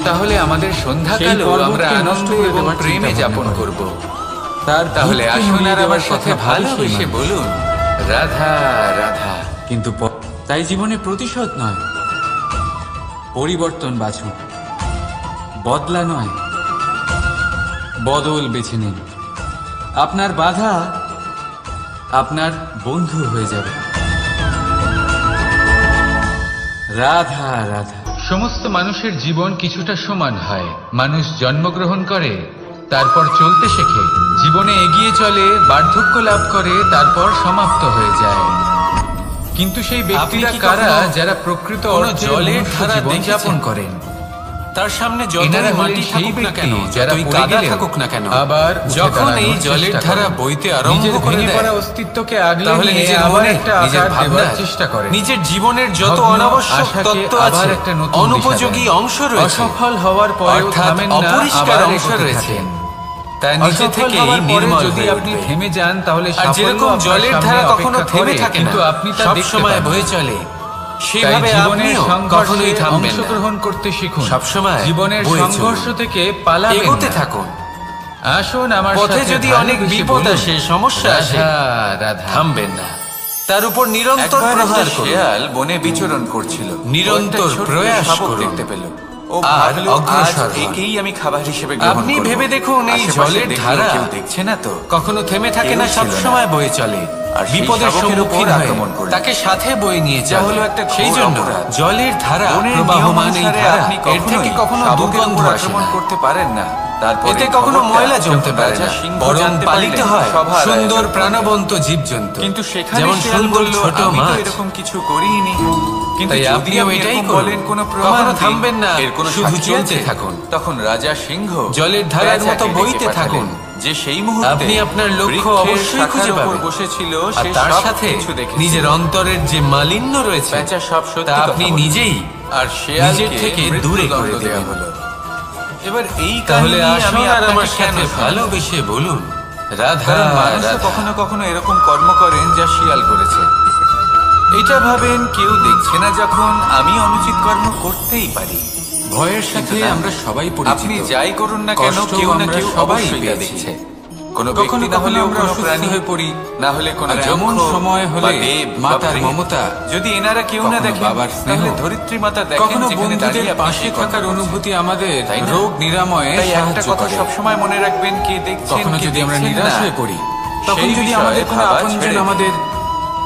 তাহলে আমাদের সন্ধ্যাকালও পর্বতকে আমরা নষ্ট আনন্দ করে এবং দেওয়ার প্রেমে চিন্তা যাপন ভাবনা করে। করব। তার তাহলে ভিতকে আসুন নুড়িয়ে আর আমার দেওয়ার সাথে কথা ভাবে সেই ভালোবেসে মানুষ। বলুন, রাধা রাধা। কিন্তু তাই জীবনে প্রতিশোধ নয়, পরিবর্তন বাছুন। বদলা নয়, বদল বেছে নিন। আপনার বাধা আপনার বন্ধু হয়ে যাবে। রাধা রাধা। সমস্ত মানুষের জীবন কিছুটা সমান হয়। মানুষ জন্মগ্রহণ করে, তারপর চলতে শেখে, জীবনে এগিয়ে চলে, বার্ধক্য লাভ করে, তারপর সমাপ্ত হয়ে যায়। কিন্তু সেই ব্যক্তিরা কি কারা কখনো যারা প্রকৃত কোনো অর্থে জলের মনুষ্য ধারা জীবন দেখেছেন? যাপন করেন? তার সামনে যতই এনারা হলেন মাটি সেই থাকুক না ব্যক্তি কেন, যারা যতই পড়ে কাদা গেলেও থাকুক না কেন, আবার উঠে যখন এই দাঁড়ানোর জলের চেষ্টা ধারা করেন। বইতে আরম্ভ নিজের করে ভেঙে দেয়, পড়া অস্তিত্বকে আগলে তাহলে নিয়ে নিজের আবার মনে, একটা নিজের আঘাত দেওয়ার ভাবনায়, চেষ্টা করেন। নিজের জীবনের যত ভগ্ন অনাবশ্যক আশাকে তত্ত্ব আবার আছে, একটা নতুন দিশা অনুপযোগী দেন। অংশ রয়েছে, অসফল হওয়ার পরেও অর্থাৎ থামেন না, অপরিষ্কার আবার অংশ এগোতে রয়েছে, থাকেন। তা নিচে অসফল থেকেই হওয়ার পরে নির্মল যদি হয়ে আপনি উঠবে। থেমে যান তাহলে আর সাফল্য যেরকম আপনার জলের সামনে ধারা কখনো অপেক্ষা থেমে করে, থাকে না, কিন্তু আপনি তা সব দেখতে সময় পান না। বয়ে চলে, তাই সেভাবে জীবনের আপনিও সংঘর্ষে কখনোই থামবেন না। অংশগ্রহণ করতে শিখুন। সবসময় জীবনের বয়ে চলুন। সংঘর্ষ থেকে পালাবেন এগোতে না। থাকুন। আসুন আমার পথে সাথে যদি ভালোবেসে অনেক বিপদ বলুন, আসে, সমস্যা আসে, রাধা রাধা। থামবেন না, তার উপর নিরন্তর একবার প্রহার একটা করুন, শেয়াল বনে বিচরণ করছিল। নিরন্তর ও একটা ছোট্ট প্রয়াস শাবক করুন। দেখতে পেল। ও আর ভাবলো, অগ্রসর আজ হন। একেই আমি খাবার হিসেবে গ্রহণ আপনি করব। ভেবে দেখুন, এই আশেপাশে জলের দেখলো ধারা কেউ দেখছে না তো। কখনো থেমে থাকে না, কেউ সব ছিল না। সময় বয়ে চলে, আর সেই বিপদের শাবকের সম্মুখীন উপর হয়ে আক্রমণ করলো। তাকে সাথে বয়ে নিয়ে যা চলে। হলো একটা ঘোর সেই জন্য অপরাধ। জলের ধারা বনের প্রবাহমান এই নিয়মানুসারে ধারা, আপনি এর থেকে কখনো শাবকের দুর্গন্ধ উপর আসে আক্রমণ না। করতে পারেন না। তারপর এতে এই কখনো খবরটা ময়লা জমতে যখন পারে রাজা না, সিংহ বরং জানতে পালিত পারলেন, হয় সভার সুন্দর আয়োজন প্রাণবন্ত জীবজন্তু, কিন্তু সেখানে যেমন শেয়াল সুন্দর বলল, ছোট আমি তো মাছ। এরকম কিছু করিনি। কিন্তু তাই যদি আপনিও আপনি এটাই এরকম করুন। বলেন, কোনো প্রমাণ কখনো দিন, থামবেন না, এর কোনো শুধু সাক্ষী চলতে আছে? থাকুন। তখন রাজা সিংহ জলের ধারার মতো পেঁচাকে বইতে ডেকে থাকুন। পাঠালেন, যে সেই মুহূর্তে আপনি আপনার লক্ষ্য বৃক্ষের অবশ্যই শাখার খুঁজে উপর পাবেন। বসেছিল, আর সে তার সব সাথে কিছু দেখেছিল। নিজের অন্তরের যে মালিন্য রয়েছে, পেঁচা সব সত্যি তা কথা আপনি বলল। নিজেই আর শেয়ালকে নিজের থেকে দূরে করে মৃত্যুদণ্ড দেয়া দেবেন। হলো। এবার এই তাহলে কাহিনী আসুন আমি আর আমার আপনাকে কেন সাথে শোনাবো? ভালোবেসে বলুন, রাধা কারণ মানুষও রাধা। কখনো কখনো এরকম কর্ম করেন যা শিয়াল করেছে। এটা ভাবেন কেউ দেখছে না, যখন আমি অনুচিত কর্ম করতেই পারি। ভয়ের সাথে কিন্তু না, আমরা সবাই পরিচিত। আপনি যাই করুন না কেন, কষ্ট কেউ না আমরা কেউ সবাই অবশ্যই তা পেয়েছি। দেখছে। কোনো কখনো ব্যক্তি না কখনো হলেও আমরা কোনো অসুস্থ প্রাণী হয়ে পড়ি, না হলে কোনো আর যক্ষ এমন সময় বা হলে দেব বা মাতার প্রেত। মমতা, যদি এনারা কেউ না কখনো দেখেন, বাবার স্নেহ, তাহলে ধরিত্রী মাতা দেখেন, কখনো যেখানে বন্ধুদের দাঁড়িয়ে আপনি পাশে সেই কর্ম থাকার করছেন। অনুভূতি আমাদের তাই না? রোগ নিরাময়ে তাই একটা সাহায্য কথা করে। সবসময় মনে রাখবেন, কে দেখছেন কখনো কে যদি আমরা দেখছেন নিরাশ না। হয়ে পড়ি, তখন সেই যদি বিষয়ে আমাদের কোনো ভাবা আপনজন ছেড়ে দিন। আমাদের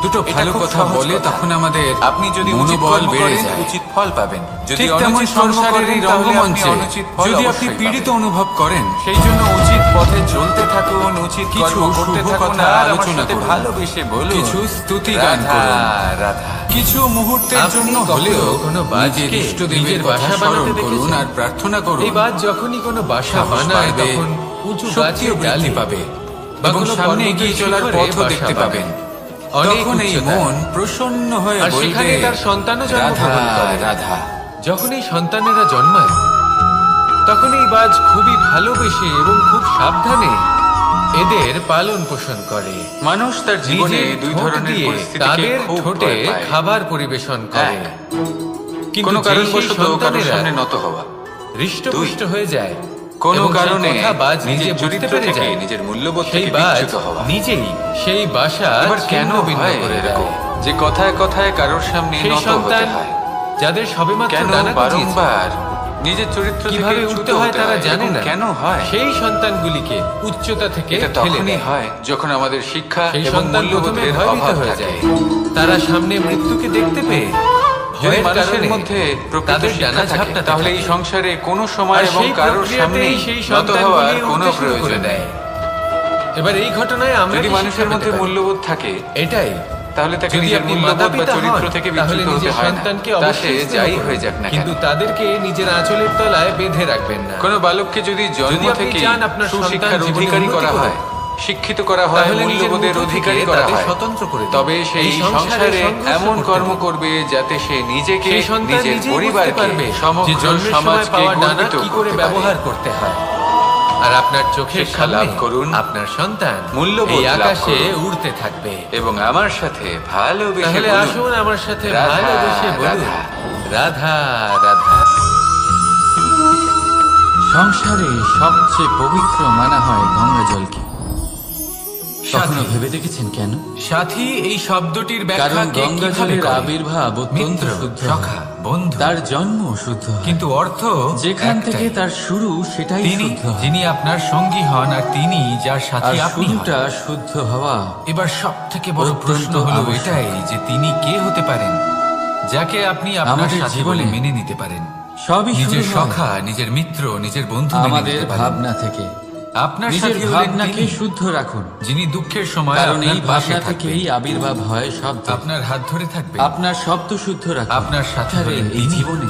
দুটো এটা ভালো খুব কথা সহজ বলে, কথা। তখন আমাদের আপনি যদি উচিত মনোবল কর্ম বেড়ে করেন, যায়। উচিত ফল পাবেন। যদি ঠিক তেমন অনুচিত কর্ম সংসারের করেন, এই তাহলে আপনি রঙ্গমঞ্চে অনুচিত ফল যদি আপনি অবশ্যই পীড়িত পাবেন। অনুভব করেন, সেই জন্য উচিত পথে চলতে থাকুন, উচিত কিছু কর্ম করতে শুভ থাকুন, কথা আর আমার আলোচনা সাথে করুন। ভালোবেসে বলুন, কিছু স্তুতি গান রাধা করুন। রাধা। কিছু মুহূর্তের আপনি জন্য কখনো হলেও কোনো নিজের বাজকে ইষ্টদেবের নিজের কথা বাসা স্মরণ বানাতে করুন দেখেছেন? আর প্রার্থনা করুন। এই বাজ যখনই কোনো বাসা সাহস বানায়, বাড়বে, তখন উঁচু শক্তিও গাছের বৃদ্ধি ডালে পাবে বা এবং কোনো সামনে পর্বতের এগিয়ে চলার শিখরে পথও বাসা দেখতে বানায়। পাবেন। অনেক তখন এই উচ্চতায়। মন প্রসন্ন হয়ে আর বলবে, সেখানে তার সন্তানও রাধা জন্মগ্রহণ করে। রাধা। যখন এই সন্তানেরা জন্মায়, তখন এই বাজ খুবই ভালোবেসে এবং খুব সাবধানে এদের পালন পোষণ করে। মানুষ তার জীবনে নিজের দুই ঠোঁট ধরনের দিয়ে পরিস্থিতিকে তাদের খুব ঠোঁটে ভয় পায়। খাবার পরিবেশন করে। এক, কিন্তু কোনো যেই কারণবশত সেই কারোর সন্তানেরা সামনে নত হওয়া। হৃষ্টপুষ্ট হয়ে যায়, কোনো এবং সেই কারণে কথা বাজ নিজে নিজের বুঝতে চরিত্র পেরে থেকে, যায়, নিজের মূল্যবোধ সেই থেকে বাজ বিচ্যুত হওয়া। নিজেই সেই বাসা এবার কেন ছিন্নভিন্ন হয় করে এরকম, দেয়। যে কথায় কথায় কারোর সামনে সেই নত হতে সন্তান হয়? যাদের সবেমাত্র কেন ডানা গজিয়েছে, বারংবার নিজের চরিত্র থেকে কিভাবে চ্যুত উঠতে হয় হতে তারা জানে এরকম না। কেন হয়? সেই সন্তানগুলিকে উচ্চতা থেকে এটা ঠেলে তখনই দেয়। হয় যখন আমাদের শিক্ষা সেই এবং সন্তান প্রথমে মূল্যবোধের ভয়ভীত অভাব হয়ে থাকে। যায়। তারা সামনে মৃত্যুকে দেখতে পেয়ে যদি ভয়ের মানুষের কারণে মধ্যে প্রকৃত তাদের শিক্ষা ডানা থাকে, ঝাপটাতে তাহলে এই থাকে। সংসারে কোনো সময় আর এবং সেই কারোর সামনে প্রক্রিয়াতেই সেই নত সন্তানগুলি হওয়ার কোনো উঠতে শুরু করে প্রয়োজন দেয়। নেই। এবার এই ঘটনায় আমরা যদি কি মানুষের শিক্ষা মধ্যে পেতে পারি? মূল্যবোধ থাকে, এটাই, তাহলে তাকে যদি নিজের আপনি মূল্যবোধ বা মাতা-পিতা চরিত্র হন, থেকে তাহলে বিচ্যুত হতে নিজের হয় না। সন্তানকে তা সে অবশ্যই স্নেহ যাই করুন। হয়ে যাক না কেন। কিন্তু তাদেরকে নিজের আঁচলের তলায় বেঁধে রাখবেন না। কোনো বালককে যদি জন্ম যদি আপনি থেকে চান আপনার সুশিক্ষার সন্তান জীবনে অধিকারী উন্নতি করা করুক, হয়, শিক্ষিত করা হয়, তাহলে নিজের মূল্যবোধের মধ্য অধিকারী থেকে করা তাদের হয়, স্বতন্ত্র করে দিন। তবে সেই এই সংসারে সংসারে সংঘর্ষ এমন করতে কর্ম দিন। করবে যাতে সে নিজেকে, সেই সন্তান নিজের নিজেই বুঝতে পরিবারকে, পারবে যে সমগ্র জন্মের সময় সমাজকে পাওয়া ডানা গর্বিত কি করে করতে ব্যবহার পারে। করতে হয়। আর আপনার চোখের শিক্ষা লাভ সামনে করুন, আপনার সন্তান মূল্যবোধ এই লাভ আকাশে করুন। উড়তে থাকবে। এবং আমার সাথে ভালোবেসে তাহলে বলুন, আসুন আমার সাথে রাধা, ভালোবেসে বলুন, রাধা। রাধা রাধা। সংসারে সবচেয়ে পবিত্র মানা হয় গঙ্গা জলকে। কখনো সাথী। ভেবে দেখেছেন কেন? সাথী এই শব্দটির ব্যাখ্যা কারণ কে গঙ্গা কিভাবে জলের করে? আবির্ভাব অত্যন্ত মিত্র, শুদ্ধ সখা, হয়। বন্ধু। তার জন্ম শুদ্ধ হয়। কিন্তু অর্থ যেখান একটাই। থেকে তার শুরু সেটাই তিনি শুদ্ধ হয়। যিনি আপনার সঙ্গী হন আর তিনি যার আর সাথী আপনি হন। শুরুটা শুদ্ধ হওয়া এবার সব থেকে বড় অত্যন্ত প্রশ্ন হলো আবশ্যক। এটাই যে তিনি কে হতে পারেন, যাকে আপনি আপনার আমাদের সাথী জীবনে বলে মেনে নিতে পারেন। সবই নিজের শুরু হয় সখা, নিজের মিত্র, নিজের বন্ধু মেনে আমাদের নিতে পারেন। ভাবনা থেকে। আপনার নিজের সাথী হলেন ভাবনাকে তিনি, শুদ্ধ রাখুন, যিনি দুঃখের সময় কারণ এই আপনার পাশে ভাবনা থাকবেন, থেকেই আবির্ভাব হয় শব্দ। আপনার হাত ধরে থাকবেন, আপনার শব্দ শুদ্ধ রাখুন। আপনার সাথী আরে, হলেন এই তিনি, জীবনে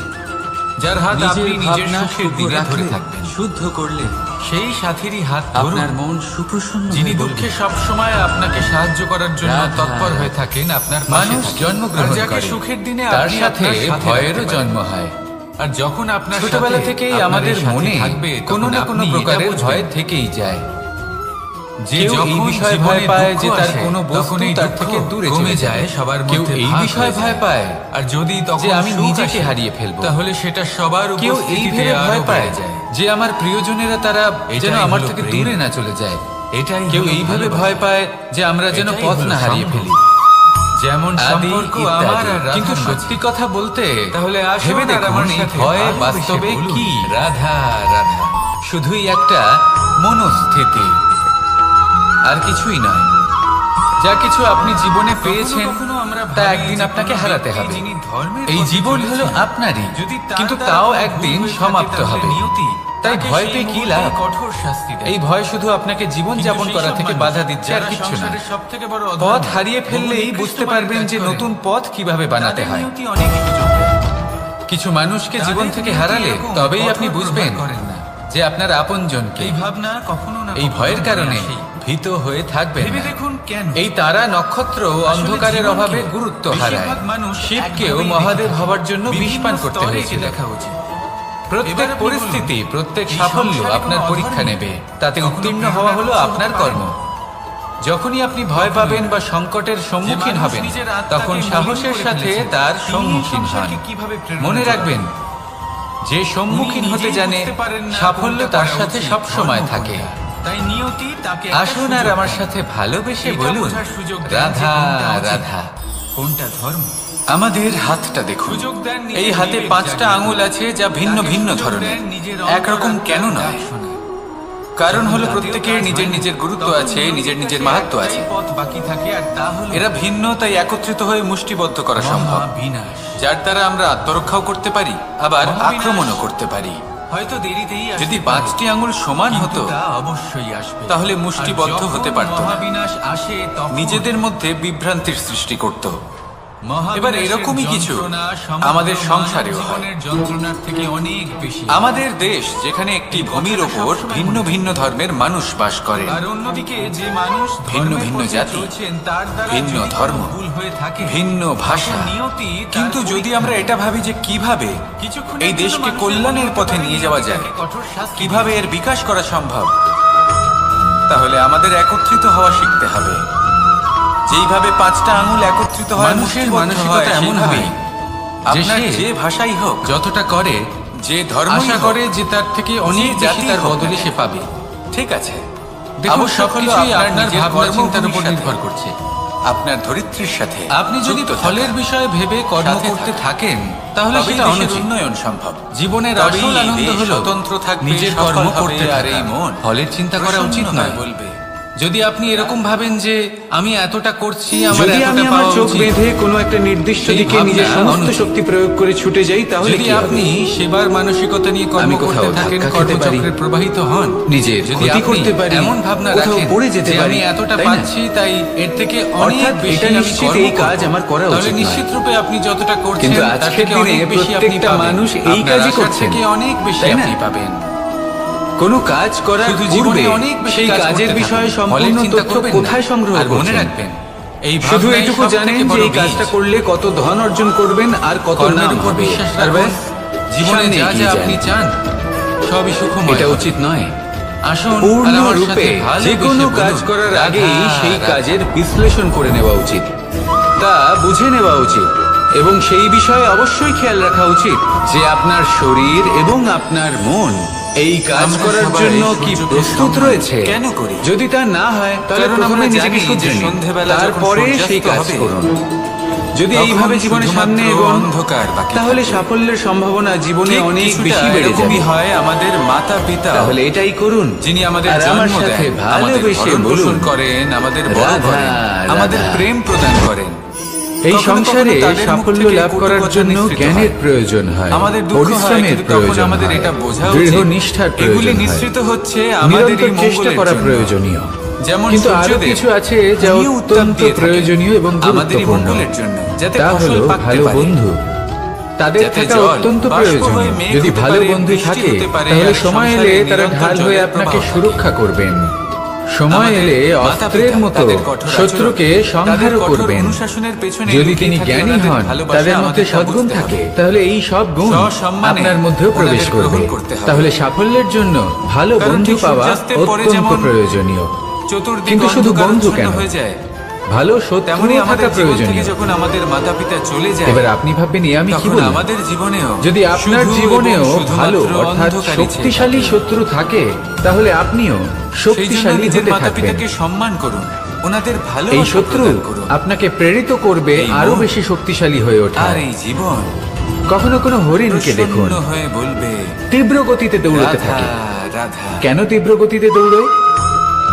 যার হাত আপনি নিজের নিজের ভাবনা সুখের শুদ্ধ দিনে ধরে রাখলে, থাকবেন। শুদ্ধ করলে সেই সাথীরই হাত ধরুন, আপনার মন সুপ্রসন্ন যিনি হয়ে দুঃখে উঠবে। সবসময় আপনাকে সাহায্য করার জন্য রাধা। তৎপর হয়ে থাকেন, আপনার পাশে মানুষ থাকেন। জন্মগ্রহণ আর যাকে করে, সুখের দিনে তার আপনি সাথে আপনার সাথে ভয়েরও রাখতে পারেন। জন্ম হয়। আর যখন আপনার ছোটবেলা সাথে থেকেই আপনার আমাদের এই সাথী মনে থাকবে, কোনো তখন না কোনো আপনি এটা প্রকারের বুঝবেন ভয় থেকেই যায়। যে কেউ এই যখন বিষয়ে জীবনে ভয় পায় যে দুঃখ তার আসে, কোনো তখন বস্তু এই তার দুঃখ থেকে দূরে কমে চলে যায়, সবার কেউ মধ্যে এই ভাগ বিষয়ে হয়ে ভয় যায়। পায় আর যদি তখন যে আমি সুখ নিজেকে আসে, হারিয়ে ফেলবো, তাহলে সেটা সবার কেউ এই উপস্থিতিতে ভেবে আরো ভয় পায় বেড়ে যায়। যে আমার প্রিয়জনেরা তারা যেন এটাই আমার হলো থেকে প্রেম। দূরে না চলে যায়। এটাই কেউ হলো এইভাবে ভালোবাসা। ভয় পায় যে আমরা যেন এটাই পথ হলো না হারিয়ে সম্ভব। ফেলি। যেমন আদি সম্পর্ক ইত্যাদি। আমার আর রাধার কিন্তু মাঝে। সত্যি কথা বলতে তাহলে আসুন ভেবে আর দেখুন আমার এই সাথে ভয় ভালোবেসে বাস্তবে বলুন, কি? রাধা রাধা। শুধুই একটা মনস্থিতি, আর কিছুই নয়। যা কিছু আপনি জীবনে পেয়েছেন কখনো আমরা তা ভাবি একদিন যে আপনাকে কোনো হারাতে ব্যক্তি হবে। যিনি ধর্মের এই পথে জীবন হলো চলেছেন, আপনারই, যদি তার কিন্তু দ্বারা তাও কোনো একদিন ভুল হয়ে থাকে, সমাপ্ত তাহলে হবে। নিয়তি তাই তাকে ভয় সেই পেয়ে কি মুহূর্তে লাভ? কঠোর শাস্তি দেয়। এই ভয় শুধু আপনাকে জীবন কিন্তু যাপন সেই করা সব থেকে মানুষ বাধা দিচ্ছে, আর যারা কিচ্ছু না। সংসারের সবথেকে বড় অধর্ম, পথ হারিয়ে বহু ফেললেই নিকৃষ্ট বুঝতে কাজ পারবেন যে করেন। নতুন পথ কিভাবে বানাতে তাদের হয়। নিয়তি অনেক সুযোগ দেয়। কিছু মানুষকে জীবন তাদের থেকে নিয়তি হারালে এরকম তবেই আপনি কঠোর বুঝবেন প্রভাব করেন না। যে আপনার আপনজনকে। এই ভাবনা কখনো না এই কখনো ভয়ের মনে কারণে আসেই। ভীত হয়ে থাকবেন ভেবে না। দেখুন কেন এই তারা নক্ষত্র অন্ধকারের জীবনকে অভাবে গুরুত্ব হারায়। বেশিরভাগ মানুষ শিবকেও একভাবেই মহাদেব দেখে। হবার জন্য বিষ বিভিন্ন পান করতে স্তরে হয়েছিল। দেখা উচিত। প্রত্যেক এবার আপনি পরিস্থিতি, বলুন, প্রত্যেক এই সাফল্য সংসারে আপনার কোনো পরীক্ষা অধর্ম নেবে। তাতে কখনো উত্তীর্ণ প্রেরণা হওয়া হলো কখনো আপনার পারে কর্ম। না। যখনই আপনি ভয় পাবেন বা সংকটের সম্মুখীন মানুষ হবেন, নিজের আত্মাকে তখন মলিন সাহসের করে সাথে ফেলেছে, তার তিনি সম্মুখীন হন। সংসারকে কিভাবে প্রেরণা মনে যোগান? রাখবেন, যে সম্মুখীন উনি হতে নিজেই জানে বুঝতে পারেন না সাফল্য কোনটা তার করা সাথে উচিত, সব সময় ধর্ম থাকে। কোনটা। তাই নিয়তি তাকে একটা আসুন আর সুযোগ আমার দেয়। সাথে ভালোবেসে এটা বলুন, বোঝার সুযোগ দেন যে রাধা কোনটা উচিত, রাধা। কোনটা ধর্ম। আমাদের হাতটা দেখুন। সুযোগ দেন নিজের এই হাতে বিবেক 5টা জাগিয়ে। আঙুল আছে যা ভিন্ন তাকে ভিন্ন সুযোগ ধরনের। দেন নিজের একরকম অন্তরাত্মার কেন নয়? ডাক শোনার। কারণ হলো যখন প্রত্যেকের জাতীয় নিজের কাজ নিজের হয়, গুরুত্ব তখন আছে, নিজের নিজের কাছে মাহাত্ম্য একটাই আছে। পথ বাকি থাকে, আর তা হলো এরা ভিন্ন, তাই একত্রিত হয়ে মুষ্টিবদ্ধ করা সম্ভব, মহাবিনাশ। যার দ্বারা আমরা আত্মরক্ষাও করতে পারি, আবার মহাবিনাশ। আক্রমণও করতে পারি। হয়তো দেরিতেই আসতে যদি পারে, 5টি আঙুল সমান কিন্তু হতো, তা অবশ্যই আসবে। তাহলে মুষ্টিবদ্ধ আর যখন হতে পারত না। মহাবিনাশ আসে তখন নিজেদের মধ্যে বিভ্রান্তির সৃষ্টি করত। মহাবিনাশের এবার এরকমই কিছু যন্ত্রণা সমগ্র আমাদের সংসারেও মানব হয়। জীবনের যন্ত্রণার থেকে অনেক বেশি। আমাদের দেশ, যেখানে একটি ভূমির ওপর ভিন্ন ভিন্ন ধর্মের মানুষ বাস করে, আর অন্যদিকে যে মানুষ ভিন্ন ধর্মের ভিন্ন পথে জাতি, চলছেন, তার দ্বারা ভিন্ন যদি কোনো ধর্ম, ভুল হয়ে থাকে, ভিন্ন ভাষা, তখন নিয়তি তার কিন্তু যদি পরীক্ষা আমরা নেয়। এটা ভাবি যে কিভাবে কিছুক্ষণের এই জন্য দেশকে মানুষের কল্যাণের মনে পথে হতে নিয়ে পারে যাওয়া নিয়তি যায়, তাকে কঠোর শাস্তি কিভাবে দিয়েছে। এর বিকাশ করা সম্ভব, তাহলে আমাদের একত্রিত হওয়া শিখতে হবে। যেইভাবে 5টা আঙুল একত্রিত হয়, মানুষের মুষ্টিবদ্ধ মানসিকতা হয়, এমন সেইভাবেই হয় আপনার সে যে ভাষাই হোক, যতটা করে যে ধর্ম আশা করে যে তার থেকে অনেক যে বেশি জাতি তার হোক না বদলে কেন। সে পাবে। ঠিক আছে, দেখুন, আবশ্যক হলো সবকিছুই আপনার আপনার নিজের ভাবনা চিন্তার উপর কর্মভূমির সাথে, নির্ভর করছে। আপনার ধরিত্রীর সাথে আপনি যদি যুক্ত ফলের থাকা, বিষয়ে ভেবে কর্ম সাথে করতে থাকা। থাকেন, তাহলে তবেই সেটা দেশের অনুচিত। উন্নয়ন সম্ভব। জীবনের তবেই আসল আনন্দ দেশ হলো স্বতন্ত্র থাকবে, নিজের সফল কর্ম হবে, করতে আর থাকা। এই মন ফলের চিন্তা করা প্রসন্ন উচিত হয়ে নয়। বলবে, যদি আপনি এরকম ভাবেন যে আমি এতটা করছি, আমার যদি আমি এতটা আমার পাওয়া চোখ উচিত, বেঁধে কোনো একটা নির্দিষ্ট সেই দিকে নিজের ভাবনা সমস্ত অনুচিত। শক্তি প্রয়োগ করে ছুটে যাই, তাহলে যদি কি হবে? আপনি সেবার মানসিকতা নিয়ে কর্ম আমি করতে কোথাও থাকেন, ধাক্কা খেতে পারি, কর্মচক্রে প্রবাহিত হন, নিজের যদি ক্ষতি আপনি করতে পারি, এমন ভাবনা কোথাও রাখেন পড়ে যেতে যে পারি, আমি এতটা তাই না? পাচ্ছি, তাই এর থেকে অনেক অর্থাৎ বেশি এটা আমি নিশ্চিত কর্ম এই কাজ করব। আমার করা তাহলে উচিত নয়। নিশ্চিত রূপে আপনি যতটা করছেন কিন্তু তার আজকের থেকে দিনে অনেক বেশি আপনি প্রত্যেকটা পাবেন। মানুষ এই আপনার কাজই আশার করছেন, থেকে অনেক বেশি তাই না? আপনি পাবেন। কোনো কাজ করার শুধু জীবনে পূর্বে অনেক বেশি সেই কাজ কাজের করতে বিষয়ে থাকুন। সম্পূর্ণ ফলের চিন্তা তথ্য করবেন না। কোথায় সংগ্রহ আর মনে করছেন? রাখবেন, এই শুধু ভাবনাই এটুকু সবথেকে জানেন যে বড় এই কাজটা বীজ। করলে কত ধন অর্জন করবেন আর কত কর্মের নাম উপর হবে। বিশ্বাস আর রাখুন। ব্যাস, জীবনে সামনে যা এগিয়ে যা যান। আপনি চান সবই সুখময় এটা হবে। উচিত নয়। আসুন আর পূর্ণ আমার রূপে সাথে ভালোবেসে যে কোনো বলুন, কাজ করার রাধা, আগেই সেই রাধা। কাজের বিশ্লেষণ করে নেওয়া উচিত, তা বুঝে নেওয়া উচিত, এবং সেই বিষয়ে অবশ্যই খেয়াল রাখা উচিত যে আপনার শরীর এবং আপনার মন এই কাজ আমরা করার সবাই জন্য কি সূর্যকে প্রস্তুত সম্মান রয়েছে। কেন করি? যদি তা না হয় তাহলে কারণ প্রথমে আমরা নিজেকে জানি শুধরে যে নিন, সন্ধেবেলা যখন তারপরে সূর্যাস্ত সেই কাজ হবে, করুন। যদি তখন এইভাবে জীবনের সামনে শুধুমাত্র এগোন, অন্ধকার বাকি তাহলে থাকবে। সাফল্যের সম্ভাবনা জীবনে ঠিক অনেক কিছুটা বেশি বেড়ে এরকমই যাবে। হয় আমাদের মাতা পিতা, তাহলে এটাই করুন, যিনি আমাদের আর আমার জন্ম সাথে দেন, আমাদের ভালোবেসে ভরণ পোষণ বলুন, করেন, আমাদের বড় রাধা, করেন, আমাদের রাধা। প্রেম প্রদান করেন। এই কখনো সংসারে কখনো তাদের মুখ সাফল্য থেকে লাভ কটু করার কথা জন্য নিঃসৃত জ্ঞানের হয়। প্রয়োজন হয়, আমাদের দুঃখ হয়, পরিশ্রমের কিন্তু তখন প্রয়োজন আমাদের হয়, এটা বোঝা দৃঢ় উচিত, নিষ্ঠার এগুলি প্রয়োজন হয়, নিঃসৃত হচ্ছে আমাদের নিরন্তর এই চেষ্টা মঙ্গলের করা জন্য। প্রয়োজনীয়। যেমন কিন্তু আরো সূর্যদেব, কিছু আছে যা উনিও উত্তাপ অত্যন্ত দিয়ে থাকেন প্রয়োজনীয় এবং আমাদেরই গুরুত্বপূর্ণ। মঙ্গলের জন্য, যাতে তা ফসল হলো পাকতে ভালো পারে। বন্ধু। তাদের যাতে থাকা জল অত্যন্ত বাষ্প প্রয়োজনীয়। হয়ে মেঘ যদি হতে ভালো পারে, বন্ধু বৃষ্টি থাকে হতে পারে, তাহলে আর সময় সংসারে এলে তারা নিরন্তর ঢাল হয়ে জলের আপনাকে প্রবাহ সুরক্ষা করবেন। সময় আমাদের এলে মাতা-পিতা অস্ত্রের মতো তাদের কঠোর আচরণ, শত্রুকে তাদের সংহারও কঠোর করবেন। অনুশাসনের পেছনে যদি লুকিয়ে তিনি থাকে জ্ঞানী ওনাদের হন, ভালোবাসা, তাদের মধ্যে আমাদের তা সদ্গুণ বুঝতে থাকে, হবে। তাহলে এই সব গুণ সসম্মানে আপনার মধ্যেও প্রবেশ ওনাদের করবে। গ্রহণ করতে হবে। তাহলে সাফল্যের জন্য ভালো কারণ বন্ধু ঠিক পাওয়া সূর্যাস্তের পরে অত্যন্ত যেমন প্রয়োজনীয়। চতুর্দিক কিন্তু শুধু অন্ধকারাচ্ছন্ন বন্ধু কেন, হয়ে যায়, ভালো শত্রু তেমনি থাকা আমাদের জীবন থেকে প্রয়োজনীয়। যখন আমাদের মাতা-পিতা চলে যায়, এবার আপনি ভাববেন আমি কি তখন বললাম? আমাদের জীবনেও যদি আপনার শুধু জীবনেও এবং ভালো শুধুমাত্র অর্থাৎ অন্ধকারই শক্তিশালী ছেয়ে থাকে। শত্রু থাকে, তাহলে আপনিও সেই জন্য শক্তিশালী নিজের হতে থাকবেন। মাতা-পিতাকে সম্মান করুন, ওনাদের এই ভালোবাসা শত্রু প্রদান করুন। আপনাকে প্রেরিত করবে এই আরো মন বেশি শক্তিশালী হয়ে ওঠা। আর এই জীবন কখনো কোনো হরিণকে দেখুন প্রসন্ন হয়ে বলবে, তীব্র গতিতে দৌড়তে রাধা থাকে। রাধা। কেন তীব্র গতিতে দৌড়য়?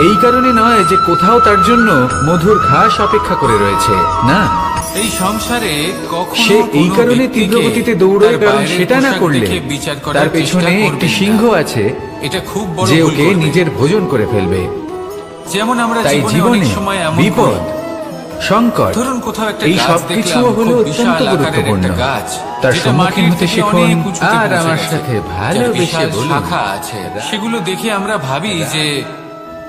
এই কারণে নয় যে কোথাও তার জন্য মধুর ঘাস অপেক্ষা করে রয়েছে, না, এই সংসারে কখনো সে এই কোনো কারণে ব্যক্তিকে তীব্র গতিতে দৌড়য় তার কারণ বাইরের সেটা না পোশাক করলে দেখে বিচার করার তার চেষ্টা পেছনে একটি করবেন সিংহ না। আছে এটা খুব বড় যে ভুল ওকে করবেন। নিজের ভোজন করে ফেলবে। যেমন আমরা তাই জীবনে জীবনে অনেক সময় এমন বিপদ, করি। সংকট, ধরুন কোথাও একটা এই গাছ সব দেখলাম, কিছুও হলো খুব অত্যন্ত বিশাল আকারের গুরুত্বপূর্ণ। একটা গাছ, তার যেটা সম্মুখীন মাটির হতে থেকে শিখুন অনেক উঁচুতে আর পৌঁছে আমার গেছে। সাথে যার ভালোবেসে বিশাল বলুন। শাখা আছে, সেগুলো দেখে আমরা ভাবি যে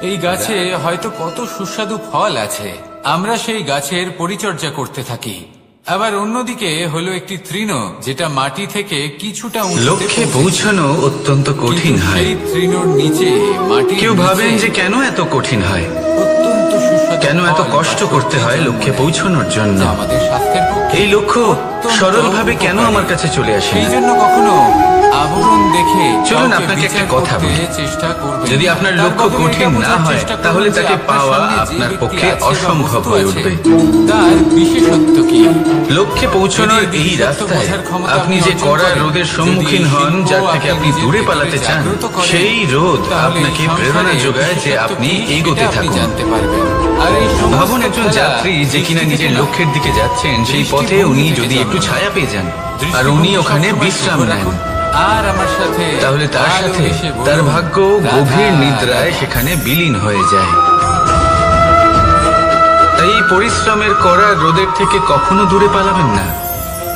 এই গাছে হয়তো কত সুস্বাদু ফল আছে। আমরা সেই গাছের পরিচর্যা করতে থাকি। আবার অন্যদিকে হলো একটি তৃণ, যেটা মাটি থেকে কিছুটা উঁচুতে লক্ষ্যে পৌঁছেছে। পৌঁছানো অত্যন্ত কঠিন কিন্তু হয়। সেই তৃণর নিচে মাটির কেউ ভাবেন নিচে যে কেন এত কঠিন হয়, অত্যন্ত সুস্বাদু কেন এত ফল কষ্ট বা করতে হয় সবজি লক্ষ্যে জন্মায়, পৌঁছানোর জন্য। যা আমাদের স্বাস্থ্যের পক্ষে এই লক্ষ্য অত্যন্ত সরলভাবে কেন উপকারী। আমার কাছে চলে আসে সেই না? জন্য কখনো আবরণ দেখে চলুন কাউকে আপনাকে একটা বিচার কথা করতে বলি। চেষ্টা করবেন যদি না। আপনার তার লক্ষ্য বদলে কঠিন এটা না বোঝার হয়, চেষ্টা করুন তাহলে যে তাকে আপনার পাওয়া সামনে যে আপনার ব্যক্তি পক্ষে আছে বা অসম্ভব বস্তু হয়ে আছে, উঠবে। তার বিশেষত্ব কি? লক্ষ্যে পৌঁছানোর যদি এই বিশেষত্ব রাস্তায় বোঝার ক্ষমতা আপনি যে অর্জন কড়া করেন, রোদের যদি সম্মুখীন হন, শিল্প যার থেকে আপনি নিজের দূরে ভেতরে পালাতে চান, জাগ্রত করেন, সেই রোদ তাহলে এই আপনাকে সংসারে প্রেরণা যোগায় যে বিশেষত্ব আপনি কি, এগোতে সেটা আপনি থাকুন। জানতে পারবেন। আর এই সমস্ত ভাবুন একজন খেলা যাত্রী যে কিনা দৃষ্টি নিজের থেকে লক্ষ্যের দিকে যাচ্ছেন, সেই পথে উনি যদি একটু ছায়া পেয়ে যান আর উনি ওখানে বিশ্রাম নেন, আর আমার সাথে তাহলে তার সাথে ভালোবেসে বলুন, তার ভাগ্য রাধা, গভীর নিদ্রায় রাধা। সেখানে বিলীন হয়ে যায়। তাই এই পরিশ্রমের করা রোদের থেকে কখনো দূরে পালাবেন না।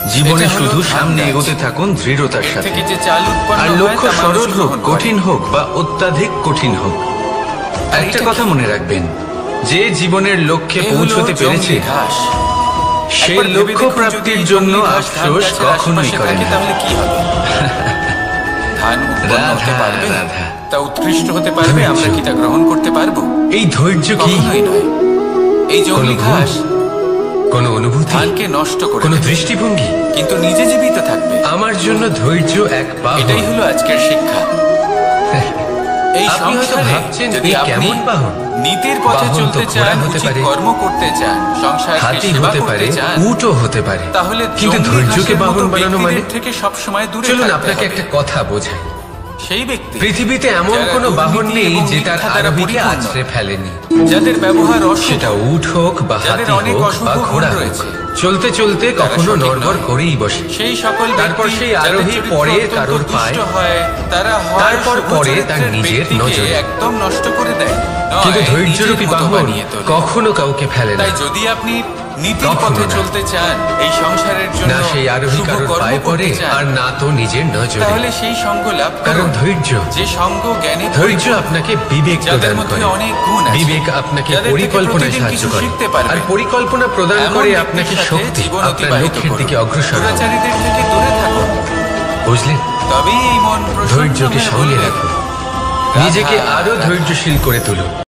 জীবনে এটা হলো শুধু ধান সামনে গাছ। এগোতে থাকুন দৃঢ়তার এর সাথে। থেকে যে চাল উৎপন্ন আর হয় লক্ষ্য তা মানুষ সরল হোক, গ্রহণ করে। কঠিন হোক বা অত্যাধিক কঠিন হোক, একটা কথা মনে রাখবেন, যে জীবনের লক্ষ্যে এ হলো পৌঁছতে পেরেছে জংলি ঘাস। সেই একবার ভেবে লক্ষ্য দেখুন, যদি প্রাপ্তির এই জন্য জংলি ঘাস ধান আফসোস গাছের কখনোই আশেপাশে করে থাকে, না। তাহলে কি হবে? ধান উৎপন্ন হতে রাধা, পারবে, রাধা। তা উৎকৃষ্ট হতে পারবে, আমরা কি তা গ্রহণ করতে পারবো? এই ধৈর্য কি? কখনোই নয়। এই জংলি কোনো গুণ? ঘাস কোনো অনুভূতি, ধানকে নষ্ট করে কোনো দেবে, দৃষ্টিভঙ্গি? কিন্তু নিজে জীবিত থাকবে। আমার জন্য ধৈর্য এক বাহন। এটাই হলো আজকের শিক্ষা। এই আপনি হয়তো সংসারে ভাবছেন, যদি এই আপনি কেমন বাহন? নীতির পথে বাহন তো চলতে ঘোড়া চান, হতে উচিত পারে, কর্ম করতে চান, সংসারকে হাতি সেবা হতে পারে, করতে চান, উটও হতে পারে, তাহলে কিন্তু জংলি ধৈর্যকে ঘাসের বাহন মতো বানানো মানে? ব্যক্তিদের থেকে সবসময় দূরে চলুন থাকতে আপনাকে হবে। একটা কথা বোঝাই। সেই ব্যক্তি পৃথিবীতে এমন যারা কোনো বাহন দুর্নীতি নেই এবং যে তার মিথ্যা দ্বারা আরোহীকে পরিপূর্ণ, আছড়ে ফেলেনি। যাদের ব্যবহার অশুভ, সেটা উট হোক বা যাদের হাতি অনেক হোক অশুভ বা গুণ ঘোড়া হোক, রয়েছে, চলতে চলতে তারা কখনো সঠিক নড়বড় নয়। করেই বসে। সেই সকল তারপর ব্যক্তি সেই যাদের আরোহী চরিত্র পরে অত্যন্ত কারোর দুষ্ট পায়, হয়, তারা হয় তারপর শুভ পরে তার চরিত্রের নিজের ব্যক্তিকে নজরে। একদম নষ্ট করে দেয়, কিন্তু নয়, ধৈর্যরূপী নিজের মতো বাহন বানিয়ে তোলে। কখনো কাউকে ফেলে না। তাই যদি আপনি নীতির কখনো পথে না। চলতে চান, এই সংসারের জন্য না সেই আরোহী শুভ কারোর কর্ম পায়ে পড়ে, করতে চান, আর না তো নিজের নজরে। তাহলে সেই সঙ্গ লাভ কারণ করুন, ধৈর্য যে সঙ্গ জ্ঞানে ধৈর্য আপনাকে বিবেক যাদের প্রদান মধ্যে করে। অনেক গুণ আছে, বিবেক আপনাকে যাদের থেকে পরিকল্পনায় প্রতিদিন সাহায্য কিছু করে, শিখতে পারবেন। আর পরিকল্পনা প্রদান এমন করে ব্যক্তির আপনাকে সাথে শক্তি, জীবন আপনার অতিবাহিত লক্ষ্যের করুন। দিকে অগ্রসর হন। দুরাচারীদের থেকে দূরে থাকুন, বুঝলেন? তবেই এই মন প্রসন্ন ধৈর্যকে হয়ে সঙ্গে বলবে, রাখুন, রাধা, নিজেকে আরো রাধা। ধৈর্যশীল করে তুলুন।